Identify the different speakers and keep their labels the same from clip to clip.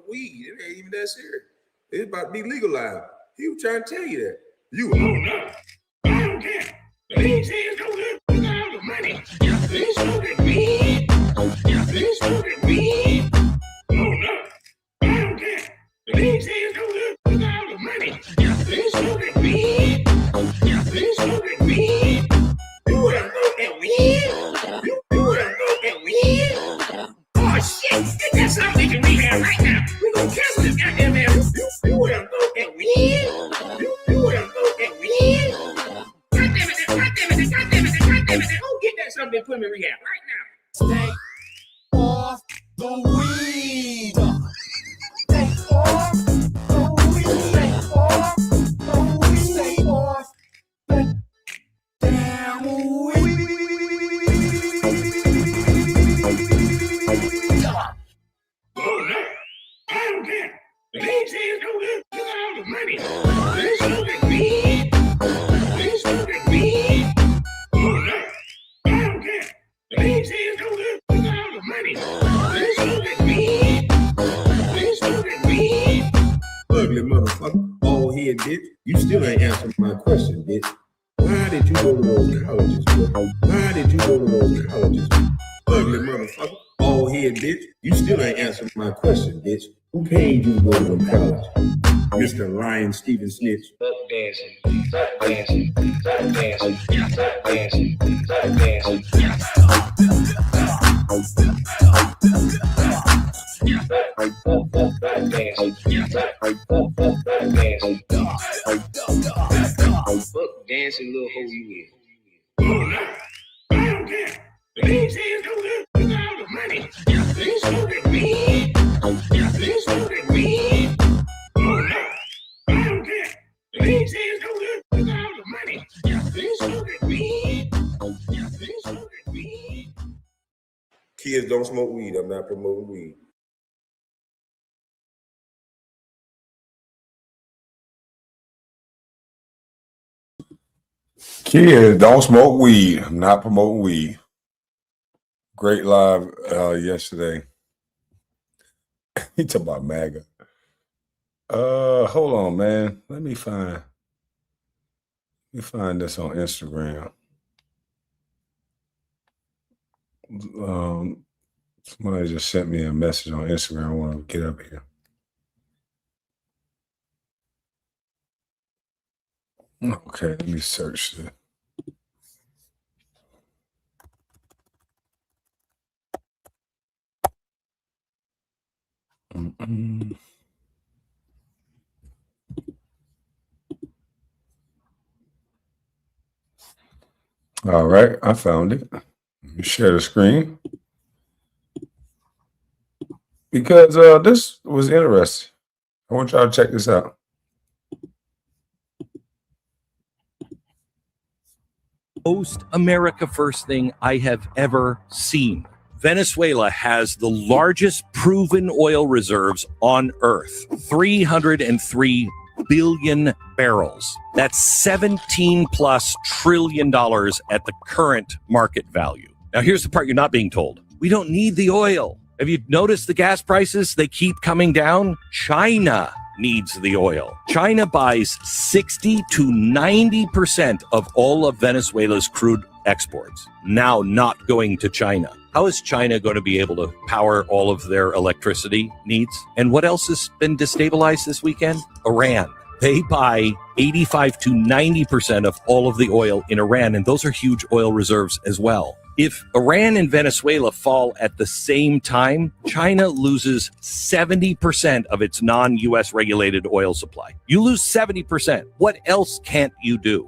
Speaker 1: weed. It ain't even that serious. It's about to be legalized. He was trying to tell you that. You no, I don't care. These hands go good with all the money. Yeah, they smoking weed. Yeah, they smoking weed. No, I don't care. These hands go good with all the money. Yeah, they smoking weed. Yeah, they smoking weed. You wanna smoke that weed? You wanna smoke that weed? Oh shit! Get that something we can rehab right now. We gonna cancel this goddamn man. You wanna smoke that weed? You wanna smoke that weed? God damn it! God damn it! God damn it! God damn it! Go get that something and put me in rehab right now.
Speaker 2: Stay off the weed. Stay off the weed. Stay off the weed. Stay off the damn weed.
Speaker 1: Oh no! I don't care. These hands go good with all the money. They smoking weed. They smoking weed. Oh no! I don't care. These hands go good with all the money. They smoking weed. They smoking weed. Ugly motherfucker, bald head bitch. You still ain't answering my question, bitch. Why did you go to those colleges, bro? Why did you go to those colleges? Ugly motherfucker, bald head bitch. You still ain't answering my question, bitch. Who paid you to go to them college? Mr. Ryan Stephen Snitch.
Speaker 3: Stop dancing, stop dancing, stop dancing, stop dancing, stop dancing. Fuck dancing, little hoe you is.
Speaker 1: Oh no, I don't care. These hands go good with all the money. They smoking weed. They smoking weed. Oh no, I don't care. These hands go good with all the money. They smoking weed. They smoking weed. Kids don't smoke weed. I'm not promoting weed.
Speaker 4: Kids, don't smoke weed. I'm not promoting weed. Great live yesterday. He talking about MAGA. Hold on, man. Let me find this on Instagram. Somebody just sent me a message on Instagram. I want to get up here. Okay, let me search this. All right, I found it. Let me share the screen because this was interesting. I want y'all to check this out.
Speaker 5: Most America First thing I have ever seen. Venezuela has the largest proven oil reserves on Earth, 303 billion barrels. That's $17+ trillion at the current market value. Now, here's the part you're not being told. We don't need the oil. Have you noticed the gas prices? They keep coming down. China needs the oil. China buys 60 to 90% of all of Venezuela's crude exports, now not going to China. How is China going to be able to power all of their electricity needs? And what else has been destabilized this weekend? Iran. They buy 85 to 90% of all of the oil in Iran, and those are huge oil reserves as well. If Iran and Venezuela fall at the same time, China loses 70% of its non-US regulated oil supply. You lose 70%. What else can't you do?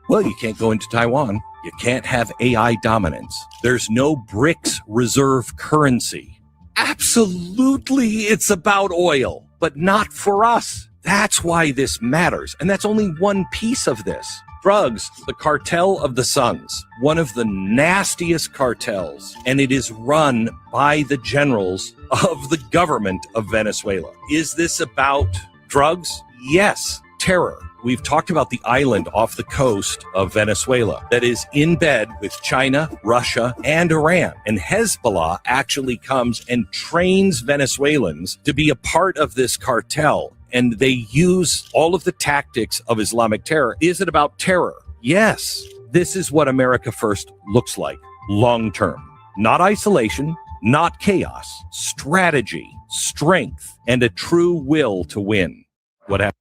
Speaker 5: Well, you can't go into Taiwan. You can't have AI dominance. There's no BRICS reserve currency. Absolutely, it's about oil, but not for us. That's why this matters. And that's only one piece of this. Drugs, the cartel of the Suns, one of the nastiest cartels, and it is run by the generals of the government of Venezuela. Is this about drugs? Yes. Terror, We've talked about the island off the coast of Venezuela that is in bed with China, Russia, and Iran. And Hezbollah actually comes and trains Venezuelans to be a part of this cartel. And they use all of the tactics of Islamic terror. Is it about terror? Yes. This is what America First looks like long term. Not isolation, not chaos, strategy, strength, and a true will to win. What happened?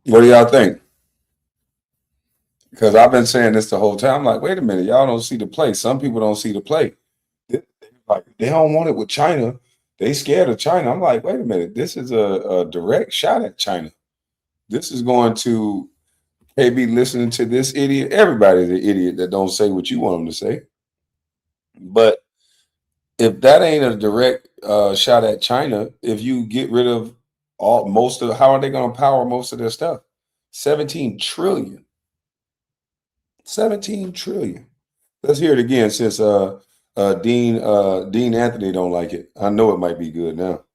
Speaker 4: What do y'all think? Because I've been saying this the whole time. I'm like, wait a minute, y'all don't see the play. Some people don't see the play. They don't want it with China. They scared of China. I'm like, wait a minute, this is a direct shot at China. This is going to maybe listening to this idiot. Everybody's an idiot that don't say what you want them to say. But if that ain't a direct shot at China, if you get rid of how are they going to power most of their stuff? 17 trillion. 17 trillion. Let's hear it again since Dean Anthony don't like it. I know it might be good now.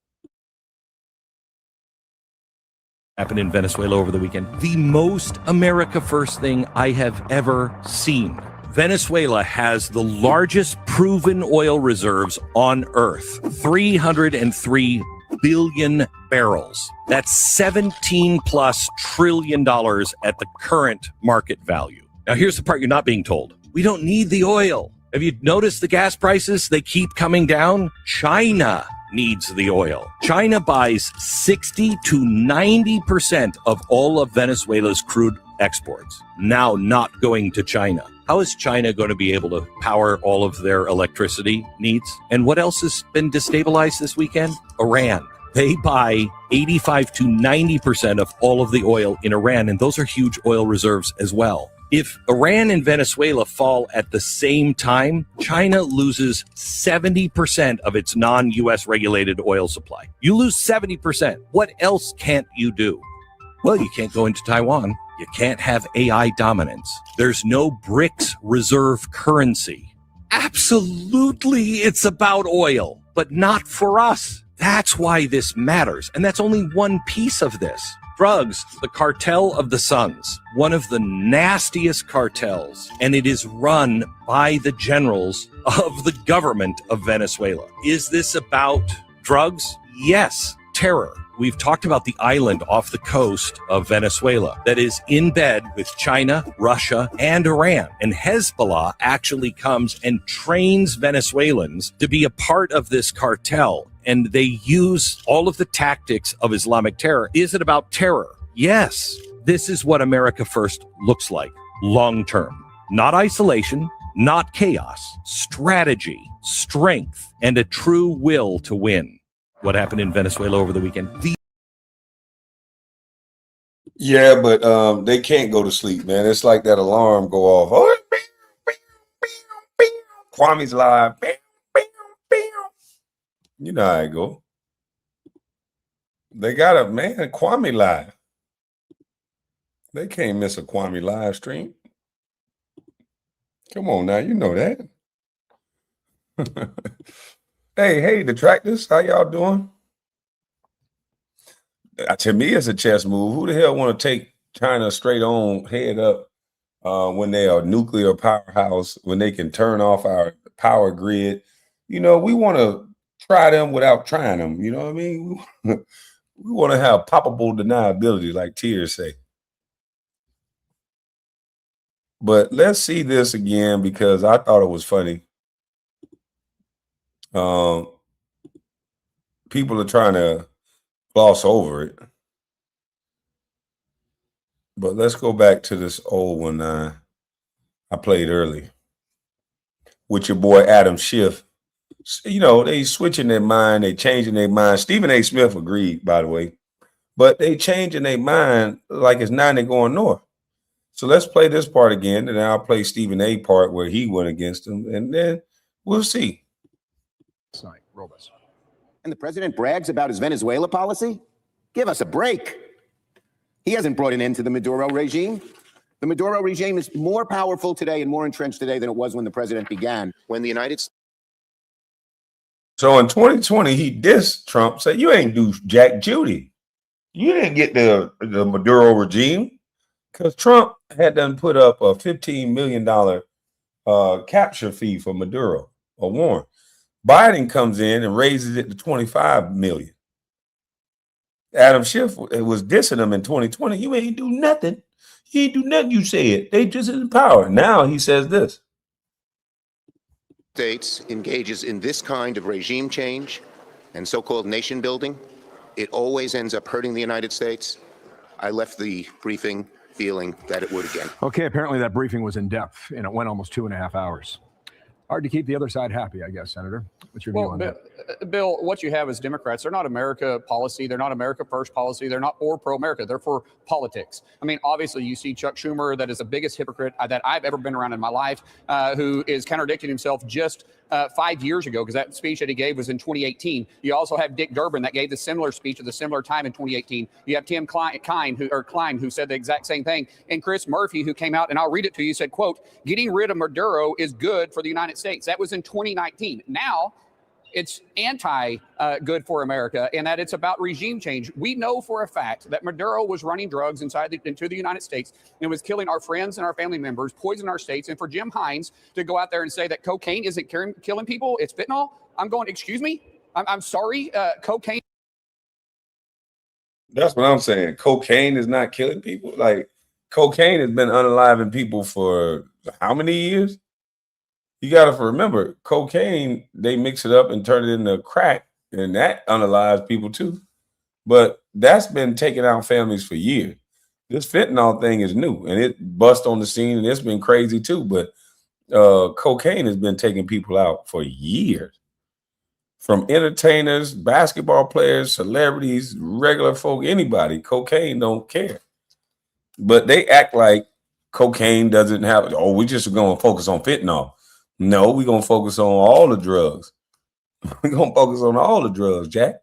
Speaker 5: Happened in Venezuela over the weekend. The most America First thing I have ever seen. Venezuela has the largest proven oil reserves on Earth, 303 billion barrels. That's $17+ trillion at the current market value. Now, here's the part you're not being told. We don't need the oil. Have you noticed the gas prices? They keep coming down. China needs the oil. China buys 60 to 90% of all of Venezuela's crude exports, now not going to China. How is China going to be able to power all of their electricity needs? And what else has been destabilized this weekend? Iran. They buy 85 to 90% of all of the oil in Iran, and those are huge oil reserves as well. If Iran and Venezuela fall at the same time, China loses 70% of its non-US regulated oil supply. You lose 70%. What else can't you do? Well, you can't go into Taiwan. You can't have AI dominance. There's no BRICS reserve currency. Absolutely, it's about oil, but not for us. That's why this matters. And that's only one piece of this. Drugs, the cartel of the Suns, one of the nastiest cartels, and it is run by the generals of the government of Venezuela. Is this about drugs? Yes. Terror. We've talked about the island off the coast of Venezuela that is in bed with China, Russia, and Iran. And Hezbollah actually comes and trains Venezuelans to be a part of this cartel. And they use all of the tactics of Islamic terror. Is it about terror? Yes. This is what America First looks like long term. Not isolation, not chaos, strategy, strength, and a true will to win. What happened in Venezuela over the weekend?
Speaker 4: Yeah, but they can't go to sleep, man. It's like that alarm go off. Oh, Kwame's live. You know how I go. They got a man, Kwame live. They can't miss a Kwame live stream. Come on now, you know that. Hey, detractors, how y'all doing? To me, it's a chess move. Who the hell want to take China straight on head up when they are a nuclear powerhouse, when they can turn off our power grid? You know, we want to try them without trying them. You know what I mean? We want to have poppable deniability, like Tears say. But let's see this again because I thought it was funny. People are trying to gloss over it. But let's go back to this old one I played early with your boy Adam Schiff. You know, they switching their mind, they changing their mind. Stephen A. Smith agreed, by the way. But they changing their mind like it's 90 going north. So let's play this part again, and then I'll play Stephen A. part where he went against him, and then we'll see.
Speaker 6: Sorry, Robus.
Speaker 7: And the president brags about his Venezuela policy? Give us a break. He hasn't brought an end to the Maduro regime. The Maduro regime is more powerful today and more entrenched today than it was when the president began. When the United States.
Speaker 4: So in 2020, he dissed Trump, said, you ain't do Jack Judy. You didn't get the Maduro regime because Trump had done put up a $15 million capture fee for Maduro, a warrant. Biden comes in and raises it to 25 million. Adam Schiff was dissing him in 2020. You ain't do nothing. You ain't do nothing, you said. They just in power. Now he says this.
Speaker 7: States engages in this kind of regime change and so-called nation building, it always ends up hurting the United States. I left the briefing feeling that it would again.
Speaker 6: Okay, apparently that briefing was in depth, and it went almost 2.5 hours. Hard to keep the other side happy, I guess, Senator. What's your view on that?
Speaker 8: Bill, what you have is Democrats. They're not America policy. They're not America first policy. They're not for pro-America. They're for politics. I mean, obviously, you see Chuck Schumer, that is the biggest hypocrite that I've ever been around in my life, who is contradicting himself just 5 years ago, because that speech that he gave was in 2018. You also have Dick Durbin that gave the similar speech at the similar time in 2018. You have Tim Klein, who said the exact same thing, and Chris Murphy, who came out, and I'll read it to you, said, quote, "Getting rid of Maduro is good for the United States." That was in 2019. Now, it's anti-good for America, and that it's about regime change. We know for a fact that Maduro was running drugs into the United States and was killing our friends and our family members, poisoning our states. And for Jim Hines to go out there and say that cocaine isn't killing people, it's fentanyl, I'm going, excuse me? I'm sorry, cocaine.
Speaker 4: That's what I'm saying. Cocaine is not killing people. Like, cocaine has been unaliving people for how many years? You got to remember, cocaine, they mix it up and turn it into crack, and that unalives people too. But that's been taking out families for years. This fentanyl thing is new, and it bust on the scene, and it's been crazy too. But cocaine has been taking people out for years. From entertainers, basketball players, celebrities, regular folk, anybody, cocaine don't care. But they act like cocaine doesn't have, oh, we just going to focus on fentanyl. No, we're going to focus on all the drugs. We're going to focus on all the drugs, Jack.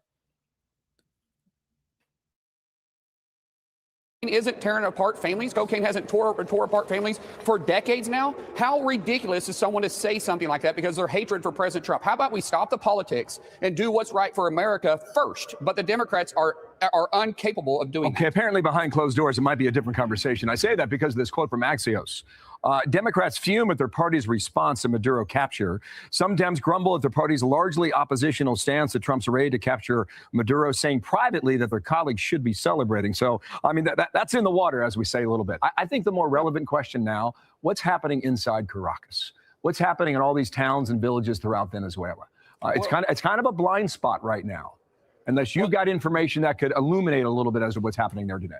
Speaker 8: Isn't tearing apart families. Cocaine hasn't tore apart families for decades now. How ridiculous is someone to say something like that because of their hatred for President Trump? How about we stop the politics and do what's right for America first? But the Democrats are incapable of doing that.
Speaker 6: Okay, apparently behind closed doors, it might be a different conversation. I say that because of this quote from Axios. Democrats fume at their party's response to Maduro capture. Some Dems grumble at their party's largely oppositional stance to Trump's raid to capture Maduro, saying privately that their colleagues should be celebrating. So, I mean, that's in the water, as we say a little bit. I think the more relevant question now, what's happening inside Caracas? What's happening in all these towns and villages throughout Venezuela? It's kind of a blind spot right now, unless you've got information that could illuminate a little bit as to what's happening there today.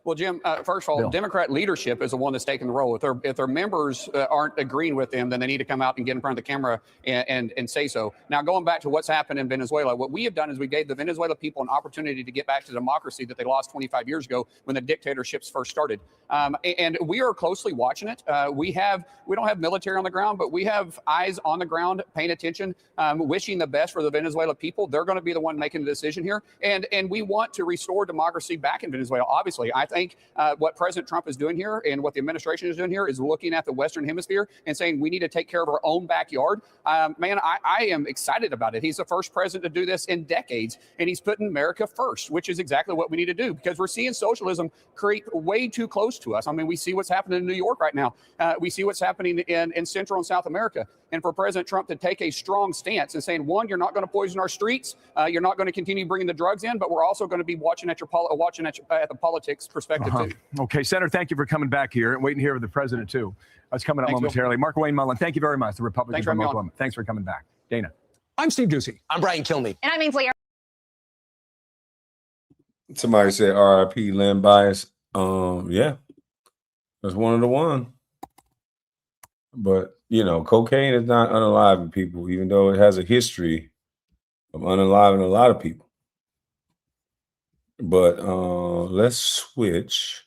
Speaker 8: Well, Jim, first of all,
Speaker 6: Bill.
Speaker 8: Democrat leadership is the one that's taking the role. If their members aren't agreeing with them, then they need to come out and get in front of the camera and say so. Now, going back to what's happened in Venezuela, what we have done is we gave the Venezuela people an opportunity to get back to democracy that they lost 25 years ago when the dictatorships first started. And we are closely watching it. We don't have military on the ground, but we have eyes on the ground paying attention, wishing the best for the Venezuela people. They're going to be the one making the decision here. And we want to restore democracy back in Venezuela. Obviously, I think what President Trump is doing here and what the administration is doing here is looking at the Western Hemisphere and saying we need to take care of our own backyard. Man, I am excited about it. He's the first president to do this in decades, and he's putting America first, which is exactly what we need to do because we're seeing socialism creep way too close to us. I mean, we see what's happening in New York right now. We see what's happening in Central and South America. And for President Trump to take a strong stance and saying, one, you're not going to poison our streets. You're not going to continue bringing the drugs in, but we're also going to be watching at the politics perspective too.
Speaker 6: Okay, Senator, thank you for coming back here and waiting here with the president too. That's coming up
Speaker 8: Thanks,
Speaker 6: momentarily. Mark Wayne Mullen, thank you very much. The Republican
Speaker 8: Thanks for
Speaker 6: from
Speaker 8: having me on.
Speaker 6: Oklahoma. Thanks for coming back. Dana.
Speaker 2: I'm Steve Doocy.
Speaker 9: I'm Brian Kilmeade.
Speaker 10: And I'm Ainsley.
Speaker 4: Somebody said RIP Lynn Bias. Yeah, that's one of the one. But, you know, cocaine is not unaliving people, even though it has a history of unaliving a lot of people. But let's switch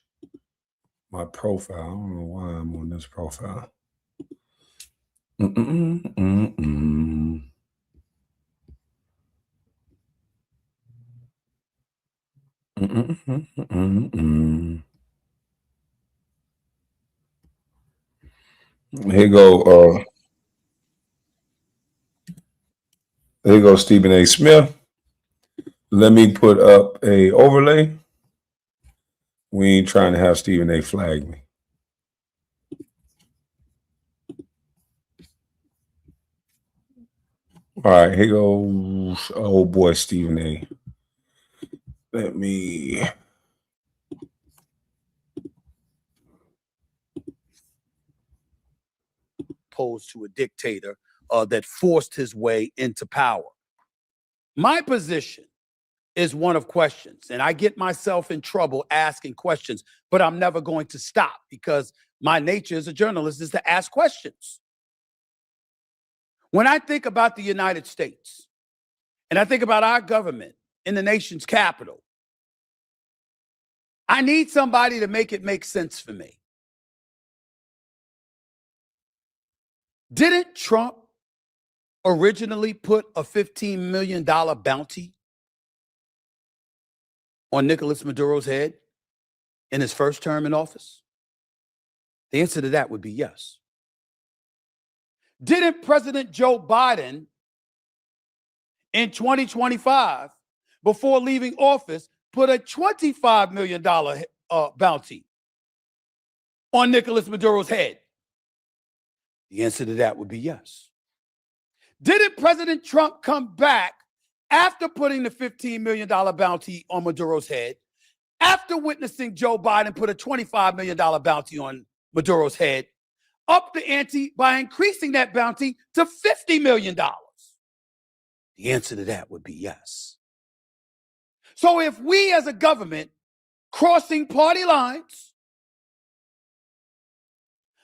Speaker 4: my profile. I don't know why I'm on this profile. Here go Stephen A. Smith. Let me put up a overlay. We ain't trying to have Stephen A. flag me. All right, here goes old boy Stephen A. Let me.
Speaker 9: Opposed to a dictator that forced his way into power. My position is one of questions, and I get myself in trouble asking questions, but I'm never going to stop because my nature as a journalist is to ask questions. When I think about the United States and I think about our government in the nation's capital, I need somebody to make it make sense for me. Didn't Trump originally put a $15 million bounty on Nicolas Maduro's head in his first term in office? The answer to that would be yes. Didn't President Joe Biden in 2025, before leaving office, put a $25 million bounty on Nicolas Maduro's head? The answer to that would be yes. Didn't President Trump come back after putting the $15 million bounty on Maduro's head, after witnessing Joe Biden put a $25 million bounty on Maduro's head, up the ante by increasing that bounty to $50 million? The answer to that would be yes. So if we as a government crossing party lines,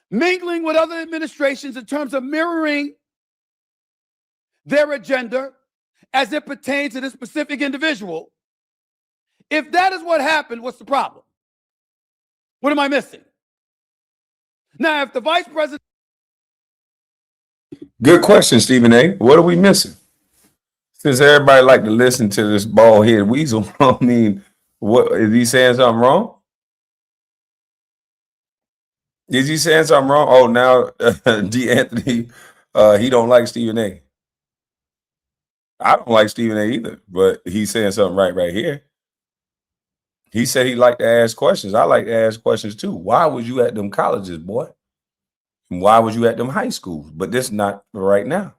Speaker 9: mingling with other administrations in terms of mirroring their agenda as it pertains to this specific individual, if that is what happened, what's the problem? What am I missing? Now, if the vice president...
Speaker 4: Good question, Stephen A. What are we missing? Since everybody like to listen to this bald-headed weasel, I mean, what is he saying something wrong? Is he saying something wrong? Oh, now D. Anthony, he don't like Stephen A. I don't like Stephen A. either, but he's saying something right here. He said he liked to ask questions. I like to ask questions too. Why was you at them colleges, boy? And why was you at them high schools? But this not right now.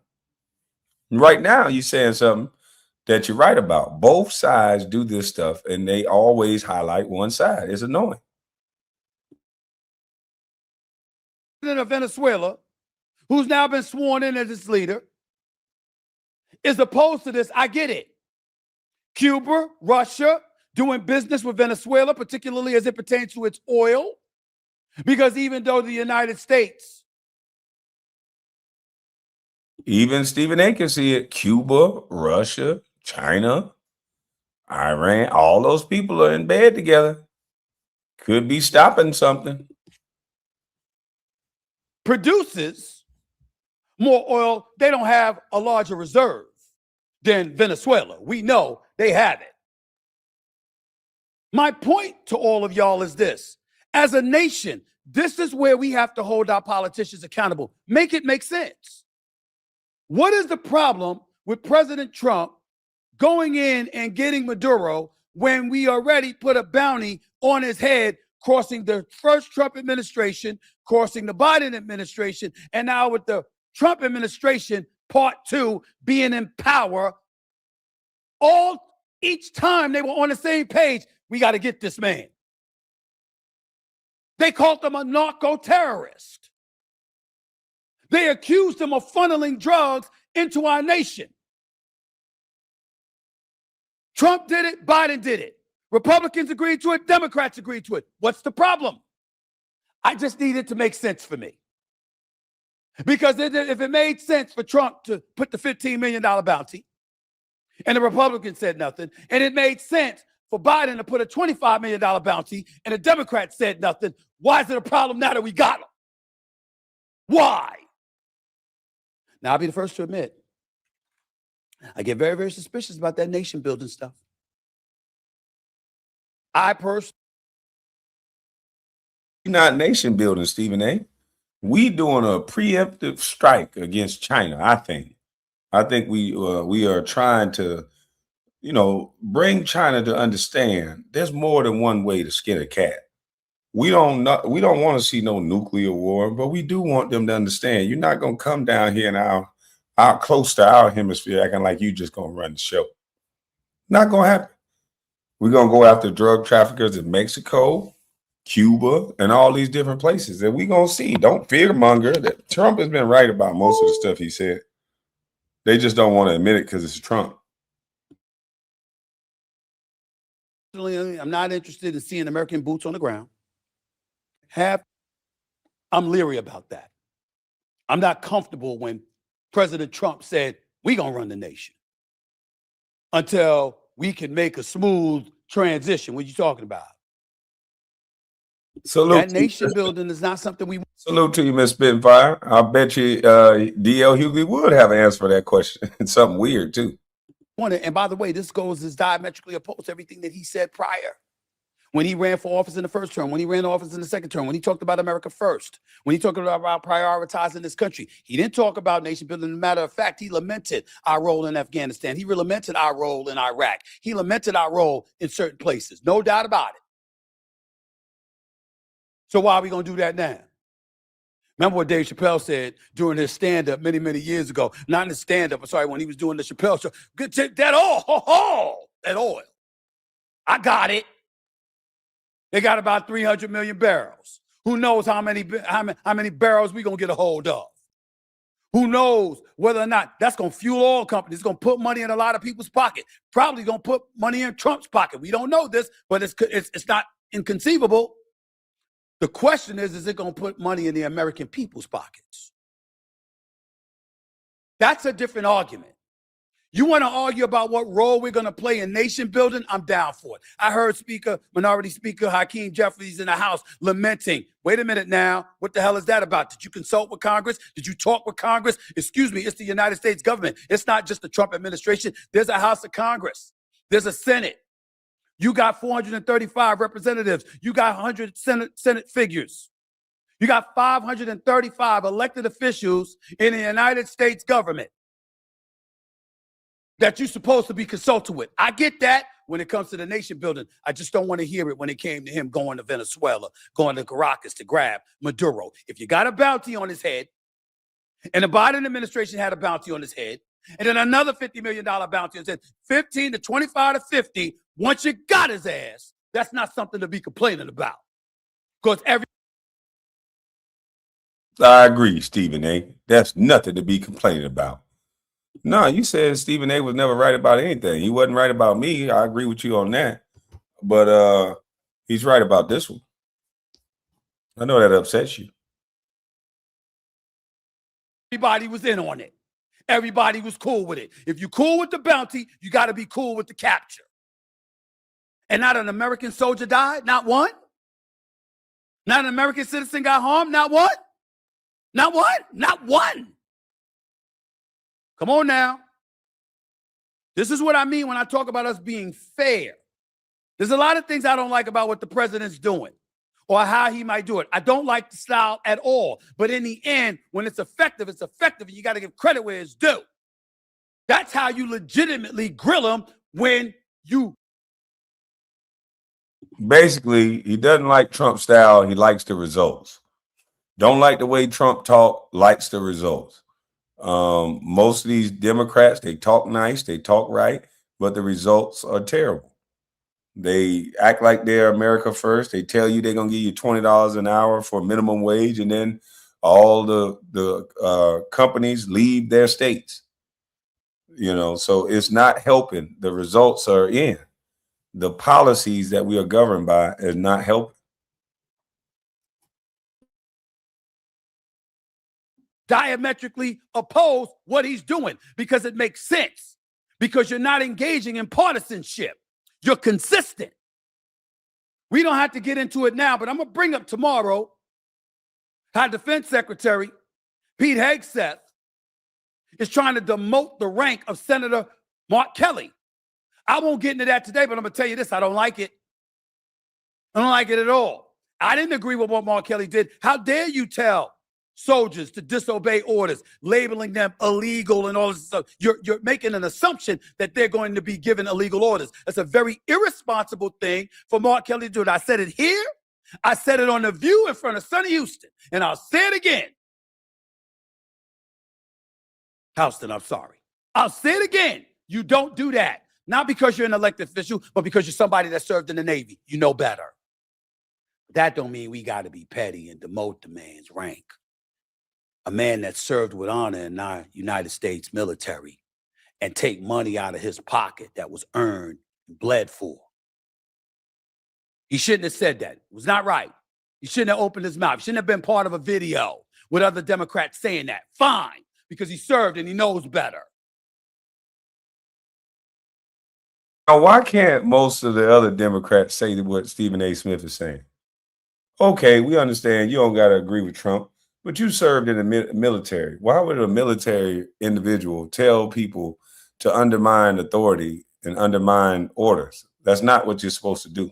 Speaker 4: Right now, you're saying something that you're right about. Both sides do this stuff, and they always highlight one side. It's annoying.
Speaker 9: Of Venezuela, who's now been sworn in as its leader, is opposed to this. I get it. Cuba, Russia, doing business with Venezuela, particularly as it pertains to its oil, because even though the United States,
Speaker 4: even Stephen A. can see it, Cuba, Russia, China, Iran, all those people are in bed together. Could be stopping something.
Speaker 9: produces more oil, they don't have a larger reserve than Venezuela. We know they have it. My point to all of y'all is this. As a nation, this is where we have to hold our politicians accountable. Make it make sense. What is the problem with President Trump going in and getting Maduro when we already put a bounty on his head, crossing the first Trump administration, crossing the Biden administration, and now with the Trump administration, part two, being in power, each time they were on the same page, we got to get this man. They called him a narco-terrorist. They accused him of funneling drugs into our nation. Trump did it, Biden did it. Republicans agreed to it, Democrats agreed to it. What's the problem? I just need it to make sense for me. Because if it made sense for Trump to put the $15 million bounty, and the Republicans said nothing, and it made sense for Biden to put a $25 million bounty, and the Democrats said nothing, why is it a problem now that we got him? Why? Now, I'll be the first to admit, I get very, very suspicious about that nation building stuff. I personally...
Speaker 4: Not nation building, Stephen A. We doing a preemptive strike against China, I think. I think we are trying to bring China to understand there's more than one way to skin a cat. We don't want to see no nuclear war, but we do want them to understand you're not going to come down here in our close to our hemisphere acting like you just going to run the show. Not going to happen. We're going to go after drug traffickers in Mexico, Cuba, and all these different places. And we're going to see. Don't fear monger. That Trump has been right about most of the stuff he said. They just don't want to admit it because it's Trump.
Speaker 9: I'm not interested in seeing American boots on the ground. I'm leery about that. I'm not comfortable when President Trump said, we're going to run the nation until we can make a smooth transition. What are you talking about?
Speaker 4: Salute
Speaker 9: that nation building is not something we...
Speaker 4: Salute to you, Miss Spitfire. I bet you D.L. Hughley would have an answer for that question. It's something weird, too.
Speaker 9: And by the way, this is diametrically opposed to everything that he said prior. When he ran for office in the first term, when he ran for office in the second term, when he talked about America first, when he talked about prioritizing this country, he didn't talk about nation building. As a matter of fact, he lamented our role in Afghanistan. He lamented our role in Iraq. He lamented our role in certain places. No doubt about it. So why are we going to do that now? Remember what Dave Chappelle said during his stand-up many, many years ago? Not in his stand-up, I'm sorry, when he was doing the Chappelle show. That oil, that oil. I got it. They got about 300 million barrels. Who knows how many barrels we going to get a hold of? Who knows whether or not that's going to fuel oil companies. It's going to put money in a lot of people's pocket. Probably going to put money in Trump's pocket. We don't know this, but it's not inconceivable. The question is it going to put money in the American people's pockets? That's a different argument. You want to argue about what role we're going to play in nation building? I'm down for it. I heard Minority Speaker Hakeem Jeffries in the House lamenting. Wait a minute now. What the hell is that about? Did you consult with Congress? Did you talk with Congress? Excuse me, it's the United States government. It's not just the Trump administration. There's a House of Congress. There's a Senate. You got 435 representatives. You got 100 Senate figures. You got 535 elected officials in the United States government that you're supposed to be consulted with. I get that when it comes to the nation building. I just don't want to hear it when it came to him going to Venezuela, going to Caracas to grab Maduro. If you got a bounty on his head, and the Biden administration had a bounty on his head, and then another $50 million bounty on his head, 15 to 25 to 50, once you got his ass, that's not something to be complaining about. Because
Speaker 4: I agree, Stephen A. That's nothing to be complaining about. No, you said Stephen A. was never right about anything. He wasn't right about me. I agree with you on that. But he's right about this one. I know that upsets you.
Speaker 9: Everybody was in on it. Everybody was cool with it. If you're cool with the bounty, you got to be cool with the capture. And not an American soldier died? Not one? Not an American citizen got harmed? Not one? Not one? Not one. Come on now. This is what I mean when I talk about us being fair. There's a lot of things I don't like about what the president's doing or how he might do it. I don't like the style at all. But in the end, when it's effective, and you got to give credit where it's due. That's how you legitimately grill him when you...
Speaker 4: Basically, he doesn't like Trump style. He likes the results. Don't like the way Trump talk, likes the results. Most of these Democrats, they talk nice, they talk right, but the results are terrible. They act like they're America first. They tell you they're going to give you $20 an hour for minimum wage, and then all the companies leave their states. So it's not helping. The results are in. The policies that we are governed by is not helping.
Speaker 9: Diametrically oppose what he's doing because it makes sense, because you're not engaging in partisanship. You're consistent. We don't have to get into it now, but I'm going to bring up tomorrow how Defense Secretary Pete Hegseth is trying to demote the rank of Senator Mark Kelly. I won't get into that today, but I'm going to tell you this. I don't like it. I don't like it at all. I didn't agree with what Mark Kelly did. How dare you tell soldiers to disobey orders, labeling them illegal and all this stuff. You're making an assumption that they're going to be given illegal orders. That's a very irresponsible thing for Mark Kelly to do. I said it here. I said it on The View in front of Sonny Houston, and I'll say it again. Houston, I'm sorry. I'll say it again. You don't do that. Not because you're an elected official, but because you're somebody that served in the Navy. You know better. That don't mean we got to be petty and demote the man's rank. A man that served with honor in our United States military and take money out of his pocket that was earned and bled for. He shouldn't have said that. It was not right. He shouldn't have opened his mouth. He shouldn't have been part of a video with other Democrats saying that. Fine, because he served and he knows better.
Speaker 4: Now, why can't most of the other Democrats say what Stephen A. Smith is saying? Okay, we understand you don't got to agree with Trump, but you served in the military. Why would a military individual tell people to undermine authority and undermine orders? That's not what you're supposed to do.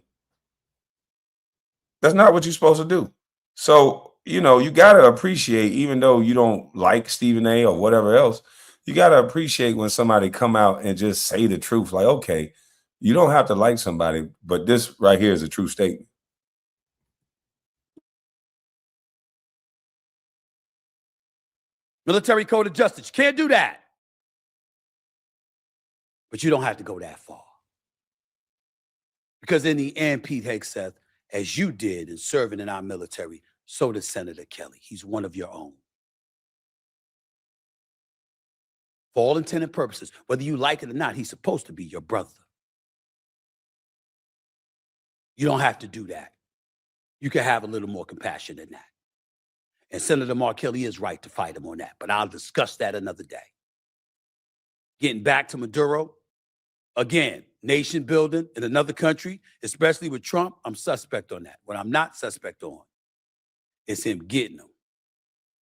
Speaker 4: That's not what you're supposed to do. So, you know, you got to appreciate, even though you don't like Stephen A. or whatever else, you got to appreciate when somebody come out and just say the truth. Like, okay, you don't have to like somebody, but this right here is a true statement.
Speaker 9: Military Code of Justice. You can't do that. But you don't have to go that far. Because in the end, Pete Higgs said, as you did in serving in our military, so did Senator Kelly. He's one of your own. For all intent and purposes, whether you like it or not, he's supposed to be your brother. You don't have to do that. You can have a little more compassion than that. And Senator Mark Kelly is right to fight him on that, but I'll discuss that another day. Getting back to Maduro, again, nation building in another country, especially with Trump, I'm suspect on that. What I'm not suspect on is him getting them.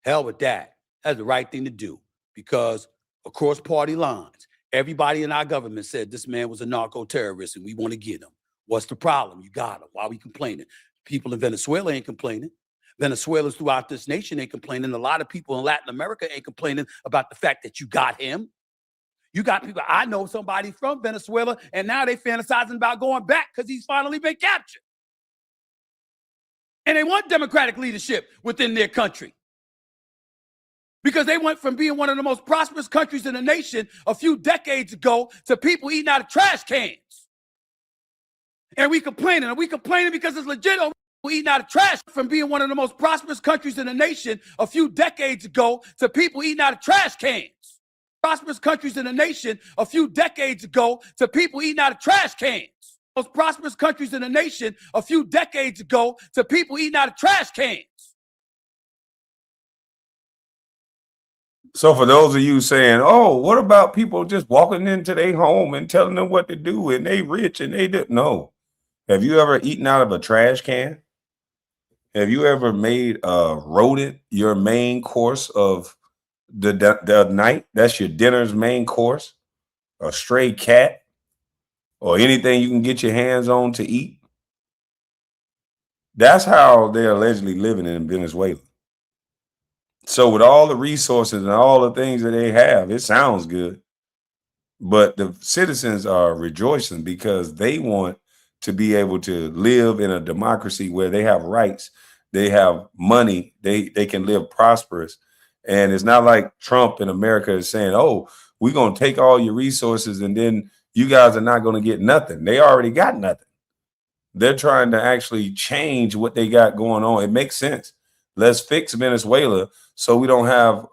Speaker 9: Hell with that. That's the right thing to do because across party lines, everybody in our government said this man was a narco-terrorist and we want to get him. What's the problem? You got him. Why are we complaining? People in Venezuela ain't complaining. Venezuelans throughout this nation ain't complaining. A lot of people in Latin America ain't complaining about the fact that you got him. You got people, I know somebody from Venezuela, and now they fantasizing about going back because he's finally been captured. And they want democratic leadership within their country. Because they went from being one of the most prosperous countries in the nation a few decades ago to people eating out of trash cans. And we complaining because it's legit. Eating out of trash from being one of the most prosperous countries in the nation a few decades ago to people eating out of trash cans. Prosperous countries in the nation a few decades ago to people eating out of trash cans. Most prosperous countries in the nation a few decades ago to people eating out of trash cans.
Speaker 4: So for those of you saying, oh, what about people just walking into their home and telling them what to do and they rich and they didn't know? Have you ever eaten out of a trash can? Have you ever made a rodent your main course of the night? That's your dinner's main course? A stray cat? Or anything you can get your hands on to eat? That's how they're allegedly living in Venezuela. So with all the resources and all the things that they have, it sounds good. But the citizens are rejoicing because they want to be able to live in a democracy where they have rights, they have money, they can live prosperous. And it's not like Trump in America is saying, oh, we're going to take all your resources and then you guys are not going to get nothing. They already got nothing. They're trying to actually change what they got going on. It makes sense. Let's fix Venezuela so we don't have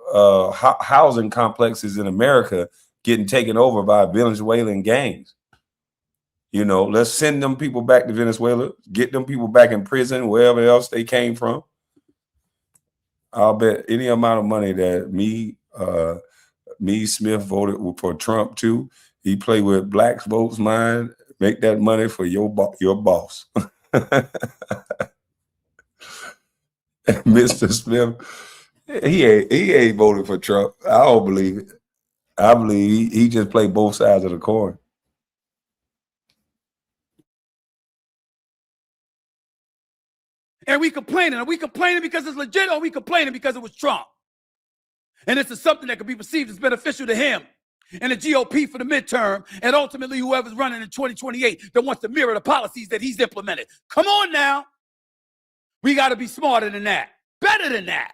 Speaker 4: housing complexes in America getting taken over by Venezuelan gangs. You know, let's send them people back to Venezuela, get them people back in prison, wherever else they came from. I'll bet any amount of money that me, Smith, voted for Trump too. He played with blacks' votes, mine. Make that money for your boss. Mr. Smith, he ain't voted for Trump. I don't believe it. I believe he just played both sides of the coin.
Speaker 9: And we complaining. Are we complaining because it's legit, or are we complaining because it was Trump? And this is something that could be perceived as beneficial to him and the GOP for the midterm, and ultimately whoever's running in 2028 that wants to mirror the policies that he's implemented. Come on now. We got to be smarter than that, better than that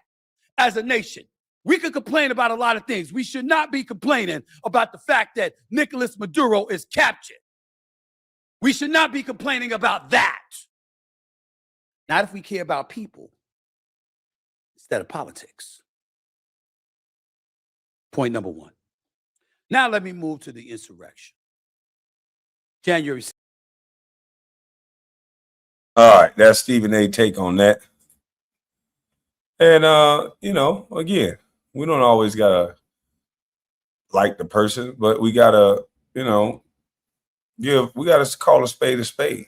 Speaker 9: as a nation. We could complain about a lot of things. We should not be complaining about the fact that Nicolas Maduro is captured. We should not be complaining about that. Not if we care about people instead of politics. Point number one. Now let me move to the insurrection. January 6th.
Speaker 4: All right, that's Stephen A. take on that. And you know, again, we don't always gotta like the person, but we gotta, you know, we gotta call a spade a spade.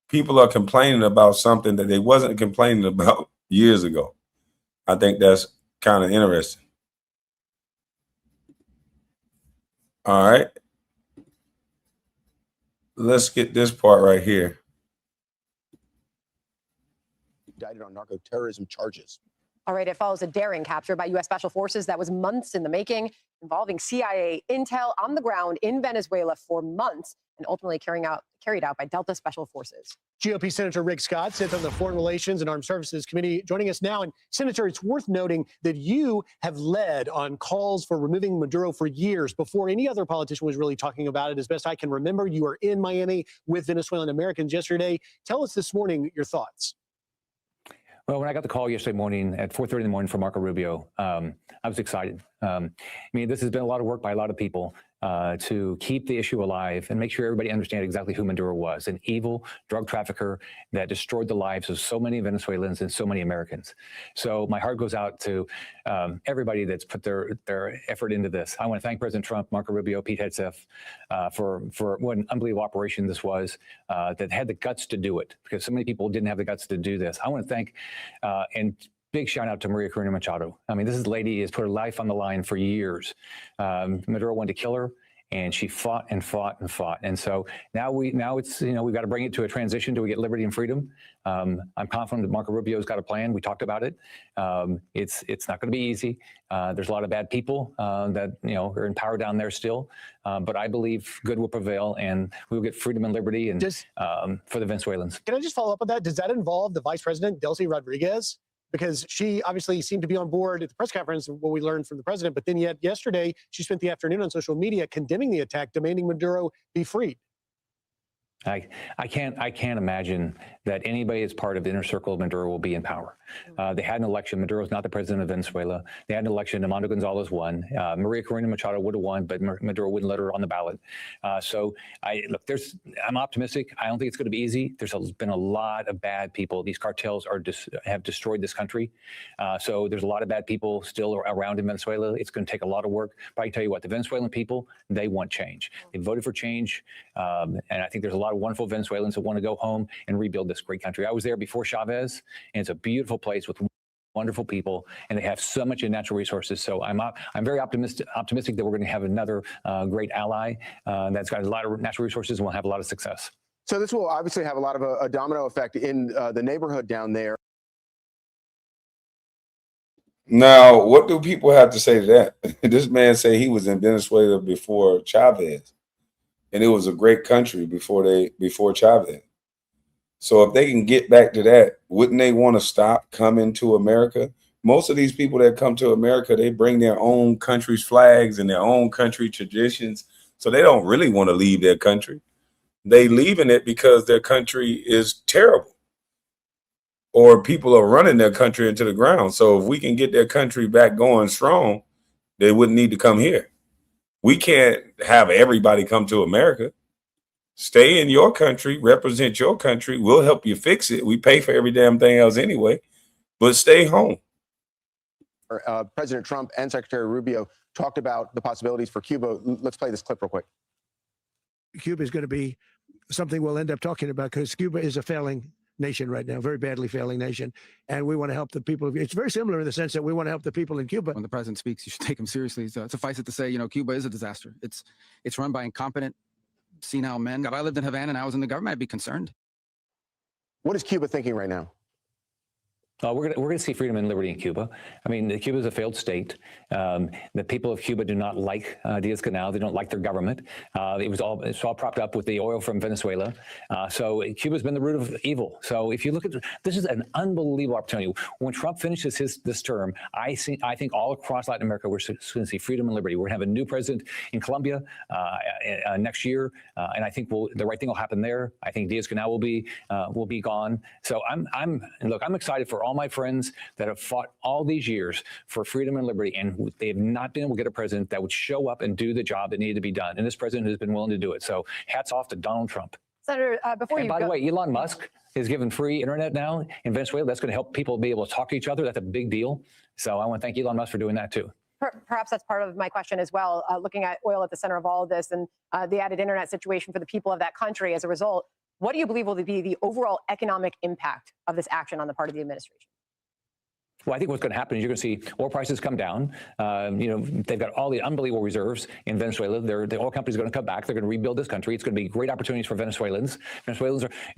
Speaker 4: People are complaining about something that they wasn't complaining about years ago. I think that's kind of interesting. All right. Let's get this part right here.
Speaker 7: Indicted on narco-terrorism charges.
Speaker 10: All right, it follows a daring capture by U.S. Special Forces that was months in the making, involving CIA intel on the ground in Venezuela for months, and ultimately carried out by Delta Special Forces.
Speaker 11: GOP Senator Rick Scott sits on the Foreign Relations and Armed Services Committee, joining us now. And Senator, it's worth noting that you have led on calls for removing Maduro for years before any other politician was really talking about it. As best I can remember, you were in Miami with Venezuelan Americans yesterday. Tell us this morning your thoughts.
Speaker 12: Well, when I got the call yesterday morning at 4:30 in the morning from Marco Rubio, I was excited. I mean, this has been a lot of work by a lot of people to keep the issue alive and make sure everybody understands exactly who Maduro was, an evil drug trafficker that destroyed the lives of so many Venezuelans and so many Americans. So my heart goes out to everybody that's put their effort into this. I want to thank President Trump, Marco Rubio, Pete Hegseth for what an unbelievable operation this was, that had the guts to do it, because so many people didn't have the guts to do this. I want to thank and big shout out to Maria Corina Machado. I mean, this lady has put her life on the line for years. Maduro wanted to kill her, and she fought and fought and fought. And so now it's, you know, we've got to bring it to a transition till we get liberty and freedom. I'm confident that Marco Rubio's got a plan. We talked about it. It's not going to be easy. There's a lot of bad people that, you know, are in power down there still. But I believe good will prevail, and we will get freedom and liberty and for the Venezuelans.
Speaker 11: Can I just follow up on that? Does that involve the Vice President, Delcy Rodriguez? Because she obviously seemed to be on board at the press conference, what we learned from the president, but then yet yesterday, she spent the afternoon on social media condemning the attack, demanding Maduro be freed.
Speaker 12: I can't imagine that anybody that's part of the inner circle of Maduro will be in power. They had an election. Maduro's not the president of Venezuela. They had an election. Armando Gonzalez won. Maria Corina Machado would have won, but Maduro wouldn't let her on the ballot. I'm optimistic. I don't think it's going to be easy. There's been a lot of bad people. These cartels have destroyed this country. So there's a lot of bad people still around in Venezuela. It's going to take a lot of work. But I can tell you what, the Venezuelan people, they want change. They voted for change. And I think there's a lot of wonderful Venezuelans that want to go home and rebuild this great country. I was there before Chavez, and it's a beautiful place with wonderful people, and they have so much in natural resources. So I'm very optimistic that we're going to have another great ally that's got a lot of natural resources and will have a lot of success.
Speaker 7: So this will obviously have a lot of a domino effect in the neighborhood down there.
Speaker 4: Now, what do people have to say to that? This man say he was in Venezuela before Chavez, and it was a great country before Chavez. So if they can get back to that, wouldn't they want to stop coming to America? Most of these people that come to America, they bring their own country's flags and their own country traditions. So they don't really want to leave their country. They leaving it because their country is terrible, or people are running their country into the ground. So if we can get their country back going strong, they wouldn't need to come here. We can't have everybody come to America. Stay in your country, represent your country. We'll help you fix it. We pay for every damn thing else anyway, but stay home.
Speaker 7: President Trump and Secretary Rubio talked about the possibilities for Cuba. Let's play this clip real quick.
Speaker 13: Cuba is going to be something we'll end up talking about, because Cuba is a failing nation right now, very badly failing nation. And we want to help the people. It's very similar in the sense that we want to help the people in Cuba.
Speaker 14: When the president speaks, you should take him seriously. So suffice it to say, you know, Cuba is a disaster. It's run by incompetent, senile men. If I lived in Havana and I was in the government, I'd be concerned.
Speaker 7: What is Cuba thinking right now?
Speaker 12: We're going to see freedom and liberty in Cuba. I mean, Cuba is a failed state. The people of Cuba do not like Diaz-Canel. They don't like their government. It's all propped up with the oil from Venezuela. So Cuba's been the root of evil. So if you look at this, is an unbelievable opportunity. When Trump finishes this term, I think all across Latin America we're going to see freedom and liberty. We're going to have a new president in Colombia next year, and I think the right thing will happen there. I think Diaz-Canel will be gone. So I'm excited for all my friends that have fought all these years for freedom and liberty, and they have not been able to get a president that would show up and do the job that needed to be done. And this president has been willing to do it. So hats off to Donald Trump.
Speaker 10: Senator, before
Speaker 12: and by the way, Elon Musk is given free internet now in Venezuela. That's going to help people be able to talk to each other. That's a big deal. So I want to thank Elon Musk for doing that too.
Speaker 10: Perhaps that's part of my question as well, looking at oil at the center of all of this and the added internet situation for the people of that country as a result. What do you believe will be the overall economic impact of this action on the part of the administration?
Speaker 12: Well, I think what's going to happen is you're going to see oil prices come down. They've got all the unbelievable reserves in Venezuela. The oil companies are going to come back. They're going to rebuild this country. It's going to be great opportunities for Venezuelans.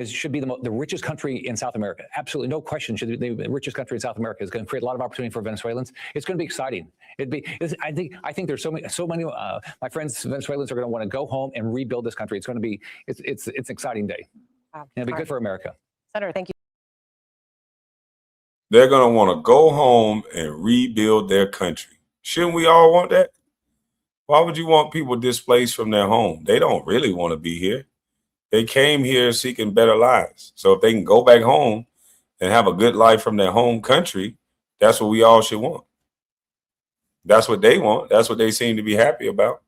Speaker 12: Should be the richest country in South America. Absolutely no question. Should be the richest country in South America. It's going to create a lot of opportunity for Venezuelans. It's going to be exciting. I think there's so many. My friends Venezuelans are going to want to go home and rebuild this country. It's going to be it's an exciting day.
Speaker 10: Wow.
Speaker 12: And it'll be good for America.
Speaker 10: Senator, thank you.
Speaker 4: They're going to want to go home and rebuild their country. Shouldn't we all want that? Why would you want people displaced from their home? They don't really want to be here. They came here seeking better lives. So if they can go back home and have a good life from their home country, that's what we all should want. That's what they want. That's what they seem to be happy about.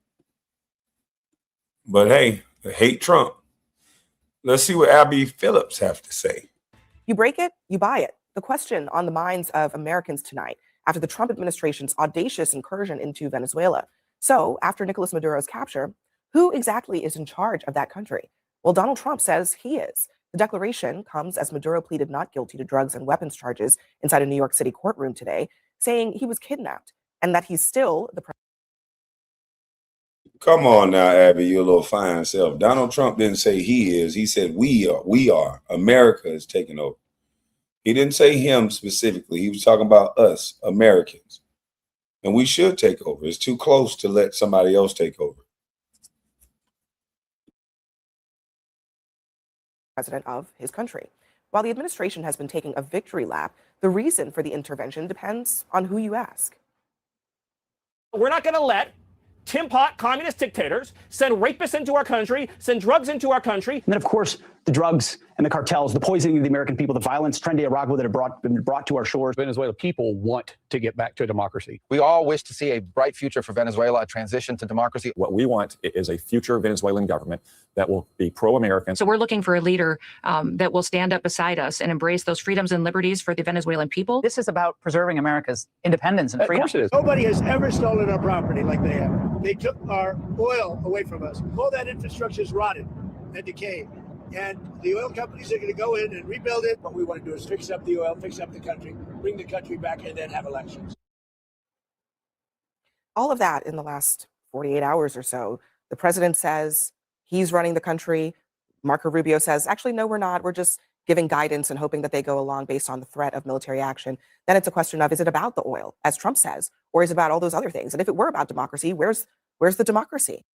Speaker 4: But hey, I hate Trump. Let's see what Abby Phillips have to say.
Speaker 15: You break it, you buy it. The question on the minds of Americans tonight after the Trump administration's audacious incursion into Venezuela. So, after Nicolas Maduro's capture, who exactly is in charge of that country? Well, Donald Trump says he is. The declaration comes as Maduro pleaded not guilty to drugs and weapons charges inside a New York City courtroom today, saying he was kidnapped and that he's still the president.
Speaker 4: Come on now, Abby, your little fine self. Donald Trump didn't say he is. He said we are. We are. America is taking over. He didn't say him specifically. He was talking about us, Americans. And we should take over. It's too close to let somebody else take over.
Speaker 15: President of his country. While the administration has been taking a victory lap, the reason for the intervention depends on who you ask.
Speaker 16: We're not going to let Tim Pot communist dictators send rapists into our country, send drugs into our country.
Speaker 17: And then, of course, the drugs and the cartels, the poisoning of the American people, the violence, Trendy Aragua that have been brought to our shores.
Speaker 8: Venezuela people want to get back to democracy.
Speaker 18: We all wish to see a bright future for Venezuela, a transition to democracy.
Speaker 19: What we want is a future Venezuelan government that will be pro-American.
Speaker 20: So we're looking for a leader that will stand up beside us and embrace those freedoms and liberties for the Venezuelan people.
Speaker 21: This is about preserving America's independence and freedom.
Speaker 16: Of course it is.
Speaker 13: Nobody has ever stolen our property like they have. They took our oil away from us. All that infrastructure is rotted and decayed. And the oil companies are going to go in and rebuild it. What we want to do is fix up the oil, fix up the country, bring the country back, and then have elections.
Speaker 15: All of that in the last 48 hours or so. The president says he's running the country. Marco Rubio says, actually, no, we're not. We're just giving guidance and hoping that they go along based on the threat of military action. Then it's a question of, is it about the oil, as Trump says, or is it about all those other things? And if it were about democracy, where's the democracy?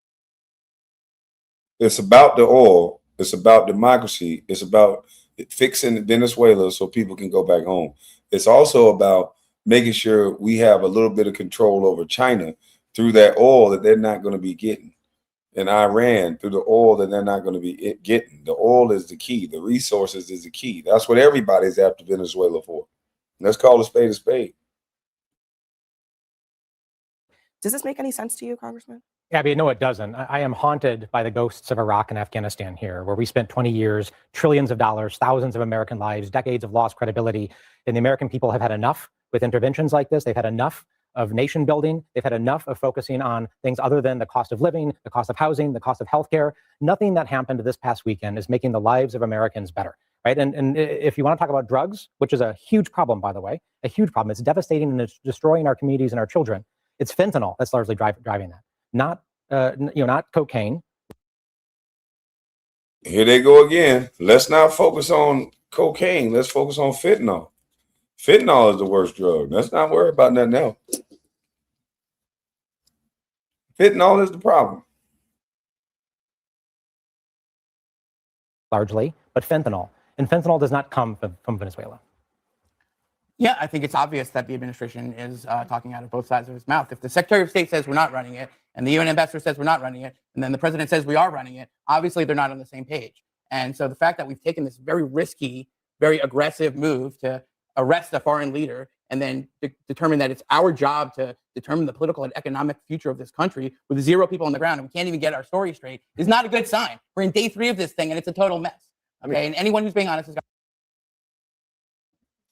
Speaker 4: It's about the oil. It's about democracy. It's about fixing Venezuela so people can go back home. It's also about making sure we have a little bit of control over China through that oil that they're not going to be getting, and Iran through the oil that they're not going to be getting. The oil is the key. The resources is the key. That's what everybody's after Venezuela for. Let's call a spade a spade.
Speaker 15: Does this make any sense to you, Congressman?
Speaker 22: Abby, no, it doesn't. I am haunted by the ghosts of Iraq and Afghanistan here, where we spent 20 years, trillions of dollars, thousands of American lives, decades of lost credibility. And the American people have had enough with interventions like this. They've had enough of nation building. They've had enough of focusing on things other than the cost of living, the cost of housing, the cost of healthcare. Nothing that happened this past weekend is making the lives of Americans better. Right. And if you want to talk about drugs, which is a huge problem, by the way, a huge problem, it's devastating and it's destroying our communities and our children. It's fentanyl that's largely driving that. Not cocaine.
Speaker 4: Here they go again. Let's not focus on cocaine. Let's focus on fentanyl. Fentanyl is the worst drug. Let's not worry about nothing else. Fentanyl is the problem.
Speaker 22: Largely, but fentanyl. And fentanyl does not come from Venezuela.
Speaker 1: Yeah, I think it's obvious that the administration is talking out of both sides of his mouth. If the Secretary of State says we're not running it, and the UN ambassador says we're not running it, and then the president says we are running it, obviously they're not on the same page. And so the fact that we've taken this very risky, very aggressive move to arrest a foreign leader and then determine that it's our job to determine the political and economic future of this country with 0 people on the ground and we can't even get our story straight is not a good sign. We're in day 3 of this thing and it's a total mess. Okay, and anyone who's being honest has got.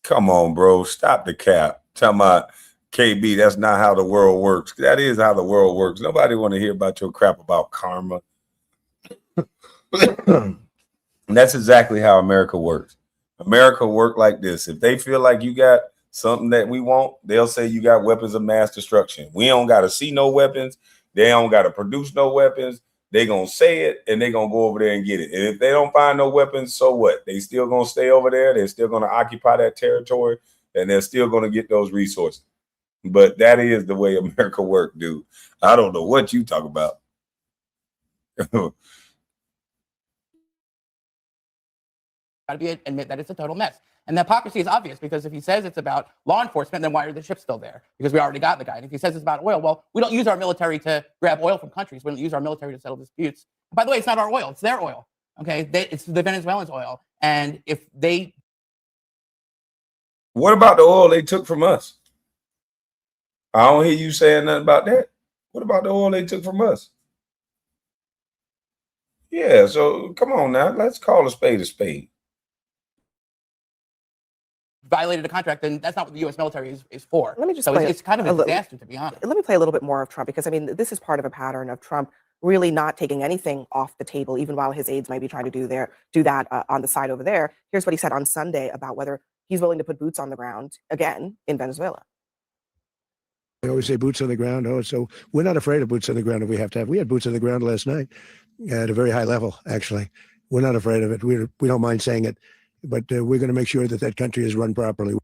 Speaker 4: Come on, bro. Stop the cap. Talking about KB, that's not how the world works. That is how the world works. Nobody want to hear about your crap about karma. That's exactly how America works. America work like this. If they feel like you got something that we want, they'll say you got weapons of mass destruction. We don't got to see no weapons. They don't got to produce no weapons. They gonna say it and they gonna go over there and get it. And if they don't find no weapons, so what? They still gonna stay over there. They're still gonna occupy that territory, and they're still gonna get those resources. But that is the way America work, dude. I don't know what you talk about.
Speaker 1: Got to admit that it's a total mess. And the hypocrisy is obvious because if he says it's about law enforcement, then why are the ships still there? Because we already got the guy. And if he says it's about oil, well, we don't use our military to grab oil from countries. We don't use our military to settle disputes. By the way, it's not our oil. It's their oil. Okay, it's the Venezuelans' oil. And if they...
Speaker 4: What about the oil they took from us? I don't hear you saying nothing about that. What about the oil they took from us? Yeah, so come on now. Let's call a spade a spade.
Speaker 1: Violated a contract, then that's not what the U.S. military is for.
Speaker 15: Let me just
Speaker 1: so
Speaker 15: play
Speaker 1: it's kind of a disaster, to be honest.
Speaker 15: Let me play a little bit more of Trump, because I mean, this is part of a pattern of Trump really not taking anything off the table, even while his aides might be trying to do that on the side over there. Here's what he said on Sunday about whether he's willing to put boots on the ground again in Venezuela.
Speaker 13: I always say boots on the ground. Oh, so we're not afraid of boots on the ground if we have to have. We had boots on the ground last night at a very high level, actually. We're not afraid of it. We don't mind saying it, but we're going to make sure that that country is run properly.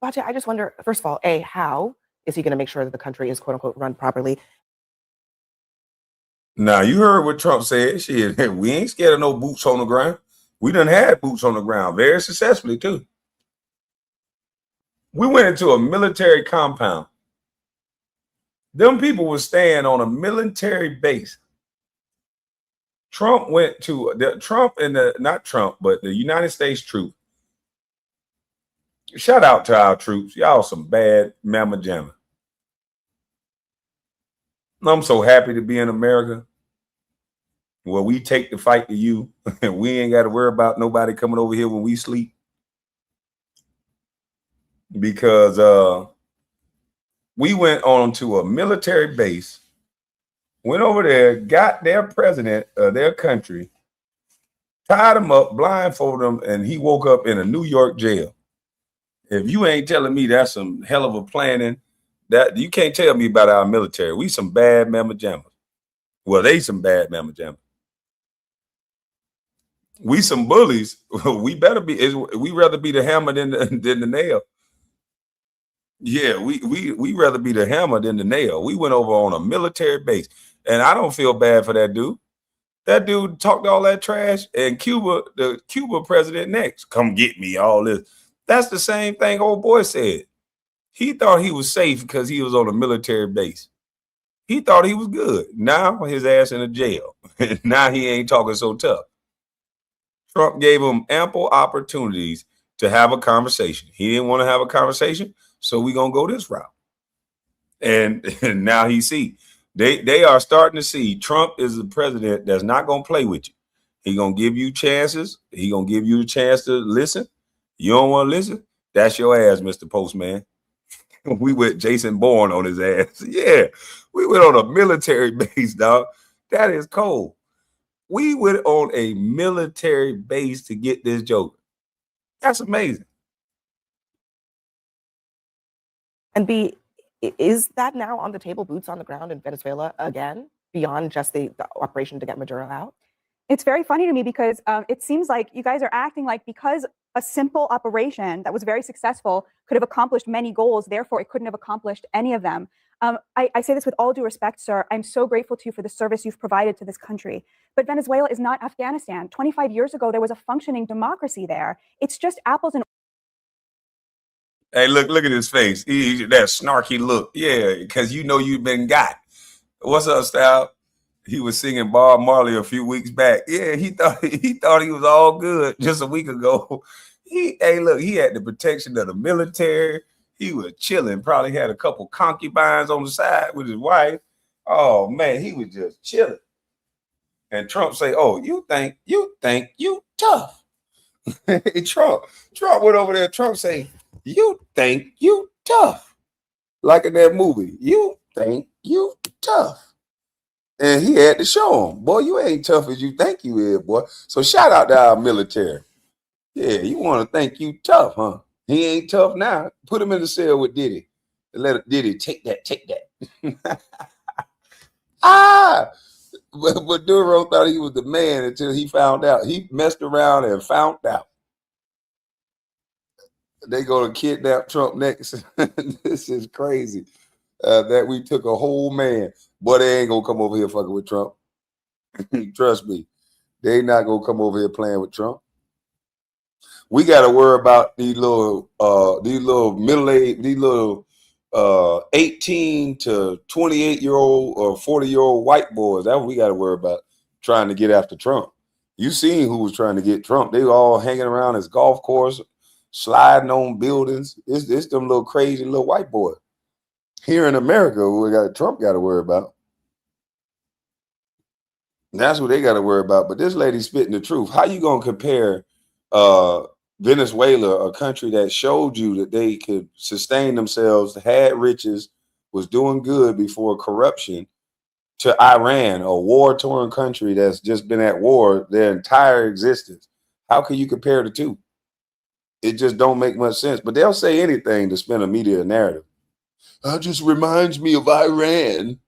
Speaker 15: Bache, I just wonder, first of all, A, how is he going to make sure that the country is, quote unquote, run properly?
Speaker 4: Now, you heard what Trump said. Shit, we ain't scared of no boots on the ground. We done had boots on the ground very successfully, too. We went into a military compound. Them people were staying on a military base. Trump went to not Trump, but the United States troops. Shout out to our troops. Y'all some bad mamma jamma. I'm so happy to be in America where we take the fight to you and we ain't got to worry about nobody coming over here when we sleep. Because we went on to a military base, went over there, got their president of their country, tied him up, blindfolded him, and he woke up in a New York jail. If you ain't telling me that's some hell of a planning, that you can't tell me about our military. We some bad mamma jammas. Well, they some bad mamma jammas. We some bullies. We rather be the hammer than the nail. Yeah, we rather be the hammer than the nail. We went over on a military base, and I don't feel bad for that dude. That dude talked all that trash, and the Cuba president next, come get me, all this. That's the same thing old boy said. He thought he was safe because he was on a military base. He thought he was good. Now his ass in a jail. Now he ain't talking so tough. Trump gave him ample opportunities to have a conversation. He didn't want to have a conversation, so we're going to go this route. And now he see. They are starting to see Trump is the president that's not going to play with you. He going to give you chances. He going to give you a chance to listen. You don't want to listen? That's your ass, Mr. Postman. We went Jason Bourne on his ass. Yeah, we went on a military base, dog. That is cold. We went on a military base to get this joke. That's amazing.
Speaker 15: And B, is that now on the table, boots on the ground in Venezuela again, beyond just the operation to get Maduro out?
Speaker 3: It's very funny to me because it seems like you guys are acting like because a simple operation that was very successful could have accomplished many goals, therefore it couldn't have accomplished any of them. I say this with all due respect, sir. I'm so grateful to you for the service you've provided to this country. But Venezuela is not Afghanistan. 25 years ago, there was a functioning democracy there. It's just apples and
Speaker 4: Hey, look at his face. That snarky look. Yeah, because you know you've been got. What's up, Stout? He was singing Bob Marley a few weeks back. Yeah, he thought he was all good just a week ago. He had the protection of the military. He was chilling. Probably had a couple concubines on the side with his wife. Oh man, he was just chilling. And Trump say, "Oh, you think you tough?" Trump went over there. Trump say, "You think you tough?" Like in that movie. You think you tough? And he had to show him, boy, you ain't tough as you think you is, boy. So shout out to our military. Yeah, you want to think you tough, huh? He ain't tough now. Put him in the cell with Diddy. And let Diddy take that. But Maduro thought he was the man until he found out. He messed around and found out. They gonna kidnap Trump next. This is crazy. That we took a whole man. Boy, they ain't gonna come over here fucking with Trump. Trust me. They not gonna come over here playing with Trump. We gotta worry about these little middle-aged, 18 to 28-year-old or 40-year-old white boys. That's what we gotta worry about, trying to get after Trump. You seen who was trying to get Trump. They were all hanging around his golf course, sliding on buildings. It's them little crazy little white boys. Here in America, Trump got to worry about. That's what they got to worry about. But this lady's spitting the truth. How you gonna compare Venezuela, a country that showed you that they could sustain themselves, had riches, was doing good before corruption, to Iran, a war-torn country that's just been at war their entire existence? How can you compare the two? It just don't make much sense. But they'll say anything to spin a media narrative. That just reminds me of Iran.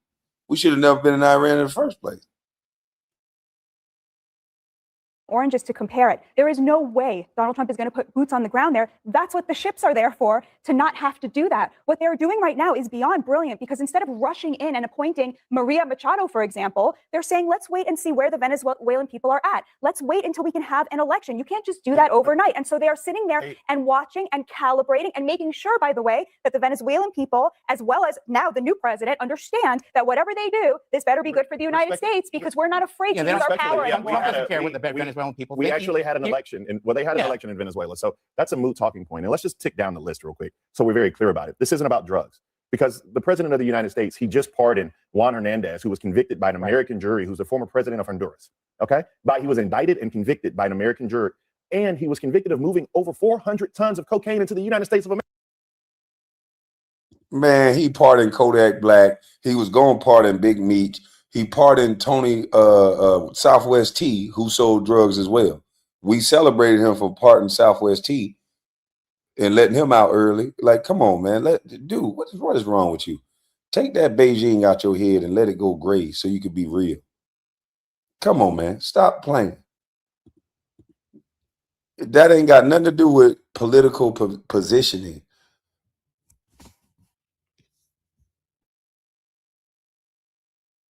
Speaker 4: We should have never been in Iran in the first place.
Speaker 3: oranges to compare it. There is no way Donald Trump is going to put boots on the ground there. That's what the ships are there for, to not have to do that. What they're doing right now is beyond brilliant, because instead of rushing in and appointing Maria Machado, for example, they're saying, let's wait and see where the Venezuelan people are at. Let's wait until we can have an election. You can't just do that overnight. And so they are sitting there and watching and calibrating and making sure, by the way, that the Venezuelan people, as well as now the new president, understand that whatever they do, this better be good for the United States, because we're not afraid to use our power anymore.
Speaker 1: Trump doesn't care what the Venezuelan people think.
Speaker 19: We actually had an election, and they had an election in Venezuela. So that's a moot talking point. And let's just tick down the list real quick, so we're very clear about it. This isn't about drugs, because the president of the United States, he just pardoned Juan Hernandez, who was convicted by an American jury, who's the former president of Honduras. Okay, he was indicted and convicted by an American jury, and he was convicted of moving over 400 tons of cocaine into the United States of America.
Speaker 4: Man, he pardoned Kodak Black. He was going to pardon Big Meat. He pardoned Tony Southwest T, who sold drugs as well. We celebrated him for pardoning Southwest T and letting him out early. Like, come on, man. Dude, what is wrong with you? Take that Beijing out your head and let it go gray so you can be real. Come on, man. Stop playing. That ain't got nothing to do with political positioning.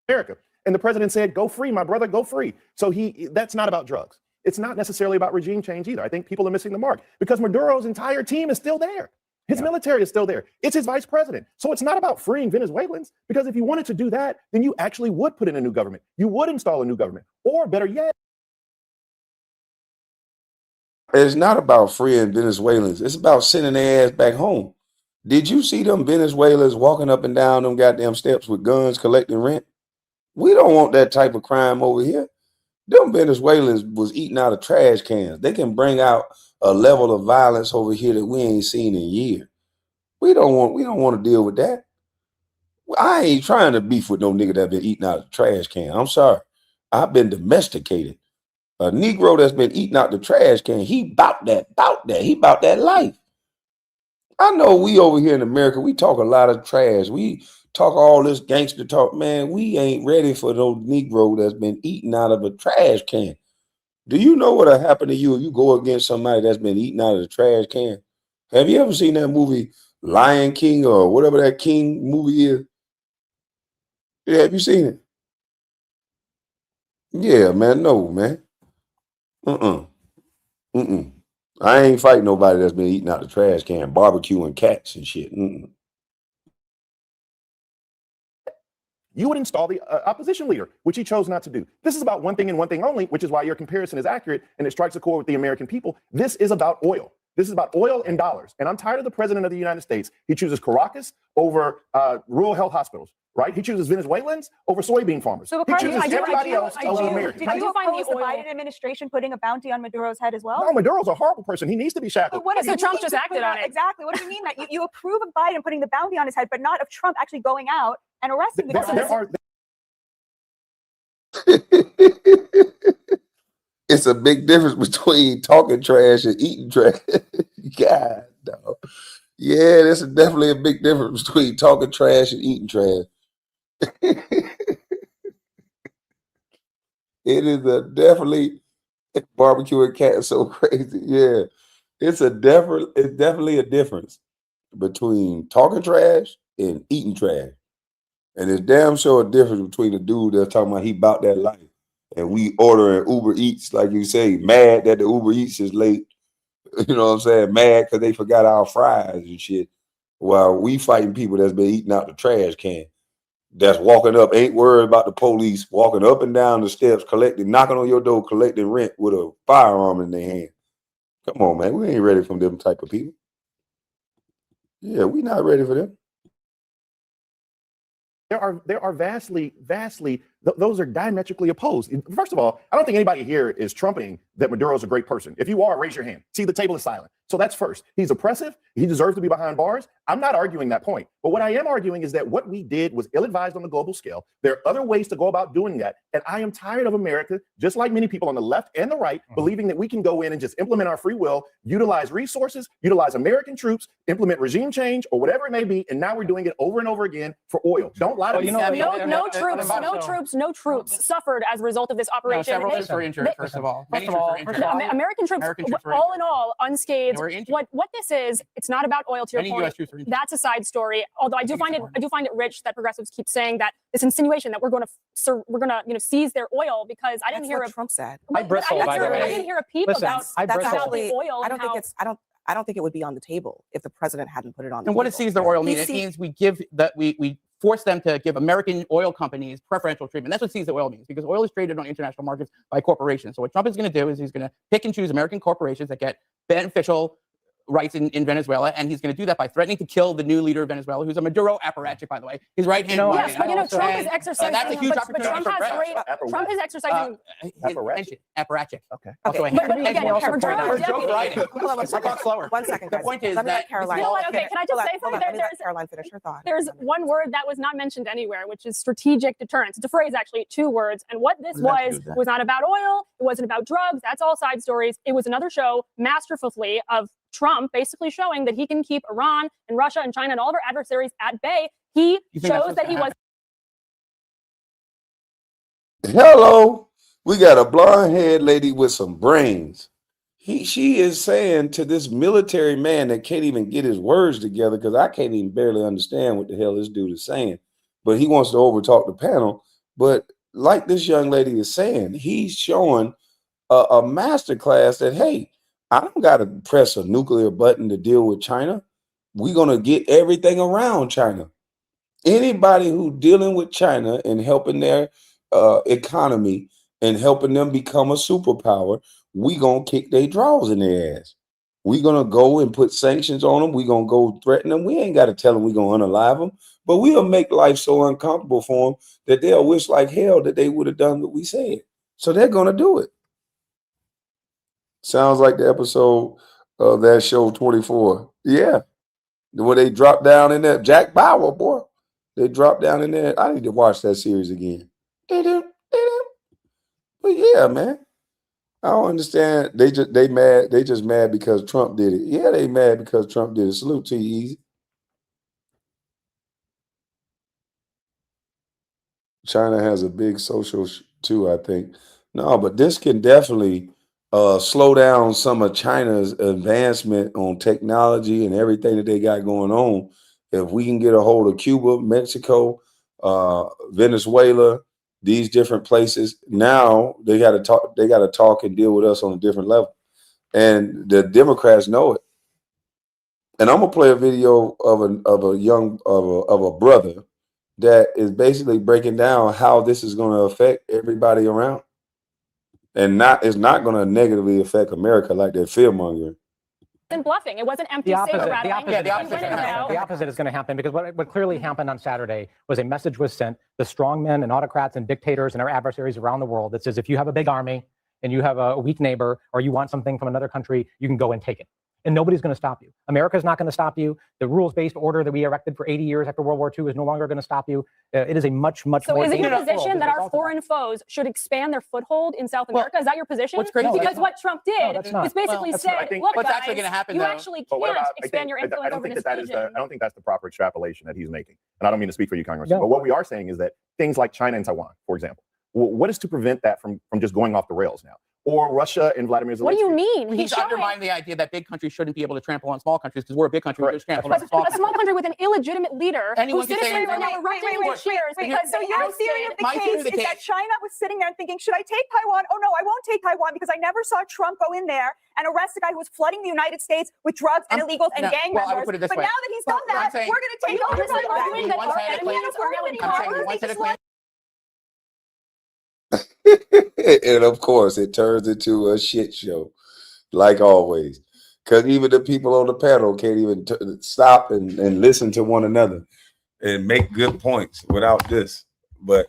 Speaker 19: America. And the president said, go free, my brother, go free. So that's not about drugs. It's not necessarily about regime change either. I think people are missing the mark, because Maduro's entire team is still there. His military is still there. It's his vice president. So it's not about freeing Venezuelans, because if you wanted to do that, then you actually would put in a new government. You would install a new government, or better yet.
Speaker 4: It's not about freeing Venezuelans. It's about sending their ass back home. Did you see them Venezuelans walking up and down them goddamn steps with guns collecting rent? We don't want that type of crime over here. Them Venezuelans was eating out of trash cans. They can bring out a level of violence over here that we ain't seen in years. We don't want to deal with that. I ain't trying to beef with no nigga that been eating out of trash can. I'm sorry. I've been domesticated. A Negro that's been eating out the trash can, he bout that. He bout that life. I know we over here in America, we talk a lot of trash. We talk all this gangster talk, man. We ain't ready for no Negro that's been eaten out of a trash can. Do you know what'll happen to you if you go against somebody that's been eaten out of the trash can? Have you ever seen that movie Lion King or whatever that King movie is? Yeah, have you seen it? Yeah, man. No, man. Mm-mm. I ain't fighting nobody that's been eating out the trash can, barbecuing cats and shit.
Speaker 19: You would install the opposition leader, which he chose not to do. This is about one thing and one thing only, which is why your comparison is accurate and it strikes a chord with the American people. This is about oil. This is about oil and dollars. And I'm tired of the president of the United States. He chooses Caracas over rural health hospitals, right? He chooses Venezuelans over soybean farmers.
Speaker 3: So
Speaker 19: He chooses everybody else over Americans.
Speaker 3: Did you find the Biden administration putting a bounty on Maduro's head as well?
Speaker 19: No, Maduro's a horrible person. He needs to be shackled.
Speaker 3: But what does
Speaker 21: So
Speaker 3: it
Speaker 21: Trump
Speaker 3: mean
Speaker 21: just
Speaker 3: to
Speaker 21: acted
Speaker 3: put
Speaker 21: on it.
Speaker 3: Exactly. What do you mean that you approve of Biden putting the bounty on his head, but not of Trump actually going out and arresting the guy?
Speaker 4: It's a big difference between talking trash and eating trash. God, no. Yeah, there's definitely a big difference between talking trash and eating trash. It is definitely barbecue and cat is so crazy. Yeah, it's definitely a difference between talking trash and eating trash. And it's damn sure a difference between the dude that's talking about he bought that life and we ordering Uber Eats, like you say, mad that the Uber Eats is late. You know what I'm saying? Mad because they forgot our fries and shit. While we fighting people that's been eating out the trash can, that's walking up, ain't worried about the police, walking up and down the steps, knocking on your door, collecting rent with a firearm in their hand. Come on, man. We ain't ready for them type of people. Yeah, we not ready for them.
Speaker 19: There are vastly, those are diametrically opposed. First of all, I don't think anybody here is trumping that Maduro's a great person. If you are, raise your hand. See, the table is silent. So that's first. He's oppressive. He deserves to be behind bars. I'm not arguing that point. But what I am arguing is that what we did was ill-advised on the global scale. There are other ways to go about doing that. And I am tired of America, just like many people on the left and the right, believing that we can go in and just implement our free will, utilize resources, utilize American troops, implement regime change or whatever it may be. And now we're doing it over and over again for oil. Don't lie to me.
Speaker 5: No troops suffered as a result of this operation.
Speaker 1: Several troops were injured, first of all. Many troops were injured.
Speaker 5: American troops,
Speaker 1: were
Speaker 5: all in all, unscathed.
Speaker 1: They were injured.
Speaker 5: What this is, it's not about oil. To your
Speaker 1: Many
Speaker 5: point,
Speaker 1: US troops were injured.
Speaker 5: that's a side story. Although I do find it rich that progressives keep saying that this insinuation that we're going to seize their oil, because I didn't hear
Speaker 15: what Trump said.
Speaker 5: I didn't hear a peep about the oil.
Speaker 15: I don't think it would be on the table if the president hadn't put it on the
Speaker 1: And
Speaker 15: table.
Speaker 1: what does seize their oil mean? It means we force them to give American oil companies preferential treatment. That's what seize the oil means, because oil is traded on international markets by corporations. So what Trump is going to do is he's going to pick and choose American corporations that get beneficial rights in Venezuela, and he's going to do that by threatening to kill the new leader of Venezuela, who's a Maduro apparatchik, by the way. His right hand.
Speaker 5: Yes, but Trump is exercising.
Speaker 1: That's a huge
Speaker 5: but Trump is exercising.
Speaker 1: Apparatchik.
Speaker 19: Okay.
Speaker 1: Also,
Speaker 15: One second, guys.
Speaker 1: The point is
Speaker 15: Let me let
Speaker 1: that
Speaker 15: Caroline.
Speaker 5: Okay, can I just say something?
Speaker 15: Let me let Caroline finish her thought.
Speaker 5: There's one word that was not mentioned anywhere, which is strategic deterrence. It's a phrase, actually, 2 words. And what this was not about oil. It wasn't about drugs. That's all side stories. It was another show, masterfully, of Trump basically showing that he can keep Iran and Russia and China and all of our adversaries at bay. He shows that he was.
Speaker 4: Hello, we got a blonde-haired lady with some brains. She is saying to this military man that can't even get his words together, because I can't even barely understand what the hell this dude is saying, but he wants to overtalk the panel. But like this young lady is saying, he's showing a masterclass that, hey, I don't got to press a nuclear button to deal with China. We're going to get everything around China. Anybody who dealing with China and helping their economy and helping them become a superpower, we going to kick their drawers in their ass. We're going to go and put sanctions on them. We're going to go threaten them. We ain't got to tell them we're going to unalive them, but we'll make life so uncomfortable for them that they'll wish like hell that they would have done what we said. So they're going to do it. Sounds like the episode of that show 24. Yeah. When they drop down in there, Jack Bauer, boy. They drop down in there. I need to watch that series again. But yeah, man. I don't understand. They mad. They just mad because Trump did it. Yeah, they mad because Trump did it. Salute to you, Easy. China has a big social too, I think. No, but this can definitely slow down some of China's advancement on technology and everything that they got going on. If we can get a hold of Cuba, Mexico, Venezuela, these different places, now they got to talk. They got to talk and deal with us on a different level. And the Democrats know it. And I'm gonna play a video of a brother that is basically breaking down how this is going to affect everybody around, and it's not going to negatively affect America like they're fear mongering.
Speaker 5: And bluffing. It wasn't empty saber rattling.
Speaker 22: The opposite is going to happen, because what clearly happened on Saturday was a message was sent to strongmen and autocrats and dictators and our adversaries around the world that says, if you have a big army and you have a weak neighbor, or you want something from another country, you can go and take it. And nobody's going to stop you. America's not going to stop you. The rules-based order that we erected for 80 years after World War II is no longer going to stop you. It is a much more
Speaker 5: So is it your
Speaker 22: dangerous world
Speaker 5: position
Speaker 22: as a
Speaker 5: that our
Speaker 22: result of
Speaker 5: foreign foes should expand their foothold in South America? Is that your position?
Speaker 1: what's crazy-
Speaker 5: Because what Trump did
Speaker 22: that's not.
Speaker 5: is basically
Speaker 19: That's
Speaker 5: say,
Speaker 19: not. I think-
Speaker 5: look,
Speaker 1: What's
Speaker 5: guys,
Speaker 1: actually gonna happen,
Speaker 5: you
Speaker 1: though-
Speaker 5: actually
Speaker 19: But what
Speaker 5: can't
Speaker 19: about,
Speaker 5: expand your influence
Speaker 19: I don't
Speaker 5: over
Speaker 19: think
Speaker 5: this
Speaker 19: that is
Speaker 5: region.
Speaker 19: I don't think that's the proper extrapolation that he's making. And I don't mean to speak for you, Congressman.
Speaker 22: No.
Speaker 19: But what we are saying is that things like China and Taiwan, for example, what is to prevent that from just going off the rails now? Or Russia and Vladimir Zelensky?
Speaker 5: What do you mean?
Speaker 1: He's undermining the idea that big countries shouldn't be able to trample on small countries, because we're a big country. We just trample on small
Speaker 5: A small country with an illegitimate leader
Speaker 1: Anyone
Speaker 5: whose
Speaker 1: can say
Speaker 5: citizens are
Speaker 1: anything.
Speaker 5: now erupting into cheers because
Speaker 3: So
Speaker 5: they
Speaker 3: your theory
Speaker 5: ousted
Speaker 3: of the
Speaker 1: My theory
Speaker 3: case
Speaker 1: of the
Speaker 3: is that
Speaker 1: case-
Speaker 3: China was sitting there and thinking, should I take Taiwan? Oh no, I won't take Taiwan because I never saw Trump go in there and arrest a guy who was flooding the United States with drugs and illegals and gang
Speaker 1: well, I would
Speaker 3: members.
Speaker 1: put it this
Speaker 3: But
Speaker 1: way.
Speaker 3: now that he's done
Speaker 1: Well, I'm
Speaker 3: that,
Speaker 1: saying-
Speaker 3: we're going to take over
Speaker 5: But
Speaker 3: Taiwan.
Speaker 5: arguing that
Speaker 1: One
Speaker 5: our
Speaker 1: side of the
Speaker 5: enemies
Speaker 1: claim-
Speaker 5: are really
Speaker 1: I'm saying
Speaker 5: powerless.
Speaker 1: one side of the claim-
Speaker 4: And of course, it turns into a shit show, like always. Because even the people on the panel can't even stop and listen to one another and make good points without this. But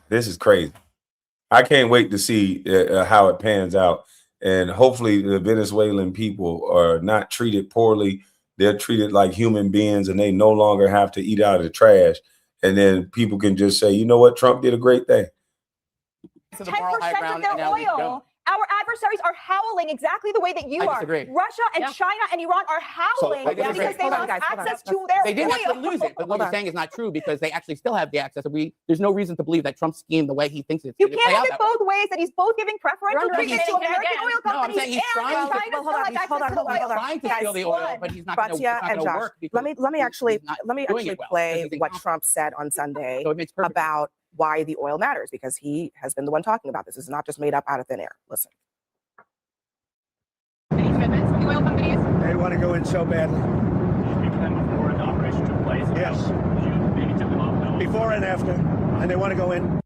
Speaker 4: this is crazy. I can't wait to see how it pans out. And hopefully the Venezuelan people are not treated poorly. They're treated like human beings, and they no longer have to eat out of the trash. And then people can just say, you know what, Trump did a great thing.
Speaker 3: 10% of their oil. Our adversaries are howling exactly the way that you
Speaker 1: I
Speaker 3: are.
Speaker 1: disagree.
Speaker 3: Russia and China and Iran are howling
Speaker 1: I disagree.
Speaker 3: because they
Speaker 1: Hold on,
Speaker 3: lost
Speaker 1: guys, hold on.
Speaker 3: access to their
Speaker 1: They didn't
Speaker 3: oil.
Speaker 1: actually lose it, but what you're saying is not true, because they actually still have the access. There's no reason to believe that Trump schemed the way he thinks it's
Speaker 3: You
Speaker 1: going to play
Speaker 3: can't
Speaker 1: out
Speaker 3: have
Speaker 1: that
Speaker 3: it
Speaker 1: way.
Speaker 3: both ways, that he's both giving preferential
Speaker 5: You're
Speaker 3: treatment to
Speaker 5: understating him
Speaker 3: American
Speaker 5: again.
Speaker 3: oil
Speaker 1: No, I'm
Speaker 3: companies
Speaker 1: saying he's trying
Speaker 3: and
Speaker 1: to-
Speaker 3: China
Speaker 15: Well,
Speaker 3: still has access
Speaker 15: hold on,
Speaker 3: to
Speaker 15: hold on,
Speaker 3: oil.
Speaker 15: hold on.
Speaker 1: Trying to
Speaker 15: Guys,
Speaker 1: steal the oil, but he's not going
Speaker 15: Batya and
Speaker 1: to
Speaker 15: Josh,
Speaker 1: work.
Speaker 15: let me actually
Speaker 1: doing it well,
Speaker 15: play
Speaker 1: because he's
Speaker 15: what
Speaker 1: incompetent.
Speaker 15: Trump said on Sunday
Speaker 1: So it makes perfect
Speaker 15: about why the oil matters, because he has been the one talking about this. This is not just made up out of thin air. Listen.
Speaker 10: Any commitments from the oil companies?
Speaker 13: They want to go in so badly.
Speaker 2: Before the operation took place?
Speaker 13: Yes.
Speaker 2: You maybe took them off?
Speaker 13: Before and after. And they want to go in.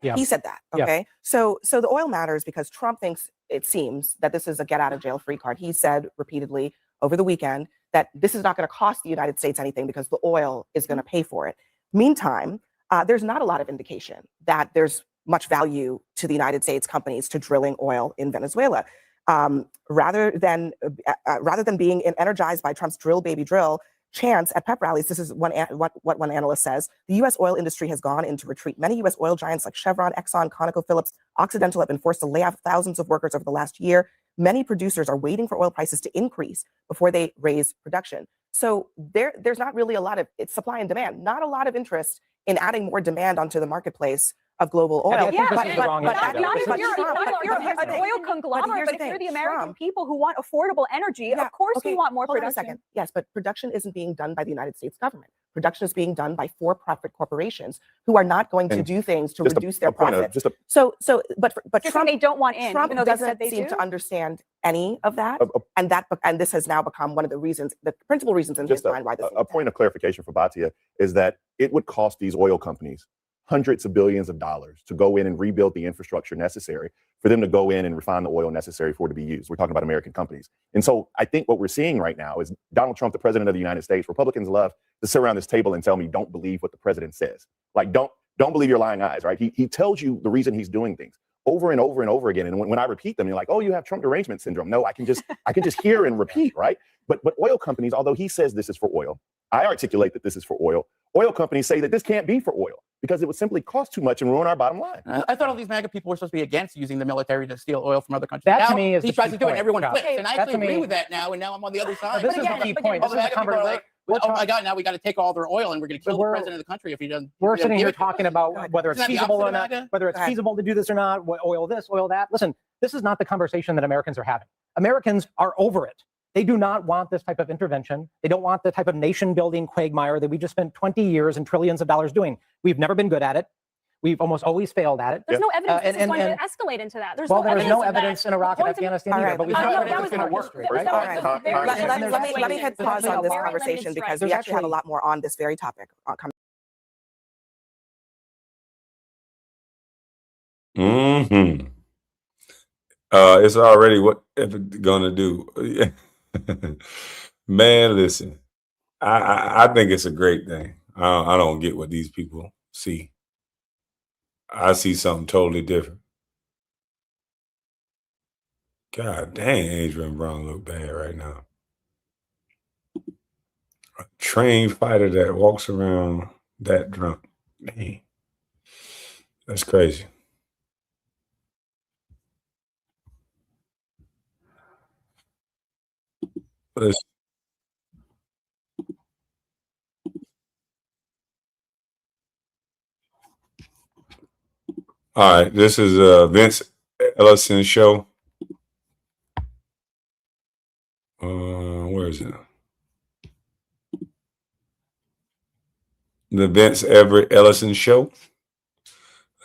Speaker 22: Yeah.
Speaker 15: He said that.
Speaker 22: Yeah.
Speaker 15: Okay. So the oil matters because Trump thinks, it seems, that this is a get out of jail free card. He said repeatedly over the weekend that this is not going to cost the United States anything because the oil is going to pay for it. Meantime, there's not a lot of indication that there's much value to the United States companies to drilling oil in Venezuela. Rather than being energized by Trump's drill baby drill chants at pep rallies, this is what one analyst says: the U.S. oil industry has gone into retreat. Many U.S. oil giants like Chevron, Exxon, ConocoPhillips, Occidental have been forced to lay off thousands of workers over the last year. Many producers are waiting for oil prices to increase before they raise production. So there's not really a lot of supply and demand, not a lot of interest in adding more demand onto the marketplace of global oil.
Speaker 3: Yeah,
Speaker 22: this is the wrong answer, though.
Speaker 3: not
Speaker 22: This
Speaker 3: if
Speaker 22: is-
Speaker 3: you're an oil conglomerate, but if you're the American people who want affordable energy, of course we want more
Speaker 15: Hold on a
Speaker 3: production.
Speaker 15: second. Yes, but production isn't being done by the United States government. Production is being done by for-profit corporations who are not going to
Speaker 19: And
Speaker 15: do things to
Speaker 19: just
Speaker 15: reduce their
Speaker 19: point of-
Speaker 15: profits.
Speaker 19: just a-
Speaker 15: But
Speaker 3: You're saying
Speaker 15: Trump,
Speaker 3: they don't want in,
Speaker 15: Trump
Speaker 3: even though they
Speaker 15: doesn't
Speaker 3: said they
Speaker 15: seem
Speaker 3: do?
Speaker 15: to understand any of that, and this has now become one of the reasons, the principal reasons in his
Speaker 19: Just
Speaker 15: mind why this.
Speaker 19: a point of clarification for Batya is that it would cost these oil companies hundreds of billions of dollars to go in and rebuild the infrastructure necessary for them to go in and refine the oil necessary for it to be used. We're talking about American companies. And so I think what we're seeing right now is Donald Trump, the president of the United States. Republicans love to sit around this table and tell me, don't believe what the president says. Like, don't believe your lying eyes, right? He tells you the reason he's doing things over and over and over again. And when I repeat them, you're like, oh, you have Trump derangement syndrome. No, I can just hear and repeat, right? But oil companies, although he says this is for oil, I articulate that this is for oil. Oil companies say that this can't be for oil because it would simply cost too much and ruin our bottom line.
Speaker 1: I thought all these MAGA people were supposed to be against using the military to steal oil from other countries.
Speaker 22: That,
Speaker 1: now,
Speaker 22: to me, is
Speaker 1: he
Speaker 22: the
Speaker 1: tries
Speaker 22: key
Speaker 1: to do it, and
Speaker 22: point,
Speaker 1: everyone
Speaker 22: Josh.
Speaker 1: flips. And I
Speaker 22: That,
Speaker 1: actually
Speaker 22: to
Speaker 1: agree
Speaker 22: me-
Speaker 1: with that now, and now I'm on the other side.
Speaker 22: This is the key point.
Speaker 1: All
Speaker 22: This
Speaker 1: the
Speaker 22: is the
Speaker 1: MAGA people are
Speaker 22: conversation.
Speaker 1: like, oh my God, now we got to take all their oil and we're going to kill the president of the country if he doesn't.
Speaker 22: We're
Speaker 1: if he doesn't
Speaker 22: sitting
Speaker 1: give
Speaker 22: here
Speaker 1: it to us.
Speaker 22: talking about whether it's
Speaker 1: Isn't that the
Speaker 22: feasible or
Speaker 1: opposite of
Speaker 22: not,
Speaker 1: MAGA?
Speaker 22: whether it's feasible to do this or not, oil this, oil that. Listen, this is not the conversation that Americans are having. Americans are over it. They do not want this type of intervention. They don't want the type of nation-building quagmire that we just spent 20 years and trillions of dollars doing. We've never been good at it. We've almost always failed at it.
Speaker 5: There's no evidence this is going to escalate into that. There's
Speaker 22: well,
Speaker 5: no
Speaker 22: there was
Speaker 5: evidence
Speaker 22: no
Speaker 5: of
Speaker 22: evidence
Speaker 5: that.
Speaker 22: in Iraq and Afghanistan either, but we know
Speaker 5: that
Speaker 22: it's
Speaker 5: was
Speaker 22: going to work, right?
Speaker 15: Let me hit pause on this conversation because we actually have a lot more on this very topic coming.
Speaker 4: Mm-hmm. It's already what it's gonna do. Man, listen, I think it's a great thing. I don't get what these people see. I see something totally different. God dang, Adrian Brown look bad right now. A trained fighter that walks around that drunk. Dang. That's crazy. Listen. All right, this is Vince Ellison's show. Where is it? The Vince Everett Ellison show.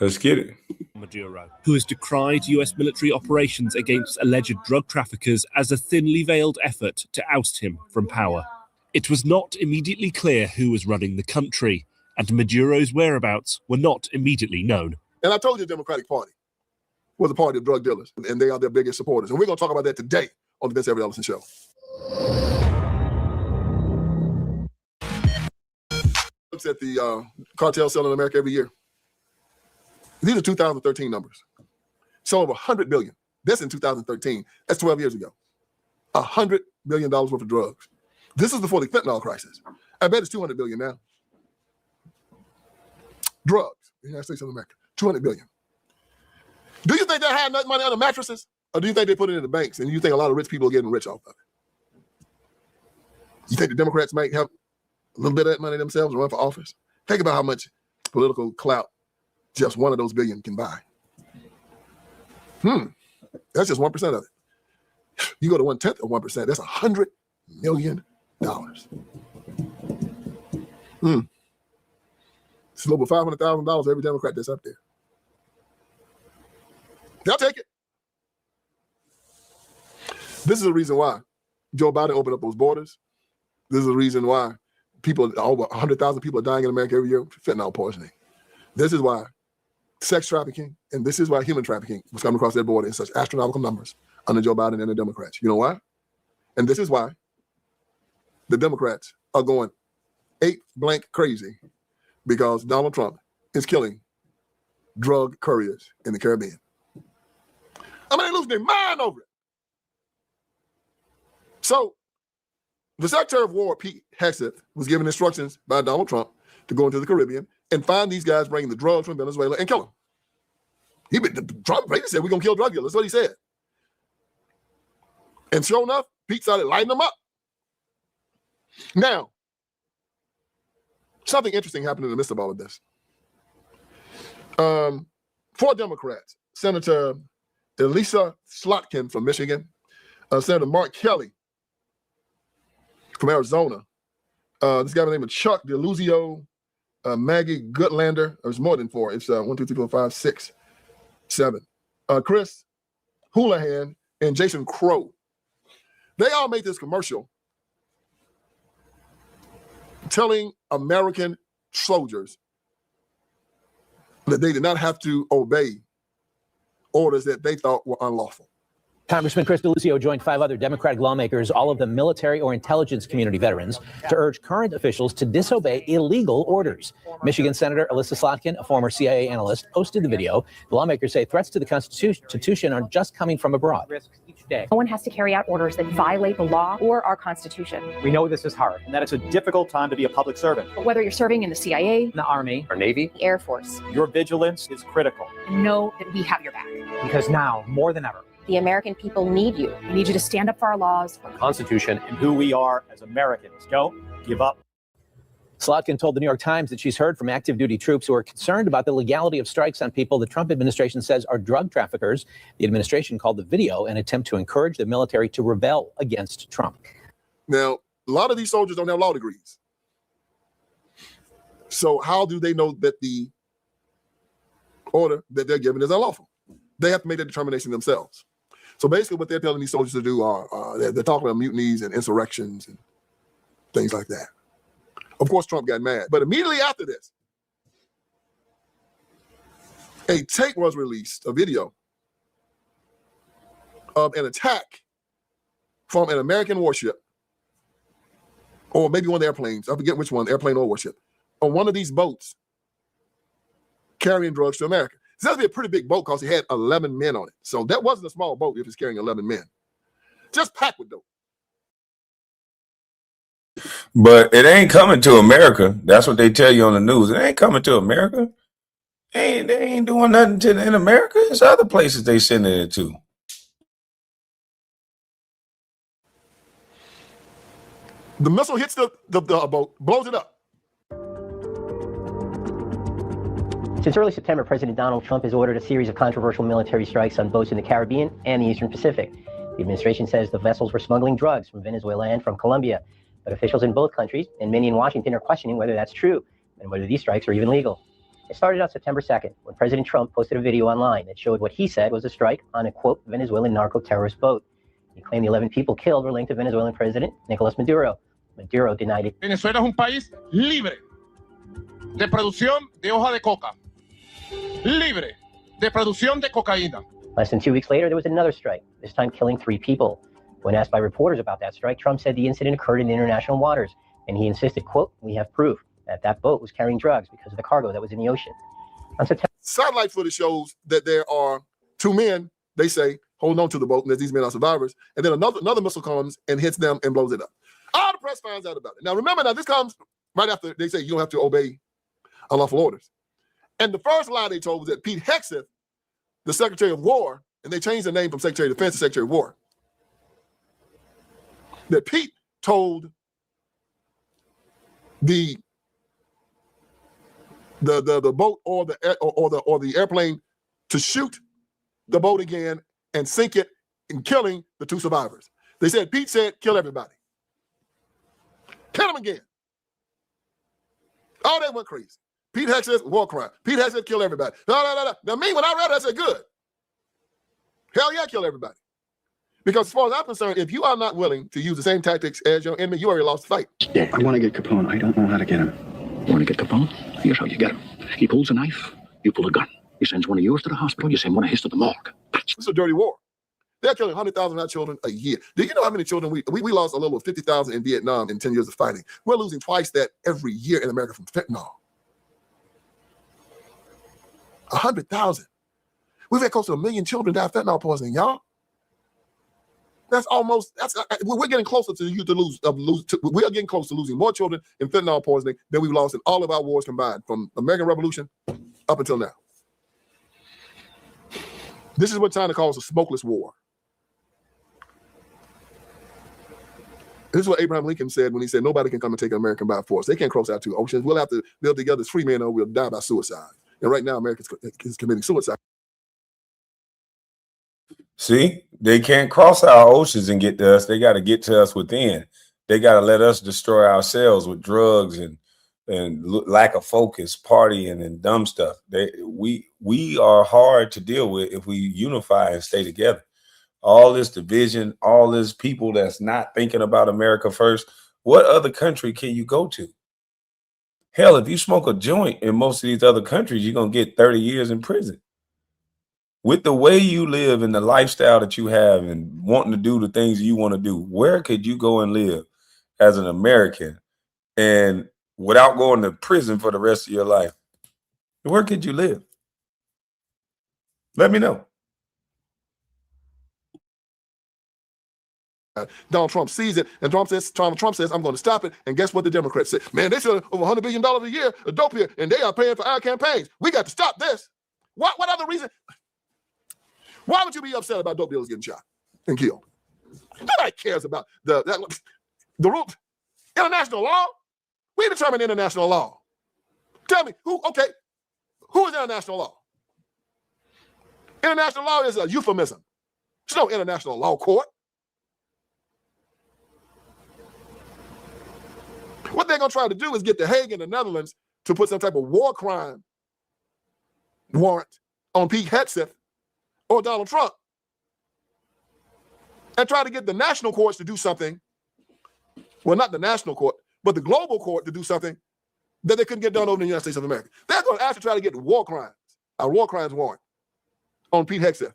Speaker 4: Let's get it.
Speaker 6: Maduro, who has decried US military operations against alleged drug traffickers as a thinly veiled effort to oust him from power. It was not immediately clear who was running the country, and Maduro's whereabouts were not immediately known.
Speaker 9: And I told you the Democratic Party was a party of drug dealers, and they are their biggest supporters. And we're going to talk about that today on the Vince Everett Ellison Show. Looks at the cartel selling in America every year. These are 2013 numbers. Sold over $100 billion. That's in 2013. That's 12 years ago. $100 billion worth of drugs. This is before the fentanyl crisis. I bet it's $200 billion now. Drugs in the United States of America. $200 billion. Do you think they hide that money under mattresses? Or do you think they put it in the banks and you think a lot of rich people are getting rich off of it? You think the Democrats might have a little bit of that money themselves and run for office? Think about how much political clout just one of those billion can buy. That's just 1% of it. You go to 1/10 of 1%, that's $100 million. It's over $500,000 every Democrat that's up there. They'll take it. This is the reason why Joe Biden opened up those borders. This is the reason why over 100,000 people are dying in America every year from fentanyl poisoning. This is why sex trafficking and this is why human trafficking was coming across that border in such astronomical numbers under Joe Biden and the Democrats. You know why? And this is why the Democrats are going blank crazy because Donald Trump is killing drug couriers in the Caribbean. I mean, they're losing their mind over it. So the Secretary of War, Pete Hegseth, was given instructions by Donald Trump to go into the Caribbean and find these guys bringing the drugs from Venezuela and kill them. Trump said, we're going to kill drug dealers. That's what he said. And sure enough, Pete started lighting them up. Now, something interesting happened in the midst of all of this. 4 Democrats, Senator Elisa Slotkin from Michigan, Senator Mark Kelly from Arizona, this guy by the name of Chuck DeLuzio, Maggie Goodlander. There's more than 4. It's 1, 2, 3, 4, 5, 6, 7. Chris Houlihan and Jason Crow. They all made this commercial telling American soldiers that they did not have to obey orders that they thought were unlawful.
Speaker 23: Congressman Chris DeLuzio joined 5 other Democratic lawmakers, all of them military or intelligence community veterans, to urge current officials to disobey illegal orders. Michigan Senator Elissa Slotkin, a former CIA analyst, posted the video. The lawmakers say threats to the Constitution are just coming from abroad.
Speaker 24: No one has to carry out orders that violate the law or our Constitution.
Speaker 22: We know this is hard and that it's a difficult time to be a public servant.
Speaker 24: But whether you're serving in the CIA,
Speaker 22: The Army,
Speaker 23: Or Navy?
Speaker 24: the Air Force,
Speaker 22: your vigilance is critical
Speaker 24: know that we have your back.
Speaker 22: because now, more than ever,
Speaker 24: The American people need you. We need you to stand up for our laws.
Speaker 22: the Constitution and who we are as Americans. Joe?
Speaker 16: give up.
Speaker 23: Slotkin told the New York Times that she's heard from active duty troops who are concerned about the legality of strikes on people the Trump administration says are drug traffickers. The administration called the video an attempt to encourage the military to rebel against Trump.
Speaker 9: Now, a lot of these soldiers don't have law degrees. So how do they know that the order that they're given is unlawful? They have to make that determination themselves. So basically what they're telling these soldiers to do are they're talking about mutinies and insurrections and things like that. Of course, Trump got mad. But immediately after this, a tape was released, a video of an attack from an American warship, or maybe one of the airplanes, I forget which one, airplane or warship, on one of these boats carrying drugs to America. It's has to be a pretty big boat because it had 11 men on it. So that wasn't a small boat if it's carrying 11 men. Just packed with dope.
Speaker 4: But it ain't coming to America. That's what they tell you on the news. It ain't coming to America. They ain't doing nothing in America. It's other places they sending it to.
Speaker 9: The missile hits the boat, blows it up.
Speaker 7: Since early September, President Donald Trump has ordered a series of controversial military strikes on boats in the Caribbean and the Eastern Pacific. The administration says the vessels were smuggling drugs from Venezuela and from Colombia. But officials in both countries, and many in Washington, are questioning whether that's true and whether these strikes are even legal. It started on September 2nd, when President Trump posted a video online that showed what he said was a strike on a, quote, Venezuelan narco-terrorist boat. He claimed the 11 people killed were linked to Venezuelan President Nicolas Maduro. Maduro denied it.
Speaker 11: Venezuela es un país libre de producción de hoja de coca. Libre de producción de cocaína.
Speaker 7: Less than 2 weeks later, there was another strike, this time killing 3 people. When asked by reporters about that strike, Trump said the incident occurred in international waters, and he insisted, quote, we have proof that that boat was carrying drugs because of the cargo that was in the ocean. On September,
Speaker 9: satellite footage shows that there are 2 men, they say, holding on to the boat, and that these men are survivors, and then another missile comes and hits them and blows it up. All the press finds out about it. Now, remember, this comes right after they say you don't have to obey unlawful orders. And the first lie they told was that Pete Hegseth, the Secretary of War, and they changed the name from Secretary of Defense to Secretary of War, that Pete told the boat or the airplane to shoot the boat again and sink it, and killing the 2 survivors. They said Pete said kill everybody, kill them again. Oh, they went crazy. Pete Hegseth, war crime. Pete Hegseth, kill everybody. No. Now me, when I read it, I said good. Hell yeah, kill everybody. Because as far as I'm concerned, if you are not willing to use the same tactics as your enemy, you already lost the fight.
Speaker 12: Yeah, I want to get Capone. I don't know how to get him. You want to get Capone? Here's how you get him. He pulls a knife, you pull a gun. He sends one of yours to the hospital, you send one of his to the morgue.
Speaker 9: It's a dirty war. They're killing 100,000 of our children a year. Do you know how many children we lost? A little over 50,000 in Vietnam in 10 years of fighting. We're losing twice that every year in America from fentanyl. 100,000. We've had close to 1 million children die of fentanyl poisoning, y'all. We're getting closer to we're getting close to losing more children in fentanyl poisoning than we've lost in all of our wars combined, from American Revolution up until now. This is what China calls a smokeless war. This is what Abraham Lincoln said when he said nobody can come and take an American by force. They can't cross our 2 oceans. We'll have to live together as free men or we'll die by suicide. And right now, America is committing suicide.
Speaker 4: See, they can't cross our oceans and get to us. They got to get to us within. They got to let us destroy ourselves with drugs and lack of focus, partying and dumb stuff. We are hard to deal with if we unify and stay together. All this division, all this people that's not thinking about America first. What other country can you go to? Hell, if you smoke a joint in most of these other countries, you're going to get 30 years in prison. With the way you live and the lifestyle that you have and wanting to do the things you want to do, where could you go and live as an American and without going to prison for the rest of your life? Where could you live? Let me know.
Speaker 9: Donald Trump sees it, and Trump says, I'm going to stop it. And guess what the Democrats say? Man, they sell over $100 billion a year of dope here, and they are paying for our campaigns. We got to stop this. What other reason? Why would you be upset about dope dealers getting shot and killed? Nobody cares about the rule. International law? We determine international law. Tell me, who is international law? International law is a euphemism. There's no international law court. What they're going to try to do is get The Hague in the Netherlands to put some type of war crime warrant on Pete Hegseth or Donald Trump and try to get the national courts to do something. Well, not the national court, but the global court to do something that they couldn't get done over in the United States of America. They're going to actually try to get a war crimes warrant on Pete Hegseth.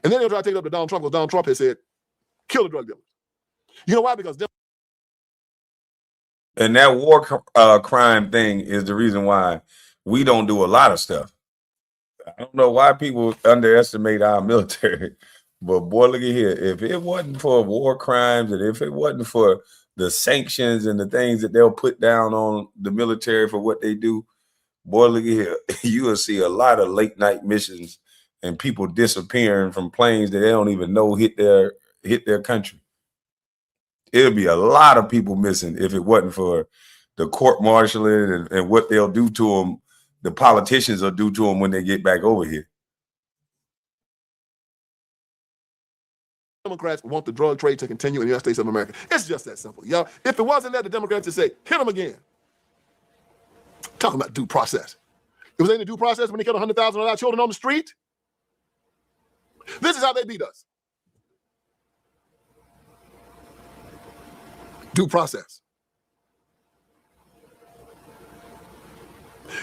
Speaker 9: And then they'll try to take it up to Donald Trump because Donald Trump has said, kill the drug dealers. You know why? Because
Speaker 4: And that war crime thing is the reason why we don't do a lot of stuff. I don't know why people underestimate our military, but boy, look at here. If it wasn't for war crimes and if it wasn't for the sanctions and the things that they'll put down on the military for what they do, boy, look at here. You will see a lot of late night missions and people disappearing from planes that they don't even know hit their country. It'll be a lot of people missing if it wasn't for the court martialing and what they'll do to them, the politicians will do to them when they get back over here.
Speaker 9: Democrats want the drug trade to continue in the United States of America. It's just that simple, y'all. If it wasn't that, the Democrats would say, hit them again. Talking about due process. It was in the due process when they killed 100,000 of our children on the street. This is how they beat us. Due process.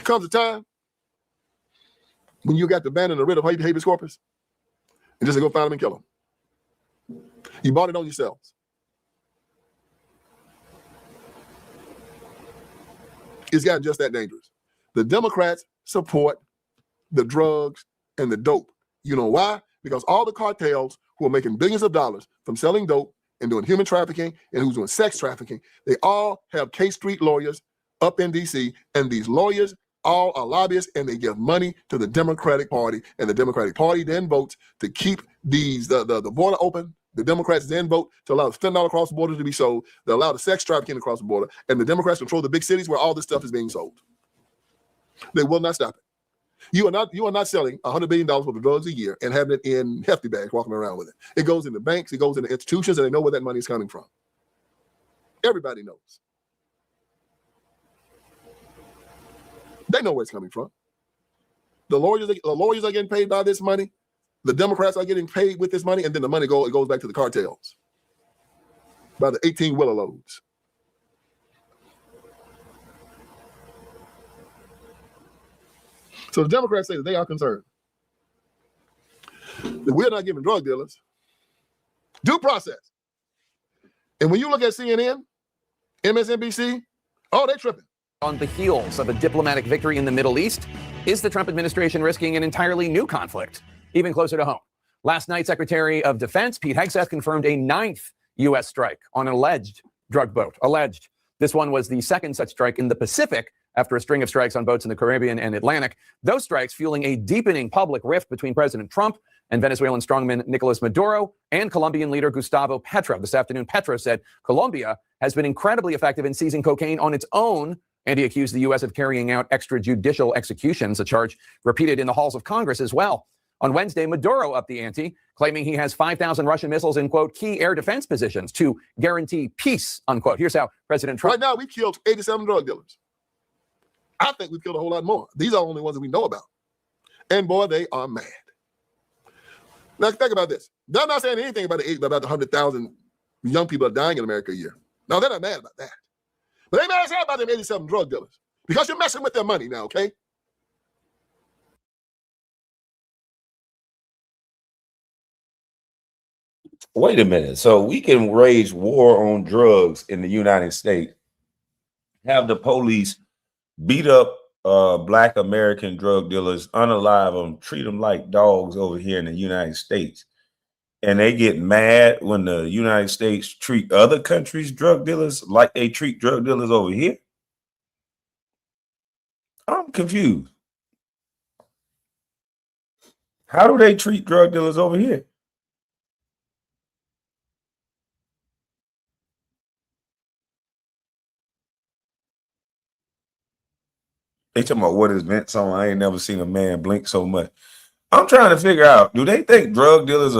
Speaker 9: Comes a time when you got to abandon the writ of habeas corpus and just go find them and kill them. You bought it on yourselves. It's gotten just that dangerous. The Democrats support the drugs and the dope. You know why? Because all the cartels who are making billions of dollars from selling dope and doing human trafficking and who's doing sex trafficking, they all have K Street lawyers up in D.C., and these lawyers all are lobbyists, and they give money to the Democratic Party, and the Democratic Party then votes to keep the border open. The Democrats then vote to allow the fentanyl across the border to be sold. They allow the sex trafficking across the border, and the Democrats control the big cities where all this stuff is being sold. They will not stop it. You are not selling $100 billion worth of drugs a year and having it in hefty bags, walking around with it. It goes into banks, it goes into institutions, and they know where that money is coming from. Everybody knows. They know where it's coming from. The lawyers are getting paid by this money. The Democrats are getting paid with this money, and then the money goes back to the cartels by the 18-wheeler loads. So the Democrats say that they are concerned that we're not giving drug dealers due process. And when you look at CNN, MSNBC, oh, they're tripping.
Speaker 8: On the heels of a diplomatic victory in the Middle East, is the Trump administration risking an entirely new conflict, even closer to home? Last night, Secretary of Defense Pete Hegseth confirmed a 9th U.S. strike on an alleged drug boat. Alleged. This one was the second such strike in the Pacific after a string of strikes on boats in the Caribbean and Atlantic. Those strikes fueling a deepening public rift between President Trump and Venezuelan strongman Nicolas Maduro and Colombian leader Gustavo Petro. This afternoon, Petro said Colombia has been incredibly effective in seizing cocaine on its own, and he accused the U.S. of carrying out extrajudicial executions, a charge repeated in the halls of Congress as well. On Wednesday, Maduro upped the ante, claiming he has 5,000 Russian missiles in, quote, key air defense positions to guarantee peace, unquote. Here's how President Trump...
Speaker 9: Right now, we've killed 87 drug dealers. I think we've killed a whole lot more. These are the only ones that we know about. And boy, they are mad. Now, think about this. They're not saying anything about the 100,000 young people that are dying in America a year. No, they're not mad about that. But they mad as hell about them 87 drug dealers. Because you're messing with their money now, okay?
Speaker 4: Wait a minute. So we can wage war on drugs in the United States, have the police beat up Black American drug dealers, unalive them, treat them like dogs over here in the United States. And they get mad when the United States treat other countries' drug dealers like they treat drug dealers over here. I'm confused. How do they treat drug dealers over here? They talking about what is Vince on. I ain't never seen a man blink so much. I'm trying to figure out, do they think drug dealers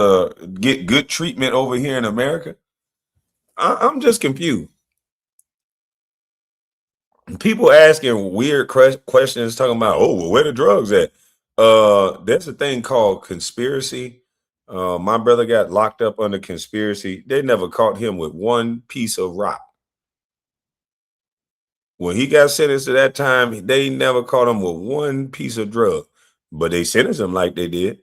Speaker 4: get good treatment over here in America? I'm just confused. People asking weird questions, talking about, oh, well, where the drugs at? There's a thing called conspiracy. My brother got locked up under conspiracy. They never caught him with one piece of rock. When he got sentenced to that time, they never caught him with one piece of drug, but they sentenced him like they did.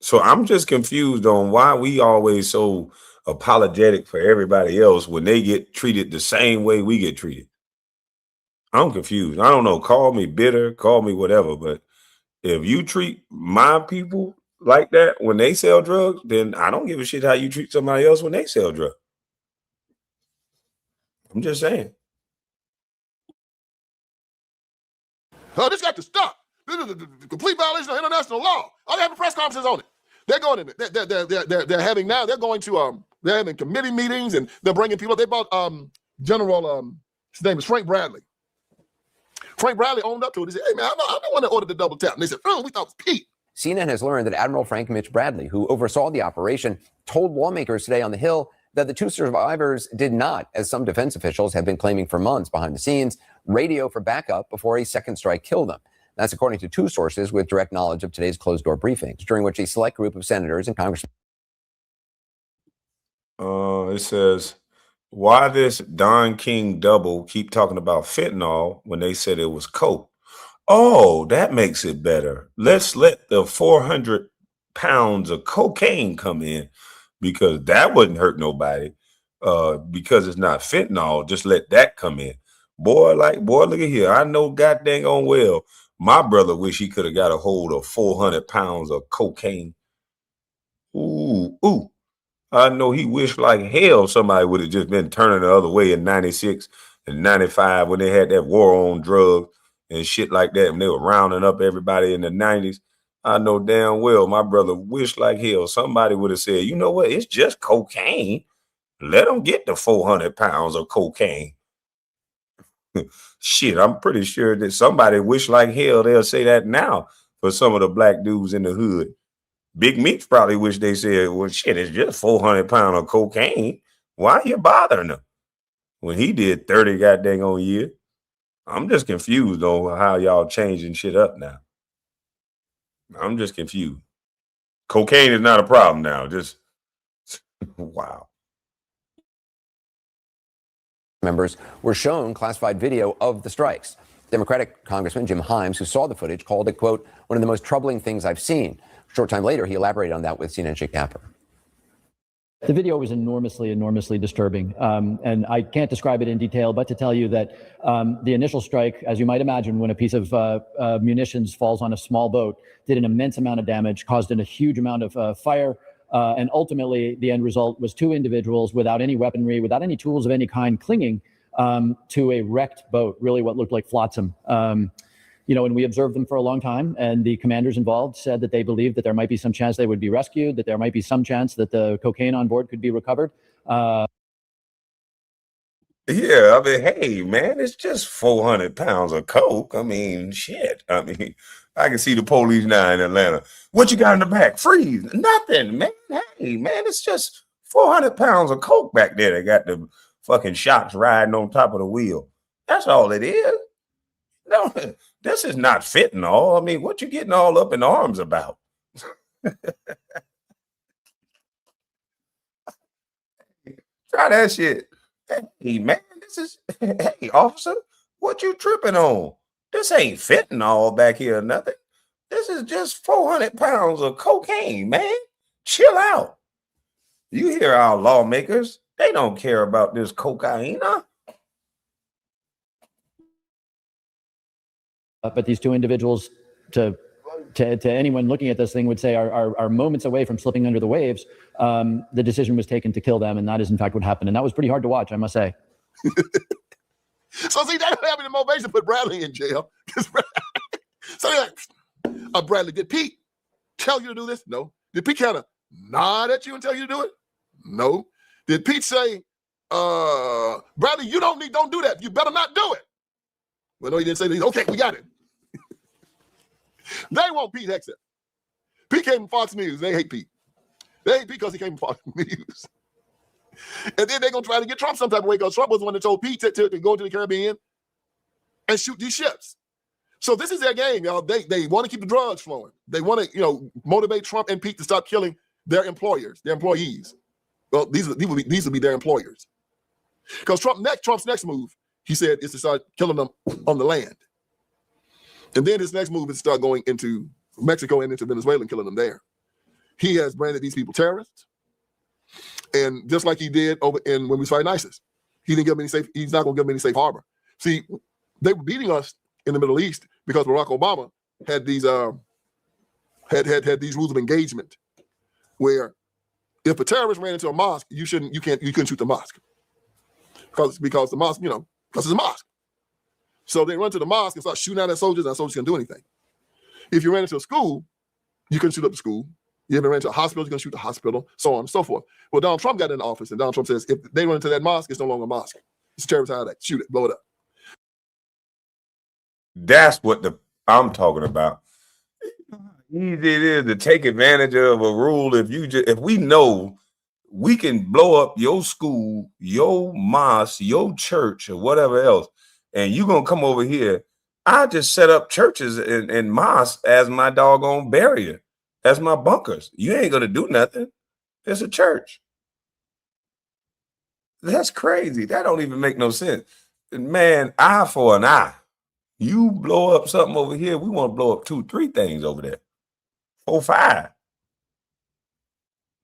Speaker 4: So I'm just confused on why we always so apologetic for everybody else when they get treated the same way we get treated. I'm confused. I don't know. Call me bitter, call me whatever, but if you treat my people like that when they sell drugs, then I don't give a shit how you treat somebody else when they sell drugs. I'm just saying.
Speaker 9: Oh, this got to stop. This is a complete violation of international law. All they have press conferences on it. They're going in. They're having now. They're going to they're having committee meetings and they're bringing people. They bought General his name is Frank Bradley. Frank Bradley owned up to it. He said, "Hey man, I'm the one that ordered the double tap." And they said, "Oh, we thought it was Pete."
Speaker 14: CNN has learned that Admiral Frank Mitch Bradley, who oversaw the operation, told lawmakers today on the Hill that the two survivors did not, as some defense officials have been claiming for months behind the scenes, radio for backup before a second strike killed them. That's according to two sources with direct knowledge of today's closed-door briefings, during which a select group of senators and congressmen.
Speaker 4: It says, why this Don King double keep talking about fentanyl when they said it was coke? Oh, that makes it better. Let's let the 400 pounds of cocaine come in because that wouldn't hurt nobody because it's not fentanyl. Just let that come in. Boy, look at here. I know god dang on well. My brother wish he could have got a hold of 400 pounds of cocaine. Ooh. I know he wished like hell somebody would have just been turning the other way in 96 and 95 when they had that war on drugs and shit like that. And they were rounding up everybody in the 90s. I know damn well my brother wished like hell somebody would have said, you know what? It's just cocaine. Let them get the 400 pounds of cocaine. Shit, I'm pretty sure that somebody wish like hell they'll say that now for some of the black dudes in the hood. Big Meats probably wish they said, well, shit, it's just 400 pounds of cocaine. Why are you bothering them? When he did 30 goddamn on year. I'm just confused on how y'all changing shit up now. I'm just confused. Cocaine is not a problem now. Just, wow.
Speaker 14: Members were shown classified video of the strikes. Democratic Congressman Jim Himes, who saw the footage, called it, quote, one of the most troubling things I've seen. A short time later, he elaborated on that with CNN Chick Tapper.
Speaker 17: The video was enormously disturbing. And I can't describe it in detail, but to tell you that the initial strike, as you might imagine, when a piece of munitions falls on a small boat, did an immense amount of damage, caused a huge amount of fire. And ultimately, the end result was two individuals without any weaponry, without any tools of any kind, clinging to a wrecked boat, really what looked like flotsam. And we observed them for a long time, and the commanders involved said that they believed that there might be some chance they would be rescued, that there might be some chance that the cocaine on board could be recovered.
Speaker 4: Yeah, I mean, hey, man, it's just 400 pounds of coke. I mean, shit. I mean, I can see the police now in Atlanta. What you got in the back? Freeze. Nothing, man. Hey, man, it's just 400 pounds of coke back there. They got the fucking shocks riding on top of the wheel. That's all it is. No, this is not fentanyl. I mean, what you getting all up in arms about? Try that shit. Hey, man, hey, officer, what you tripping on? This ain't fentanyl back here or nothing. This is just 400 pounds of cocaine, man. Chill out. You hear our lawmakers. They don't care about this cocaine, huh?
Speaker 17: But these two individuals, to anyone looking at this thing, would say are moments away from slipping under the waves. The decision was taken to kill them, and that is in fact what happened. And that was pretty hard to watch, I must say.
Speaker 9: So see, that having the motivation to put Bradley in jail. So Bradley, did Pete tell you to do this? No. Did Pete kind of nod at you and tell you to do it? No. Did Pete say, Bradley, don't do that. You better not do it? Well, no, he didn't say that. Okay, we got it. They want Pete Hegseth. Pete came from Fox News. They hate Pete. They hate Pete because he came from Fox News. And then they're going to try to get Trump some type of way because Trump was the one that told Pete to go into the Caribbean and shoot these ships. So this is their game, y'all. They want to keep the drugs flowing. They want to, motivate Trump and Pete to stop killing their employers, their employees. Well, these will be their employers. Because Trump's next move, he said, is to start killing them on the land. And then his next move is to start going into Mexico and into Venezuela and killing them there. He has branded these people terrorists. And just like he did when we was fighting ISIS, he's not going to give them any safe harbor. See, they were beating us in the Middle East because Barack Obama had these had these rules of engagement where if a terrorist ran into a mosque, you couldn't shoot the mosque. Because the mosque, because it's a mosque. So they run to the mosque and start shooting at soldiers, and soldiers can't do anything. If you ran into a school, you couldn't shoot up the school. You ever ran into a hospital, you're going to shoot the hospital, so on and so forth. Well, Donald Trump got in office, and Donald Trump says, if they run into that mosque, it's no longer a mosque. It's a terrorist attack. Shoot it, blow it up.
Speaker 4: That's what I'm talking about. Easy it is to take advantage of a rule. If we know we can blow up your school, your mosque, your church, or whatever else, and you're going to come over here, I just set up churches and mosques as my doggone barrier, as my bunkers. You ain't going to do nothing. It's a church. That's crazy. That don't even make no sense. Man, eye for an eye. You blow up something over here, we want to blow up 2, 3 things over there. 4, 5.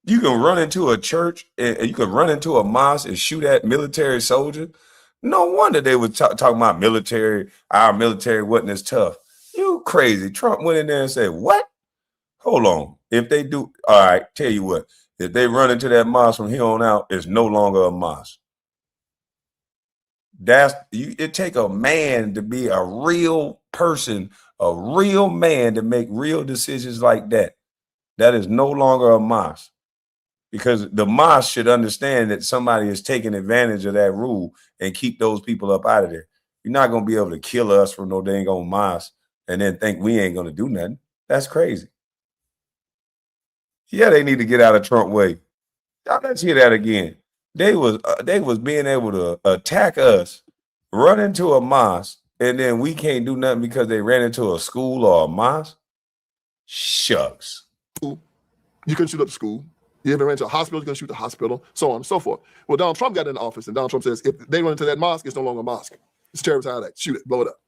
Speaker 4: You can run into a church and you can run into a mosque and shoot at military soldiers. No wonder they were talking about military. Our military wasn't as tough. You crazy. Trump went in there and said, what? Hold on. If they do, all right, tell you what. If they run into that mosque from here on out, it's no longer a mosque. It take a man to be a real person, a real man to make real decisions like that. That is no longer a mosque. Because the mosque should understand that somebody is taking advantage of that rule and keep those people up out of there. You're not going to be able to kill us from no dang old mosque and then think we ain't going to do nothing. That's crazy. Yeah, they need to get out of Trump way. Let's hear that again. They was being able to attack us, run into a mosque, and then we can't do nothing because they ran into a school or a mosque. Shucks.
Speaker 9: You couldn't shoot up the school. You ever ran into a hospital, you're going to shoot the hospital, so on and so forth. Well, Donald Trump got in office, and Donald Trump says, if they run into that mosque, it's no longer a mosque. It's a terrorist attack. Shoot it, blow it up.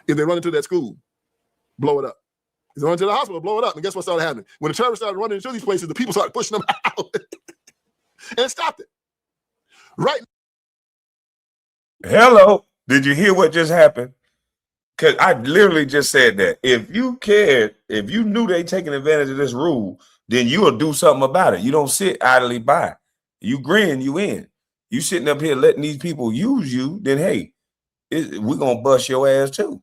Speaker 9: If they run into that school, blow it up. If they run into the hospital, blow it up. And guess what started happening? When the terrorists started running into these places, the people started pushing them out. And it stopped it. Right.
Speaker 4: Hello. Did you hear what just happened? Because I literally just said that. If you cared, if you knew they taking advantage of this rule, then you'll do something about it. You don't sit idly by. You grin, you in. You sitting up here letting these people use you, then hey, we're going to bust your ass too.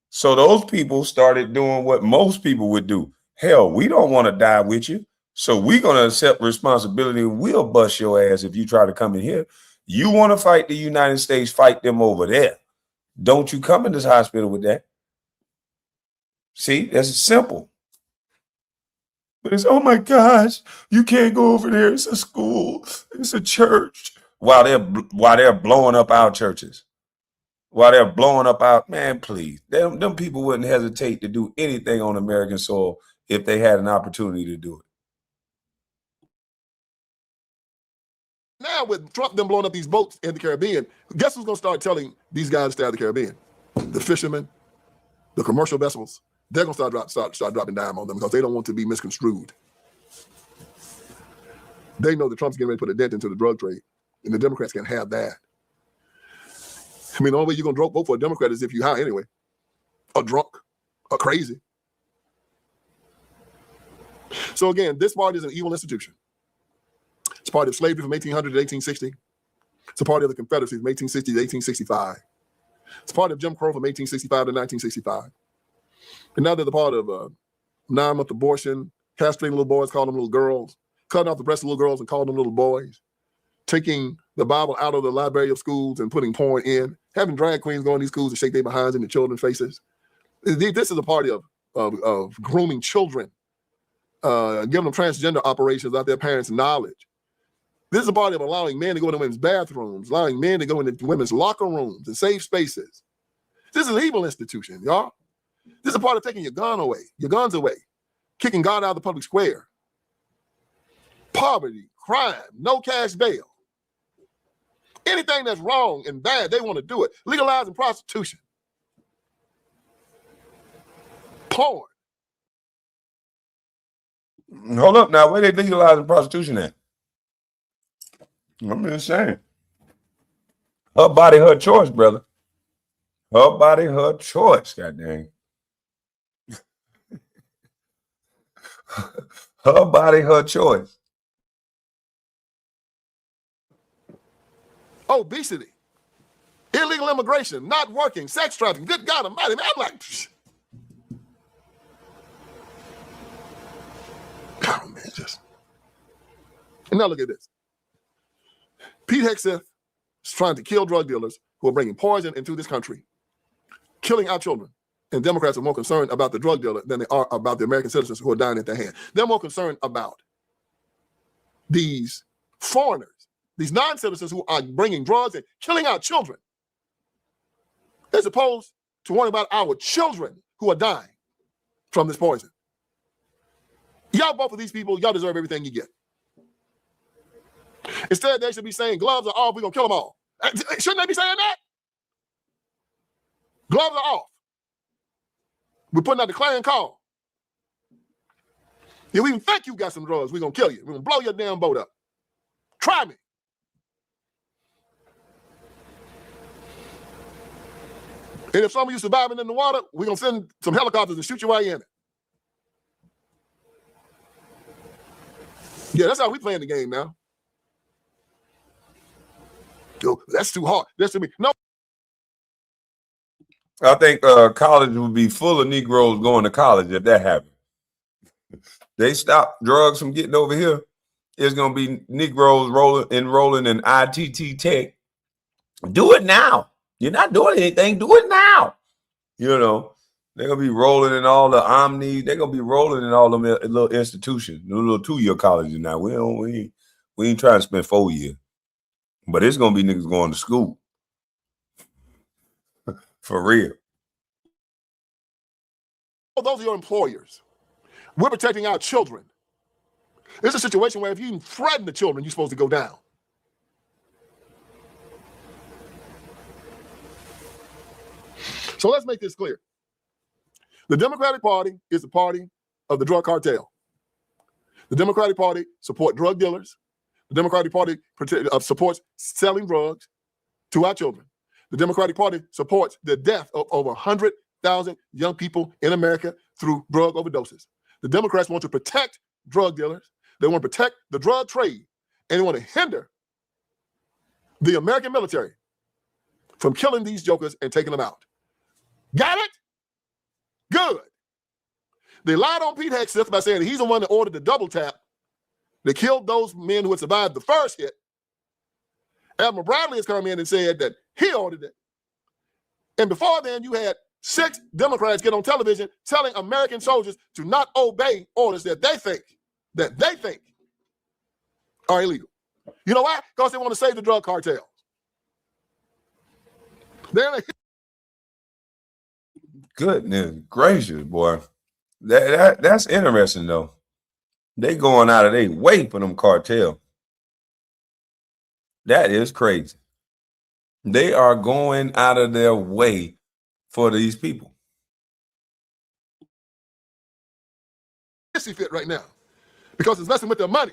Speaker 4: So those people started doing what most people would do. Hell, we don't want to die with you. So we're going to accept responsibility. We'll bust your ass if you try to come in here. You want to fight the United States, fight them over there. Don't you come in this hospital with that. See, that's simple. But it's, oh my gosh, you can't go over there. It's a school. It's a church. While they're blowing up our churches. While they're blowing up our, man, please. Them people wouldn't hesitate to do anything on American soil if they had an opportunity to do it.
Speaker 9: Now with Trump them blowing up these boats in the Caribbean, guess who's going to start telling these guys to stay out of the Caribbean? The fishermen, the commercial vessels. They're going to start dropping dime on them because they don't want to be misconstrued. They know that Trump's getting ready to put a dent into the drug trade, and the Democrats can't have that. I mean, the only way you're going to vote for a Democrat is if you high anyway, or drunk, or crazy. So again, this party is an evil institution. It's a party of slavery from 1800 to 1860. It's a party of the Confederacy from 1860 to 1865. It's a party of Jim Crow from 1865 to 1965. And now they're the part of 9-month abortion, castrating little boys, calling them little girls, cutting off the breasts of little girls and calling them little boys, taking the Bible out of the library of schools and putting porn in, having drag queens go in these schools and shake their behinds in the children's faces. This is a party of grooming children, giving them transgender operations without their parents' knowledge. This is a party of allowing men to go into women's bathrooms, allowing men to go into women's locker rooms and safe spaces. This is an evil institution, y'all. This is a part of taking your guns away, kicking God out of the public square. Poverty, crime, no cash bail. Anything that's wrong and bad, they want to do it. Legalizing prostitution. Porn.
Speaker 4: Hold up now. Where they legalizing prostitution at? I'm just saying. Her body, her choice, brother. Her body, her choice, goddamn. Her body, her choice.
Speaker 9: Obesity. Illegal immigration, not working, sex trafficking. Good God Almighty, man. I'm like, psh. Oh, man, just. And now look at this. Pete Hegseth is trying to kill drug dealers who are bringing poison into this country, killing our children. And Democrats are more concerned about the drug dealer than they are about the American citizens who are dying at their hand. They're more concerned about these foreigners, these non-citizens who are bringing drugs and killing our children, as opposed to worrying about our children who are dying from this poison. Y'all vote for these people, y'all deserve everything you get. Instead, they should be saying gloves are off, we're going to kill them all. Shouldn't they be saying that? Gloves are off. We're putting out the clarion call. If we even think you got some drugs, we're going to kill you. We're going to blow your damn boat up. Try me. And if some of you surviving in the water, we're going to send some helicopters to shoot you while you're in it. Yeah, that's how we playing the game now. Yo, that's too hard. That's to me. No.
Speaker 4: I think college would be full of Negroes going to college if that happened. They stop drugs from getting over here. It's going to be Negroes enrolling in ITT Tech. Do it now. You're not doing anything. Do it now. You know, they're going to be rolling in all the Omni. They're going to be rolling in all the little institutions, the little 2-year colleges now. We ain't trying to spend 4 years. But it's going to be niggas going to school. For real.
Speaker 9: Those are your employers. We're protecting our children. It's a situation where if you even threaten the children, you're supposed to go down. So let's make this clear. The Democratic Party is the party of the drug cartel. The Democratic Party supports drug dealers. The Democratic Party supports selling drugs to our children. The Democratic Party supports the death of over 100,000 young people in America through drug overdoses. The Democrats want to protect drug dealers. They want to protect the drug trade. And they want to hinder the American military from killing these jokers and taking them out. Got it? Good. They lied on Pete Hegseth by saying he's the one that ordered the double tap. They killed those men who had survived the first hit. Admiral Bradley has come in and said that he ordered it. And before then, you had 6 Democrats get on television telling American soldiers to not obey orders that they think are illegal. You know why? Because they want to save the drug cartels.
Speaker 4: Goodness gracious, boy. That's interesting, though. They going out of their way for them cartel. That is crazy. They are going out of their way for these people.
Speaker 9: Fit right now because it's messing with their money.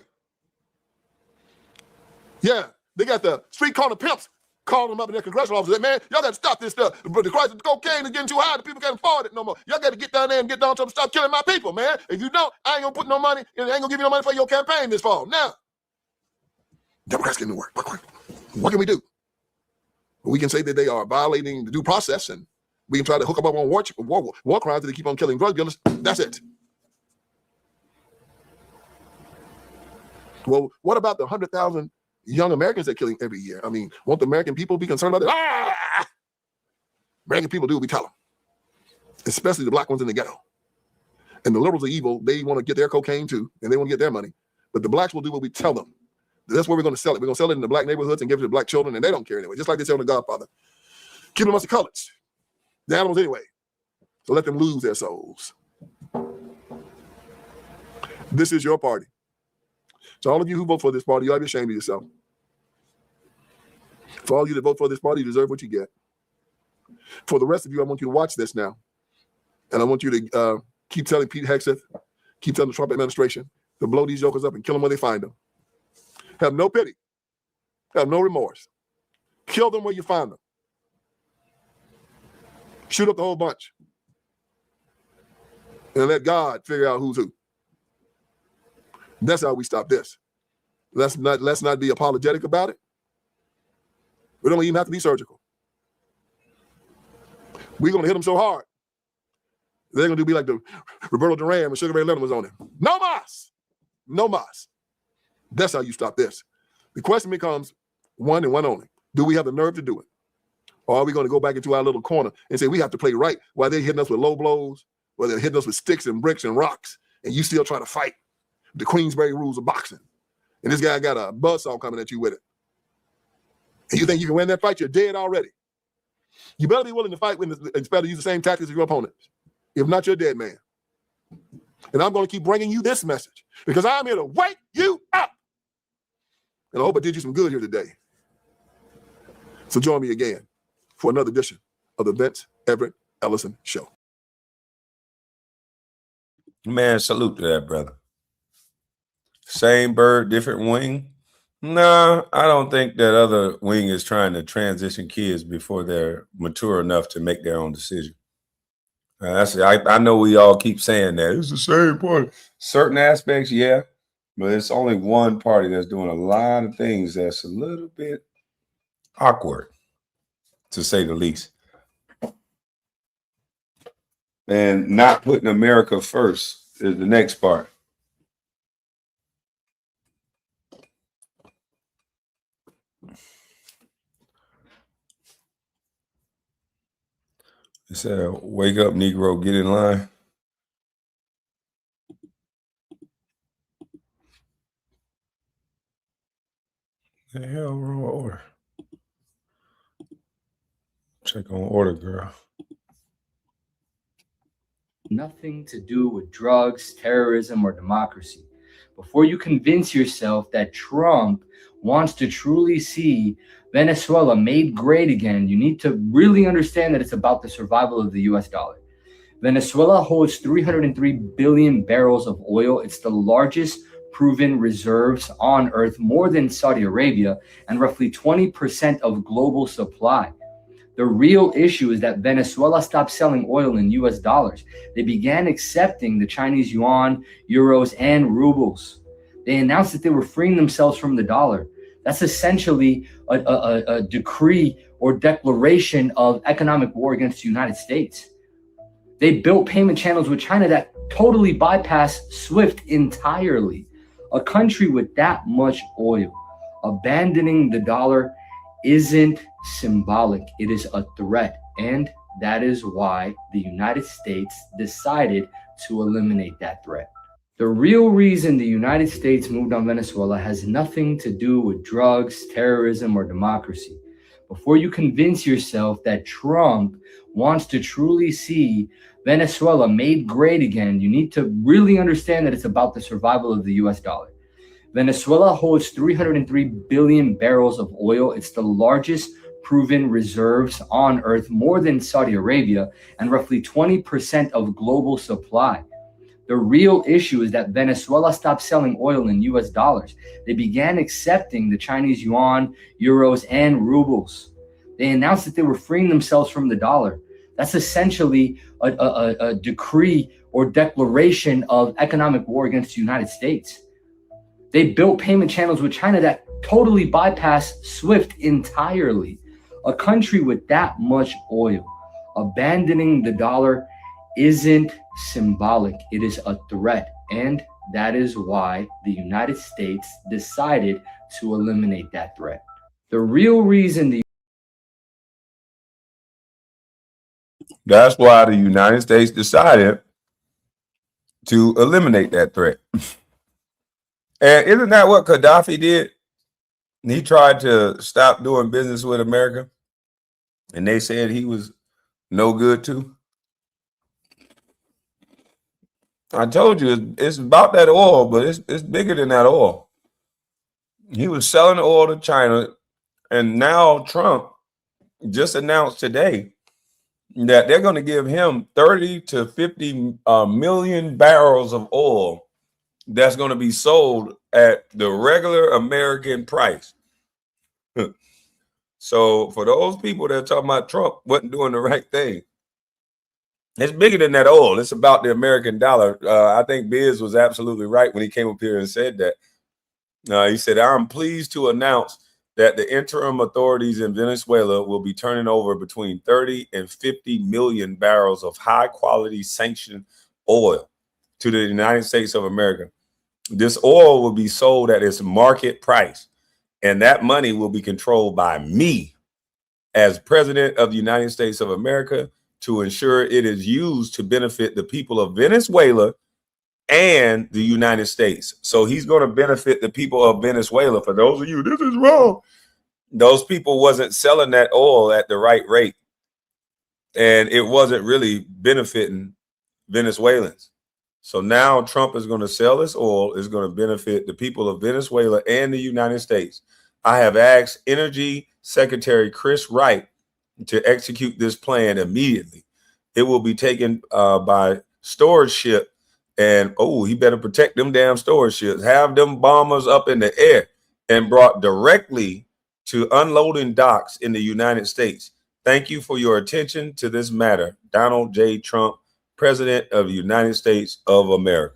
Speaker 9: Yeah, they got the street corner pimps calling them up in their congressional offices. Man, y'all got to stop this stuff. But the price of cocaine is getting too high. The people can't afford it no more. Y'all got to get down there and get down to them. Stop killing my people, man. If you don't, I ain't gonna put no money and I ain't gonna give you no money for your campaign this fall. Now, Democrats getting to work. What can we do? We can say that they are violating the due process, and we can try to hook them up on war crimes that they keep on killing drug dealers. That's it. Well, what about the 100,000 young Americans they're killing every year? I mean, won't the American people be concerned about that? American people do what we tell them, especially the black ones in the ghetto. And the liberals are evil. They want to get their cocaine too, and they want to get their money. But the blacks will do what we tell them. That's where we're going to sell it. We're going to sell it in the black neighborhoods and give it to black children, and they don't care anyway, just like they sell The Godfather. Keep them amongst the colors, the animals anyway. So let them lose their souls. This is your party. So all of you who vote for this party, you ought to be ashamed of yourself. For all of you that vote for this party, you deserve what you get. For the rest of you, I want you to watch this now. And I want you to keep telling Pete Hegseth, keep telling the Trump administration to blow these jokers up and kill them where they find them. Have no pity. Have no remorse. Kill them where you find them. Shoot up the whole bunch. And let God figure out who's who. That's how we stop this. Let's not be apologetic about it. We don't even have to be surgical. We're going to hit them so hard. They're going to be like the Roberto Duran when Sugar Ray Leonard was on him. No mas. No mas. That's how you stop this. The question becomes one and one only. Do we have the nerve to do it? Or are we going to go back into our little corner and say we have to play right while they're hitting us with low blows, while they're hitting us with sticks and bricks and rocks, and you still try to fight the Queensberry rules of boxing? And this guy got a buzzsaw coming at you with it. And you think you can win that fight? You're dead already. You better be willing to fight and better use the same tactics as your opponents. If not, you're a dead man. And I'm going to keep bringing you this message because I'm here to wake you up. And I hope I did you some good here today. So join me again for another edition of the Vince Everett Ellison Show.
Speaker 4: Man, salute to that, brother. Same bird, different wing. No, I don't think that other wing is trying to transition kids before they're mature enough to make their own decision. I know we all keep saying that. It's the same party. Certain aspects, yeah, but it's only one party that's doing a lot of things that's a little bit awkward, to say the least. And not putting America first is the next part. It said, wake up, Negro, get in line. The hell wrong with order? Check on order, girl.
Speaker 10: Nothing to do with drugs, terrorism, or democracy. Before you convince yourself that Trump wants to truly see Venezuela made great again, you need to really understand that it's about the survival of the US dollar. Venezuela holds 303 billion barrels of oil. It's the largest proven reserves on earth, more than Saudi Arabia, and roughly 20% of global supply. The real issue is that Venezuela stopped selling oil in US dollars. They began accepting the Chinese yuan, euros, and rubles. They announced that they were freeing themselves from the dollar. That's essentially a decree or declaration of economic war against the United States. They built payment channels with China that totally bypass SWIFT entirely. A country with that much oil, abandoning the dollar isn't symbolic, it is a threat. And that is why the United States decided to eliminate that threat. The real reason the United States moved on Venezuela has nothing to do with drugs, terrorism, or democracy. Before you convince yourself that Trump wants to truly see Venezuela made great again, you need to really understand that it's about the survival of the US dollar. Venezuela holds 303 billion barrels of oil. It's the largest proven reserves on earth, more than Saudi Arabia, and roughly 20% of global supply. The real issue is that Venezuela stopped selling oil in US dollars. They began accepting the Chinese yuan, euros, and rubles. They announced that they were freeing themselves from the dollar. That's essentially a decree or declaration of economic war against the United States. They built payment channels with China that totally bypass SWIFT entirely. A country with that much oil, abandoning the dollar isn't symbolic, it is a threat. And that is why the United States decided to eliminate that threat. The real reason the
Speaker 4: That's why the United States decided to eliminate that threat. And isn't that what Gaddafi did? He tried to stop doing business with America, and they said he was no good too. I told you it's about that oil, but it's bigger than that oil. He was selling oil to China, and now Trump just announced today that they're going to give him 30 to 50 million barrels of oil that's going to be sold at the regular American price. So for those people that are talking about Trump wasn't doing the right thing, it's bigger than that oil. It's about the American dollar. I think Biz was absolutely right when he came up here and said that. He said, I'm pleased to announce that the interim authorities in Venezuela will be turning over between 30 and 50 million barrels of high quality sanctioned oil to the United States of America. This oil will be sold at its market price, and that money will be controlled by me as president of the United States of America to ensure it is used to benefit the people of Venezuela and the United States. So he's going to benefit the people of Venezuela. For those of you, this is wrong. Those people wasn't selling that oil at the right rate, and it wasn't really benefiting Venezuelans. So now Trump is going to sell this oil. Is going to benefit the people of Venezuela and the United States. I have asked Energy Secretary Chris Wright to execute this plan immediately. It will be taken by storage ship, and he better protect them damn storage ships. Have them bombers up in the air and brought directly to unloading docks in the United States. Thank you for your attention to this matter. Donald J. Trump, President of the United States of America.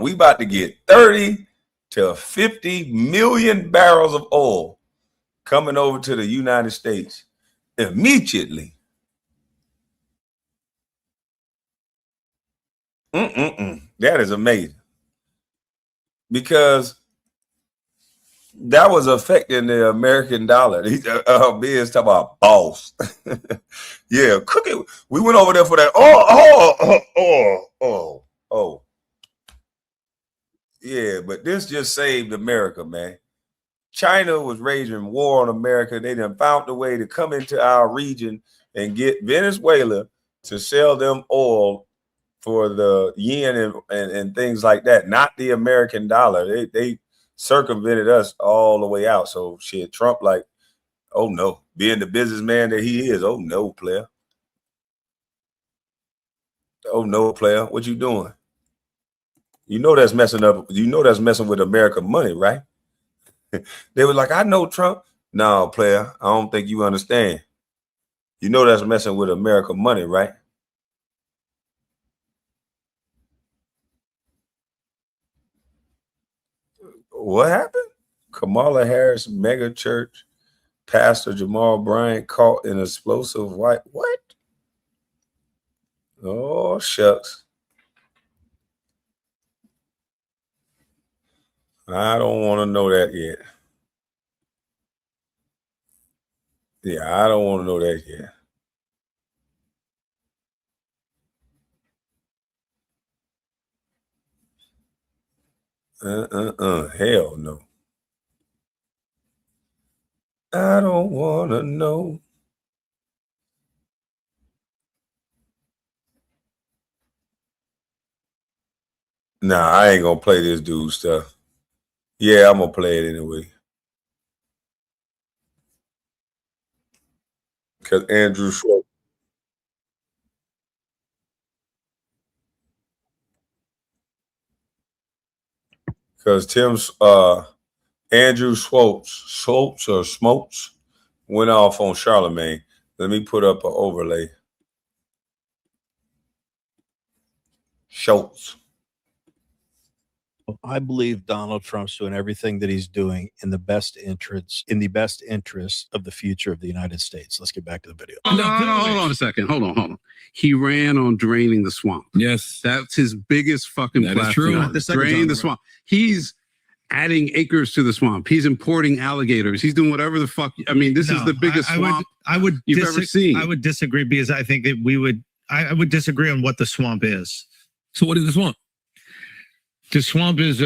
Speaker 4: We about to get 30 to 50 million barrels of oil coming over to the United States immediately. That is amazing, because that was affecting the American dollar. Biz talking about boss. Yeah, cooking. We went over there for that. Yeah, but this just saved America, man. China was waging war on America. They done found a way to come into our region and get Venezuela to sell them oil for the yen and things like that, not the American dollar. They circumvented us all the way out. So shit, Trump like, oh no, being the businessman that he is, oh no, player. Oh no, player, what you doing? You know that's messing up. You know that's messing with American money, right? They were like, I know Trump. No, player, I don't think you understand. You know that's messing with American money, right? What happened? Kamala Harris mega church pastor Jamal Bryant caught in explosive white. What? Oh, shucks. I don't want to know that yet. Yeah, I don't want to know that yet. Hell no. I don't want to know. Nah, I ain't gonna play this dude stuff. Yeah, I'm gonna play it anyway. Because Andrew Schwartz. Because Andrew Schwartz went off on Charlemagne. Let me put up an overlay. Schultz.
Speaker 2: I believe Donald Trump's doing everything that he's doing in the best interest of the future of the United States. Let's get back to the video.
Speaker 18: No, hold on a second. Hold on. He ran on draining the swamp. Yes. That's his biggest fucking platform.
Speaker 2: That is true.
Speaker 18: Drain the swamp. He's adding acres to the swamp. He's importing alligators. He's doing whatever the fuck. I mean, this is the biggest swamp you've ever seen.
Speaker 3: I would disagree because I think that I would disagree on what the swamp is.
Speaker 18: So what is the swamp?
Speaker 3: The swamp is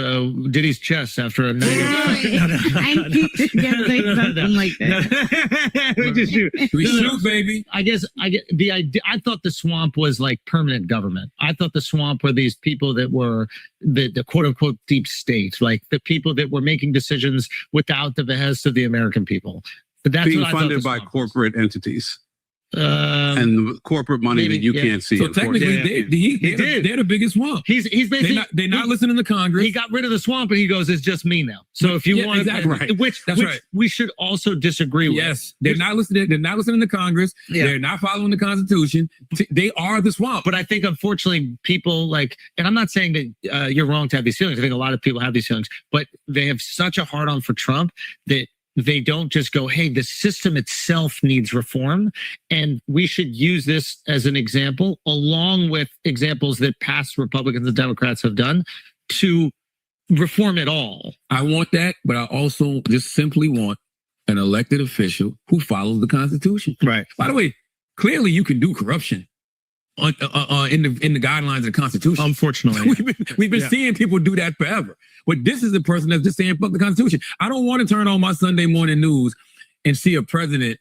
Speaker 3: Diddy's chest after a night.
Speaker 13: I keep say something like that.
Speaker 3: We shoot, baby. I guess the idea. I thought the swamp was like permanent government. I thought the swamp were these people that were the quote unquote deep state, like the people that were making decisions without the behest of the American people. But that's
Speaker 18: being
Speaker 3: what I thought
Speaker 18: funded by corporate entities. And corporate money that you can't see.
Speaker 3: So technically,
Speaker 18: they're the biggest swamp.
Speaker 3: He's basically
Speaker 18: they're not listening to Congress.
Speaker 3: He got rid of the swamp and he goes, "It's just me now." So if you want,
Speaker 18: exactly right.
Speaker 3: which we should also disagree with.
Speaker 18: Yes, they're not listening. They're not listening to Congress.
Speaker 3: Yeah.
Speaker 18: They're not following the Constitution. They are the swamp.
Speaker 3: But I think, unfortunately, people like, and I'm not saying that you're wrong to have these feelings. I think a lot of people have these feelings, but they have such a hard-on for Trump that they don't just go, hey, the system itself needs reform, and we should use this as an example, along with examples that past Republicans and Democrats have done, to reform it all.
Speaker 18: I want that, but I also just simply want an elected official who follows the Constitution.
Speaker 3: Right.
Speaker 18: By the way, clearly you can do corruption in the guidelines of the Constitution.
Speaker 3: Unfortunately,
Speaker 18: we've been seeing people do that forever. But this is the person that's just saying fuck the Constitution. I don't want to turn on my Sunday morning news and see a president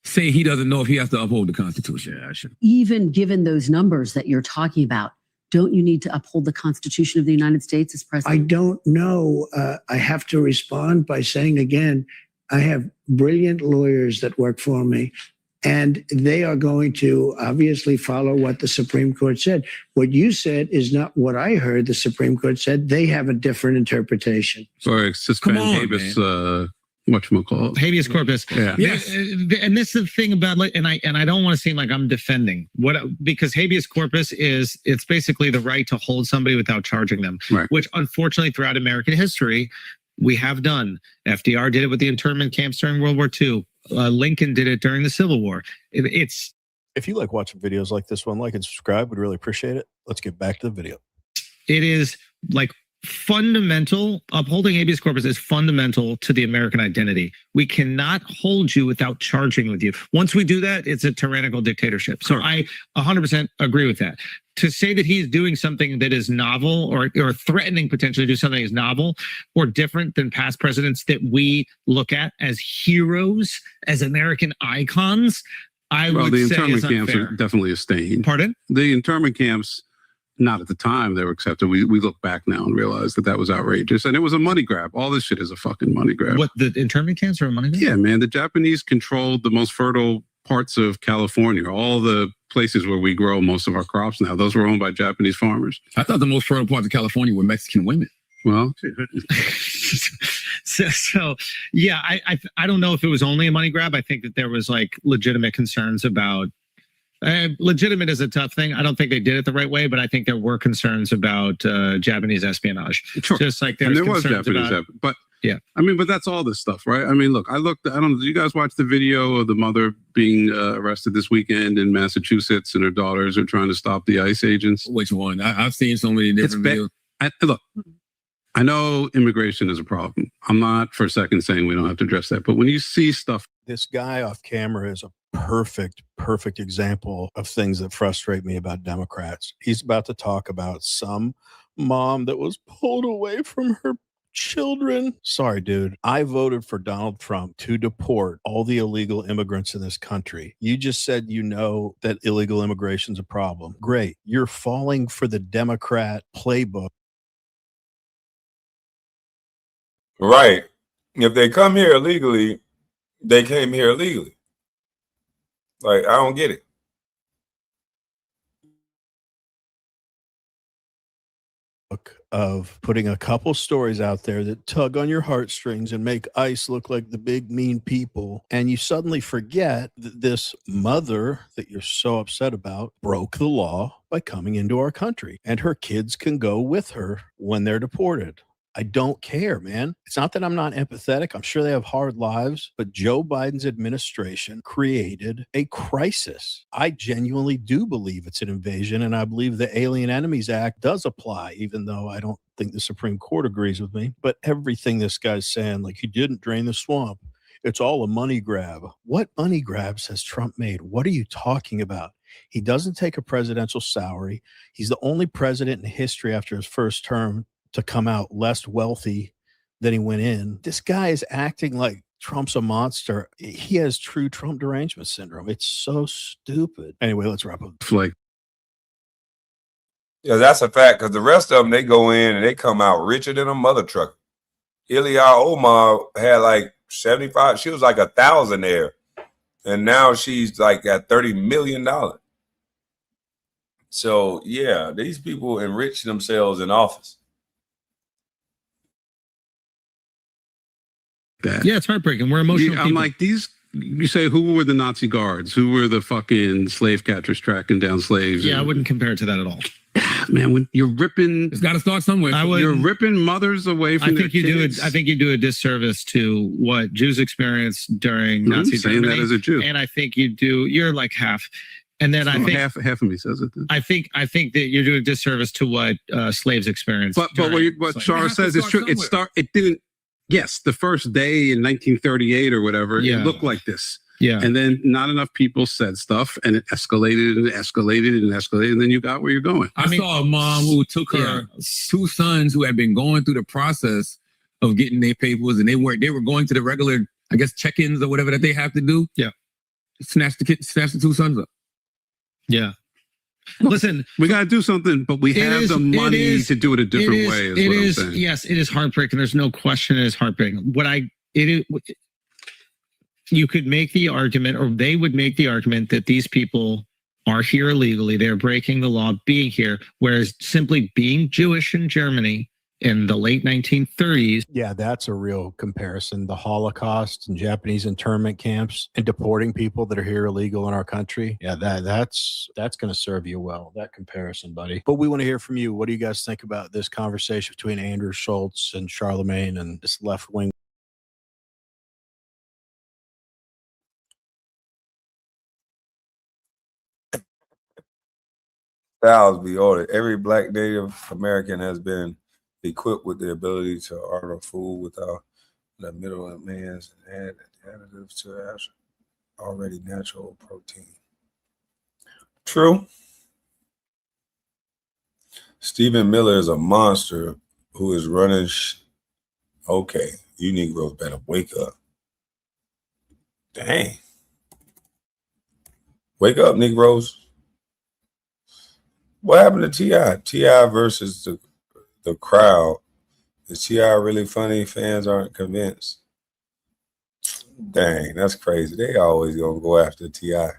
Speaker 18: say he doesn't know if he has to uphold the Constitution.
Speaker 3: Yeah, I should.
Speaker 13: Even given those numbers that you're talking about, don't you need to uphold the Constitution of the United States as president?
Speaker 20: I don't know. I have to respond by saying again, I have brilliant lawyers that work for me. And they are going to obviously follow what the Supreme Court said. What you said is not what I heard the Supreme Court said. They have a different interpretation.
Speaker 18: Sorry, suspend habeas, whatchamacallit?
Speaker 3: Habeas corpus.
Speaker 18: Yeah.
Speaker 3: Yes. And this is the thing about, and I don't want to seem like I'm defending because habeas corpus it's basically the right to hold somebody without charging them,
Speaker 18: right.
Speaker 3: Which unfortunately throughout American history, we have done. FDR did it with the internment camps during World War II. Lincoln did it during the Civil War.
Speaker 2: If you like watching videos like this one, like and subscribe. We'd really appreciate it. Let's get back to the video.
Speaker 3: It is like fundamental. Upholding habeas corpus is fundamental to the American identity. We cannot hold you without charging with you. Once we do that, it's a tyrannical dictatorship. So I 100% agree with that. To say that he's doing something that is novel or threatening potentially to do something is novel or different than past presidents that we look at as heroes, as American icons, I would
Speaker 18: the
Speaker 3: say
Speaker 18: internment
Speaker 3: is
Speaker 18: camps
Speaker 3: unfair.
Speaker 18: are definitely a stain.
Speaker 3: Pardon?
Speaker 18: The internment camps, not at the time they were accepted. We look back now and realize that was outrageous. And it was a money grab. All this shit is a fucking money grab.
Speaker 3: What, the internment camps are a money grab?
Speaker 18: Yeah, man. The Japanese controlled the most fertile parts of California. All the places where we grow most of our crops now, those were owned by Japanese farmers.
Speaker 21: I thought the most fertile parts of California were Mexican women.
Speaker 18: Well,
Speaker 3: so yeah, I don't know if it was only a money grab. I think that there was like legitimate concerns about. Legitimate is a tough thing. I don't think they did it the right way, but I think there were concerns about Japanese espionage.
Speaker 18: Sure.
Speaker 3: Just like
Speaker 18: and there was
Speaker 3: concerns
Speaker 18: Japanese,
Speaker 3: about,
Speaker 18: but
Speaker 3: yeah.
Speaker 18: I mean, but that's all this stuff, right? I mean, look, I don't know. Did you guys watch the video of the mother being arrested this weekend in Massachusetts, and her daughters are trying to stop the ICE agents?
Speaker 21: Which one? I've seen so many different videos.
Speaker 18: Look, I know immigration is a problem. I'm not for a second saying we don't have to address that, but when you see stuff,
Speaker 2: this guy off camera is a perfect example of things that frustrate me about Democrats. He's about to talk about some mom that was pulled away from her children. Sorry, dude. I voted for Donald Trump to deport all the illegal immigrants in this country. You just said you know that illegal immigration is a problem. Great. You're falling for the Democrat playbook.
Speaker 4: Right. If they come here illegally, they came here illegally. Like, I don't get it.
Speaker 2: Of putting a couple stories out there that tug on your heartstrings and make ICE look like the big mean people, and you suddenly forget that this mother that you're so upset about broke the law by coming into our country, and her kids can go with her when they're deported. I don't care, man. It's not that I'm not empathetic. I'm sure they have hard lives, but Joe Biden's administration created a crisis. I genuinely do believe it's an invasion, and I believe the Alien Enemies Act does apply, even though I don't think the Supreme Court agrees with me. But everything this guy's saying, like he didn't drain the swamp, it's all a money grab. What money grabs has Trump made? What are you talking about? He doesn't take a presidential salary. He's the only president in history after his first term to come out less wealthy than he went in. This guy is acting like Trump's a monster. He has true Trump derangement syndrome. It's so stupid. Anyway, let's wrap up.
Speaker 21: Like,
Speaker 4: yeah, that's a fact, because the rest of them, they go in and they come out richer than a mother trucker. Ilya Omar had like 75. She was like a thousandaire. And now she's like at $30 million. So, yeah, these people enrich themselves in office.
Speaker 21: that.
Speaker 1: Yeah, it's heartbreaking. We're emotional
Speaker 21: I'm
Speaker 1: people.
Speaker 21: like, these, you say, who were the Nazi guards? Who were the fucking slave catchers tracking down slaves?
Speaker 1: Yeah, I wouldn't compare it to that at all.
Speaker 21: Man, when you're ripping,
Speaker 1: it's got to start somewhere.
Speaker 21: You're ripping mothers away from their kids.
Speaker 1: I think you do a disservice to what Jews experienced during Nazi
Speaker 21: saying
Speaker 1: Germany.
Speaker 21: that as a Jew.
Speaker 1: And I think you're like half. And then I think
Speaker 21: half of me says it. Then.
Speaker 1: I think that you're doing a disservice to what slaves experienced.
Speaker 21: But what Shara says is true. It didn't. Yes, the first day in 1938 or whatever, it looked like this.
Speaker 1: Yeah.
Speaker 21: And then not enough people said stuff, and it escalated and escalated and escalated, and then you got where you're going.
Speaker 18: I saw a mom who took her two sons who had been going through the process of getting their papers, and they were going to the regular, I guess, check-ins or whatever that they have to do.
Speaker 1: Yeah.
Speaker 18: Snatched the two sons up.
Speaker 1: Yeah. Listen,
Speaker 21: we got to do something, but we have the money to do it a different way. Is what I'm saying.
Speaker 1: Yes, it is heartbreaking. There's no question it is heartbreaking. You could make the argument, or they would make the argument, that these people are here illegally. They're breaking the law being here, whereas simply being Jewish in Germany in the late 1930s.
Speaker 2: Yeah, that's a real comparison. The Holocaust and Japanese internment camps and deporting people that are here illegal in our country. Yeah, that's going to serve you well, that comparison, buddy. But we want to hear from you. What do you guys think about this conversation between Andrew Schultz and Charlemagne and this left-wing?
Speaker 4: Styles be ordered. Every Black Native American has been equipped with the ability to order food without the middleman's additives to already natural protein. True. Stephen Miller is a monster who is running. Okay, you Negroes better wake up. Dang. Wake up, Negroes. What happened to T.I.? T.I. versus the crowd. Is T.I. really funny? Fans aren't convinced. Dang, that's crazy. They always gonna go after T.I. At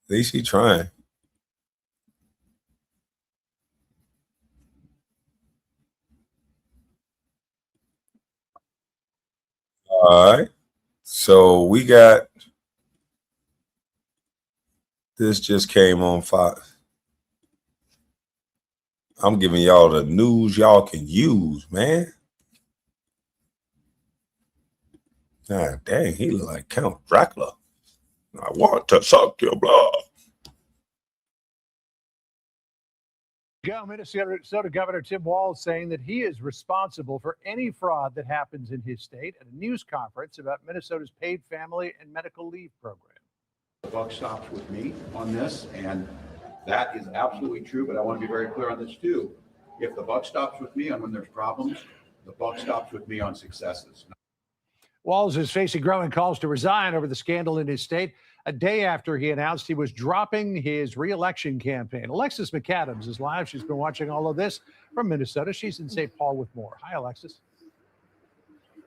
Speaker 4: least he trying. All right. So we got this just came on Fox. I'm giving y'all the news y'all can use, man. God dang, he look like Count Dracula. I want to suck your blood.
Speaker 5: Minnesota Governor Tim Walz saying that he is responsible for any fraud that happens in his state at a news conference about Minnesota's paid family and medical leave program.
Speaker 15: The buck stops with me on this, and that is absolutely true, but I want to be very clear on this too. If the buck stops with me on when there's problems, the buck stops with me on successes.
Speaker 5: Walz is facing growing calls to resign over the scandal in his state, a day after he announced he was dropping his re-election campaign. Alexis McAdams is live. She's been watching all of this from Minnesota. She's in St. Paul with more. Hi, Alexis.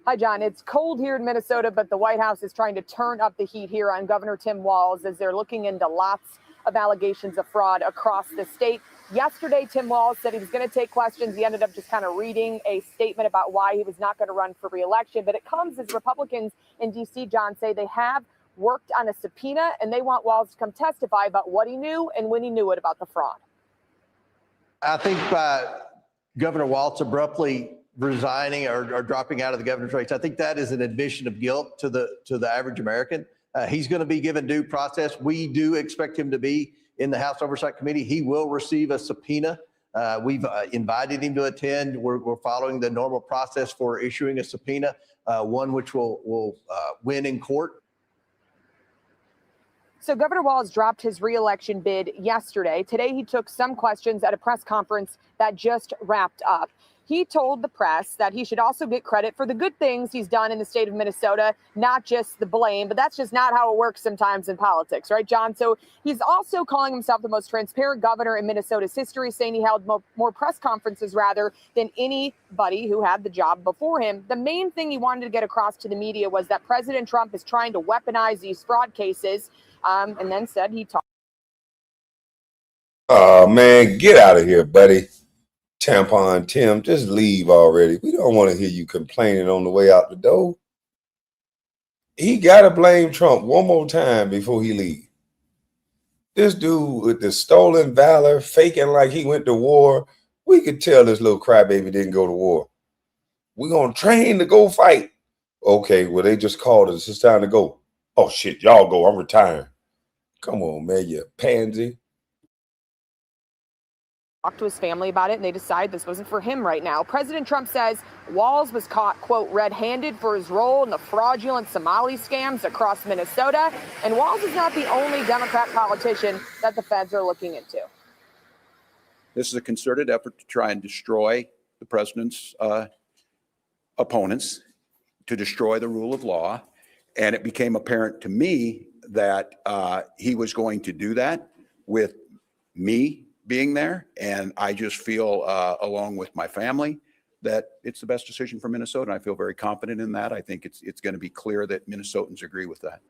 Speaker 19: Hi, John. It's cold here in Minnesota, but the White House is trying to turn up the heat here on Governor Tim Walz as they're looking into lots of allegations of fraud across the state. Yesterday, Tim Walz said he was going to take questions. He ended up just kind of reading a statement about why he was not going to run for re-election. But it comes as Republicans in D.C., John, say they have worked on a subpoena and they want Walz to come testify about what he knew and when he knew it about the fraud.
Speaker 25: I think
Speaker 6: Governor Walz abruptly resigning or dropping out of the governor's race, I think that is an admission of guilt to the average American. He's going to be given due process. We do expect him to be in the House Oversight Committee. He will receive a subpoena. We've invited him to attend. We're following the normal process for issuing a subpoena, one which will win in court.
Speaker 19: So Governor Walz dropped his re-election bid yesterday. Today, he took some questions at a press conference that just wrapped up. He told the press that he should also get credit for the good things he's done in the state of Minnesota, not just the blame, but that's just not how it works sometimes in politics, right, John? So he's also calling himself the most transparent governor in Minnesota's history, saying he held more press conferences, rather, than anybody who had the job before him. The main thing he wanted to get across to the media was that President Trump is trying to weaponize these fraud cases, and then said he talked.
Speaker 4: Oh, man, get out of here, buddy. Tampon Tim, just leave already. We don't want to hear you complaining on the way out the door. He got to blame Trump one more time before he leaves. This dude with the stolen valor, faking like he went to war, we could tell this little crybaby didn't go to war. We're going to train to go fight. Okay, well, they just called us. It's time to go. Oh, shit, y'all go. I'm retiring. Come on, man, you pansy.
Speaker 19: Talked to his family about it, and they decided this wasn't for him right now. President Trump says Walz was caught, quote, red-handed for his role in the fraudulent Somali scams across Minnesota. And Walz is not the only Democrat politician that the feds are looking into.
Speaker 15: This is a concerted effort to try and destroy the president's opponents, to destroy the rule of law. And it became apparent to me that he was going to do that with me being there. And I just feel, along with my family, that it's the best decision for Minnesota. And I feel very confident in that. I think it's going to be clear that Minnesotans agree with that.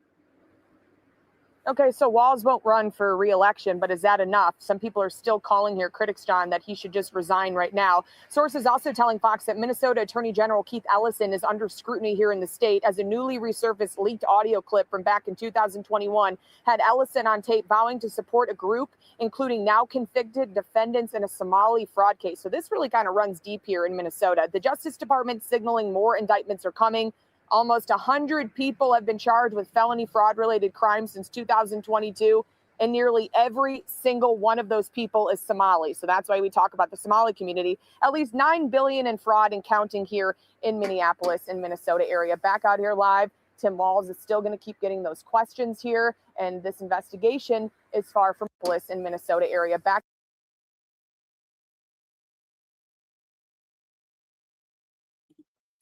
Speaker 19: Okay, so Walz won't run for re-election, but is that enough? Some people are still calling here, critics, John, that he should just resign right now. Sources also telling Fox that Minnesota Attorney General Keith Ellison is under scrutiny here in the state, as a newly resurfaced leaked audio clip from back in 2021 had Ellison on tape vowing to support a group, including now convicted defendants in a Somali fraud case. So this really kind of runs deep here in Minnesota. The Justice Department signaling more indictments are coming. Almost 100 people have been charged with felony fraud-related crimes since 2022, and nearly every single one of those people is Somali. So that's why we talk about the Somali community. At least $9 billion in fraud and counting here in Minneapolis and Minnesota area. Back out here live, Tim Walz is still going to keep getting those questions here, and this investigation is far from Minneapolis in Minnesota area. Back.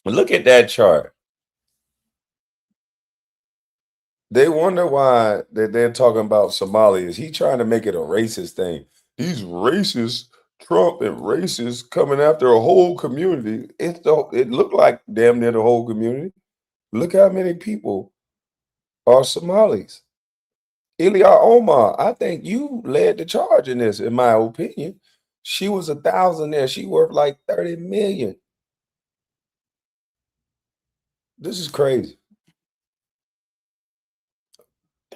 Speaker 4: Look at that chart. They wonder why they're talking about Somalia. Is he trying to make it a racist thing? These racist Trump and racists coming after a whole community. It looked like damn near the whole community. Look how many people are Somalis. Ilya Omar, I think you led the charge in this, in my opinion. She was a thousandaire. She worth like 30 million. This is crazy.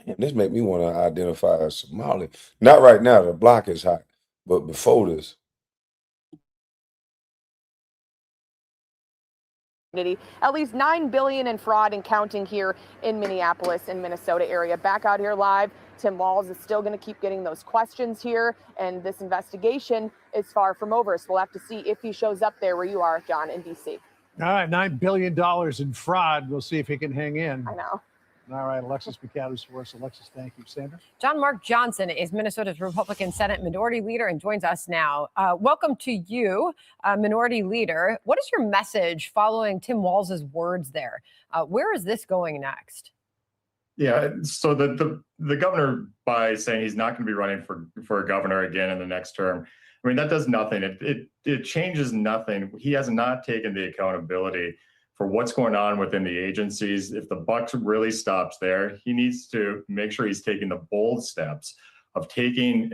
Speaker 4: Damn, this make me want to identify as Somali. Not right now, the block is hot, but before this.
Speaker 19: At least $9 billion in fraud and counting here in Minneapolis and Minnesota area. Back out here live, Tim Walz is still going to keep getting those questions here, and this investigation is far from over. So we'll have to see if he shows up there where you are, John, in D.C.
Speaker 5: All right, $9 billion in fraud. We'll see if he can hang in.
Speaker 19: I know.
Speaker 5: All right, Alexis McAdams for us. Alexis, thank you. Sandra?
Speaker 16: John Mark Johnson is Minnesota's Republican Senate Minority Leader and joins us now. Welcome to you, Minority Leader. What is your message following Tim Walz's words there? Where is this going next?
Speaker 22: Yeah, so the governor, by saying he's not going to be running for a governor again in the next term, I mean, that does nothing. It changes nothing. He has not taken the accountability for what's going on within the agencies. If the buck really stops there, he needs to make sure he's taking the bold steps of taking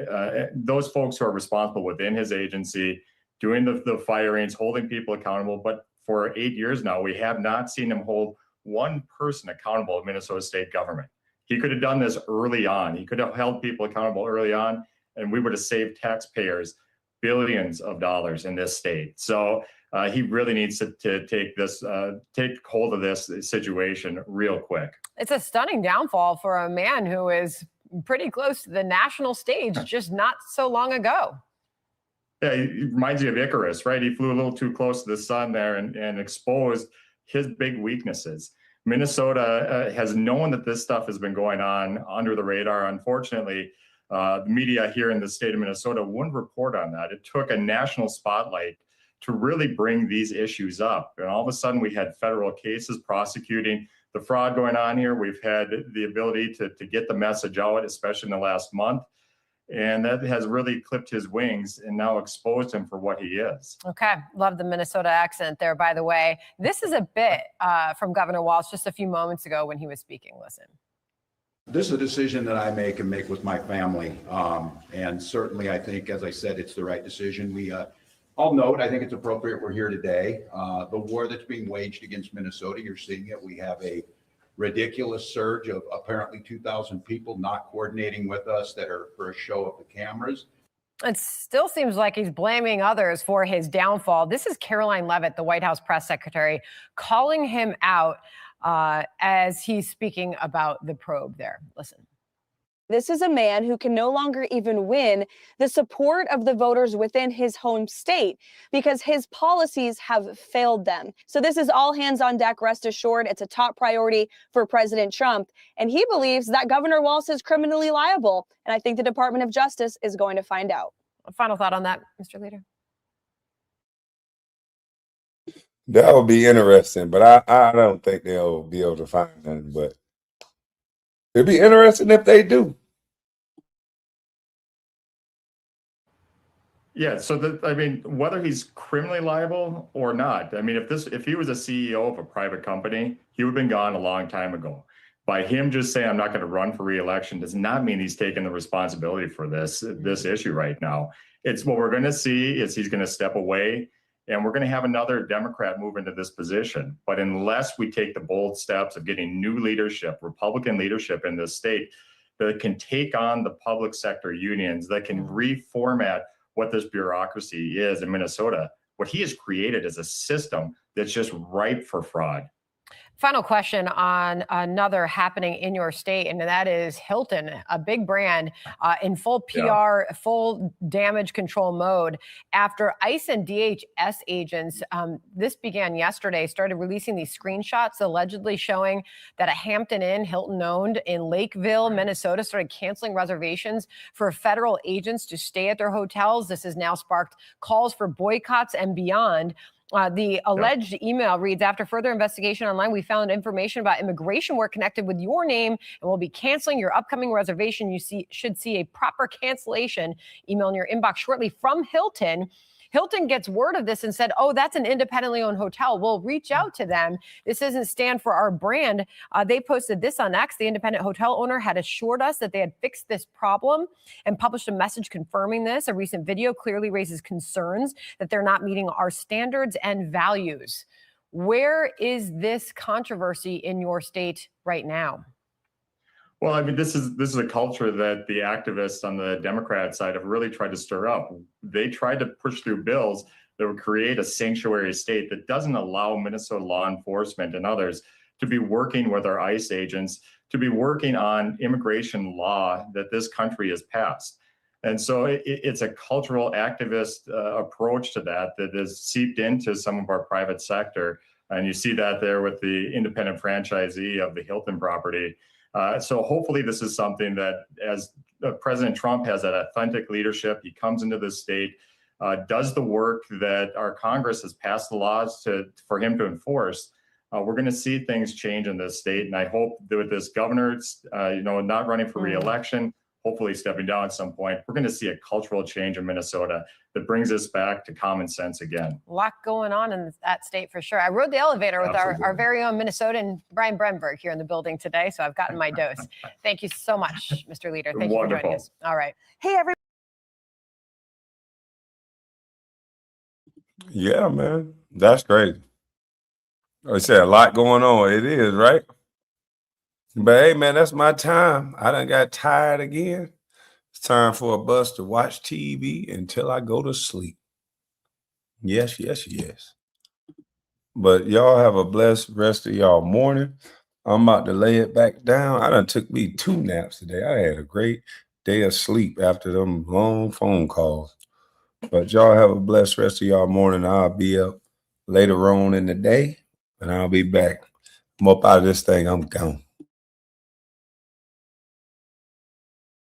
Speaker 22: those folks who are responsible within his agency, doing the firings, holding people accountable. But for 8 years now, we have not seen him hold one person accountable in Minnesota state government. He could have done this early on. He could have held people accountable early on, and we would have saved taxpayers billions of dollars in this state. So he really needs to take hold of this situation real quick.
Speaker 16: It's a stunning downfall for a man who is pretty close to the national stage just not so long ago.
Speaker 22: Yeah, it reminds you of Icarus, right? He flew a little too close to the sun there and exposed his big weaknesses. Minnesota has known that this stuff has been going on under the radar. Unfortunately, the media here in the state of Minnesota wouldn't report on that. It took a national spotlight to really bring these issues up. And all of a sudden we had federal cases prosecuting the fraud going on here. We've had the ability to get the message out, especially in the last month. And that has really clipped his wings and now exposed him for what he is.
Speaker 16: Okay. Love the Minnesota accent there, by the way. This is a bit from Governor Walz just a few moments ago when he was speaking. Listen.
Speaker 15: This is a decision that I make and make with my family. And certainly I think, as I said, it's the right decision. I'll note, I think it's appropriate we're here today. The war that's being waged against Minnesota, you're seeing it. We have a ridiculous surge of apparently 2,000 people not coordinating with us that are for a show of the cameras.
Speaker 16: It still seems like he's blaming others for his downfall. This is Caroline Leavitt, the White House press secretary, calling him out as he's speaking about the probe there. Listen.
Speaker 7: This is a man who can no longer even win the support of the voters within his home state because his policies have failed them. So this is all hands on deck, rest assured. It's a top priority for President Trump. And he believes that Governor Walz is criminally liable. And I think the Department of Justice is going to find out.
Speaker 16: A final thought on that, Mr. Leader?
Speaker 4: That would be interesting, but I don't think they'll be able to find none. But it'd be interesting if they do.
Speaker 22: Yeah, so whether he's criminally liable or not, if he was a CEO of a private company, he would have been gone a long time ago. By him just saying I'm not going to run for re-election does not mean he's taking the responsibility for this issue right now. It's what we're going to see is he's going to step away and we're going to have another Democrat move into this position. But unless we take the bold steps of getting new leadership, Republican leadership in this state that can take on the public sector unions, that can reformat what this bureaucracy is in Minnesota, what he has created is a system that's just ripe for fraud.
Speaker 16: Final question on another happening in your state, and that is Hilton, a big brand in full PR, full damage control mode after ICE and DHS agents, this began yesterday, started releasing these screenshots allegedly showing that a Hampton Inn, Hilton owned in Lakeville, Minnesota, started canceling reservations for federal agents to stay at their hotels. This has now sparked calls for boycotts and beyond. The alleged email reads, after further investigation online, we found information about immigration work connected with your name and we'll be canceling your upcoming reservation. You should see a proper cancellation email in your inbox shortly from Hilton. Hilton gets word of this and said, oh, that's an independently owned hotel. We'll reach out to them. This doesn't stand for our brand. They posted this on X. The independent hotel owner had assured us that they had fixed this problem and published a message confirming this. A recent video clearly raises concerns that they're not meeting our standards and values. Where is this controversy in your state right now?
Speaker 22: Well, this is a culture that the activists on the Democrat side have really tried to stir up. They tried to push through bills that would create a sanctuary state that doesn't allow Minnesota law enforcement and others to be working with our ICE agents, to be working on immigration law that this country has passed. And so it's a cultural activist approach to that has seeped into some of our private sector. And you see that there with the independent franchisee of the Hilton property. So hopefully this is something that as President Trump has that authentic leadership, he comes into this state, does the work that our Congress has passed the laws for him to enforce. We're going to see things change in this state. And I hope that with this governor, not running for re-election, hopefully stepping down at some point, we're going to see a cultural change in Minnesota that brings us back to common sense again.
Speaker 16: A lot going on in that state for sure. I rode the elevator with our very own Minnesotan, Brian Brenberg, here in the building today, so I've gotten my dose. Thank you so much, Mr. Leader. Thank you for joining us. All right.
Speaker 7: Hey, everybody.
Speaker 4: Yeah, man. That's crazy. I said a lot going on. It is, right? But hey, man, that's my time. I done got tired again. It's time for a bus to watch TV until I go to sleep. Yes, yes, yes. But y'all have a blessed rest of y'all morning. I'm about to lay it back down. I done took me 2 naps today. I had a great day of sleep after them long phone calls. But y'all have a blessed rest of y'all morning. I'll be up later on in the day, and I'll be back. I'm up out of this thing. I'm gone.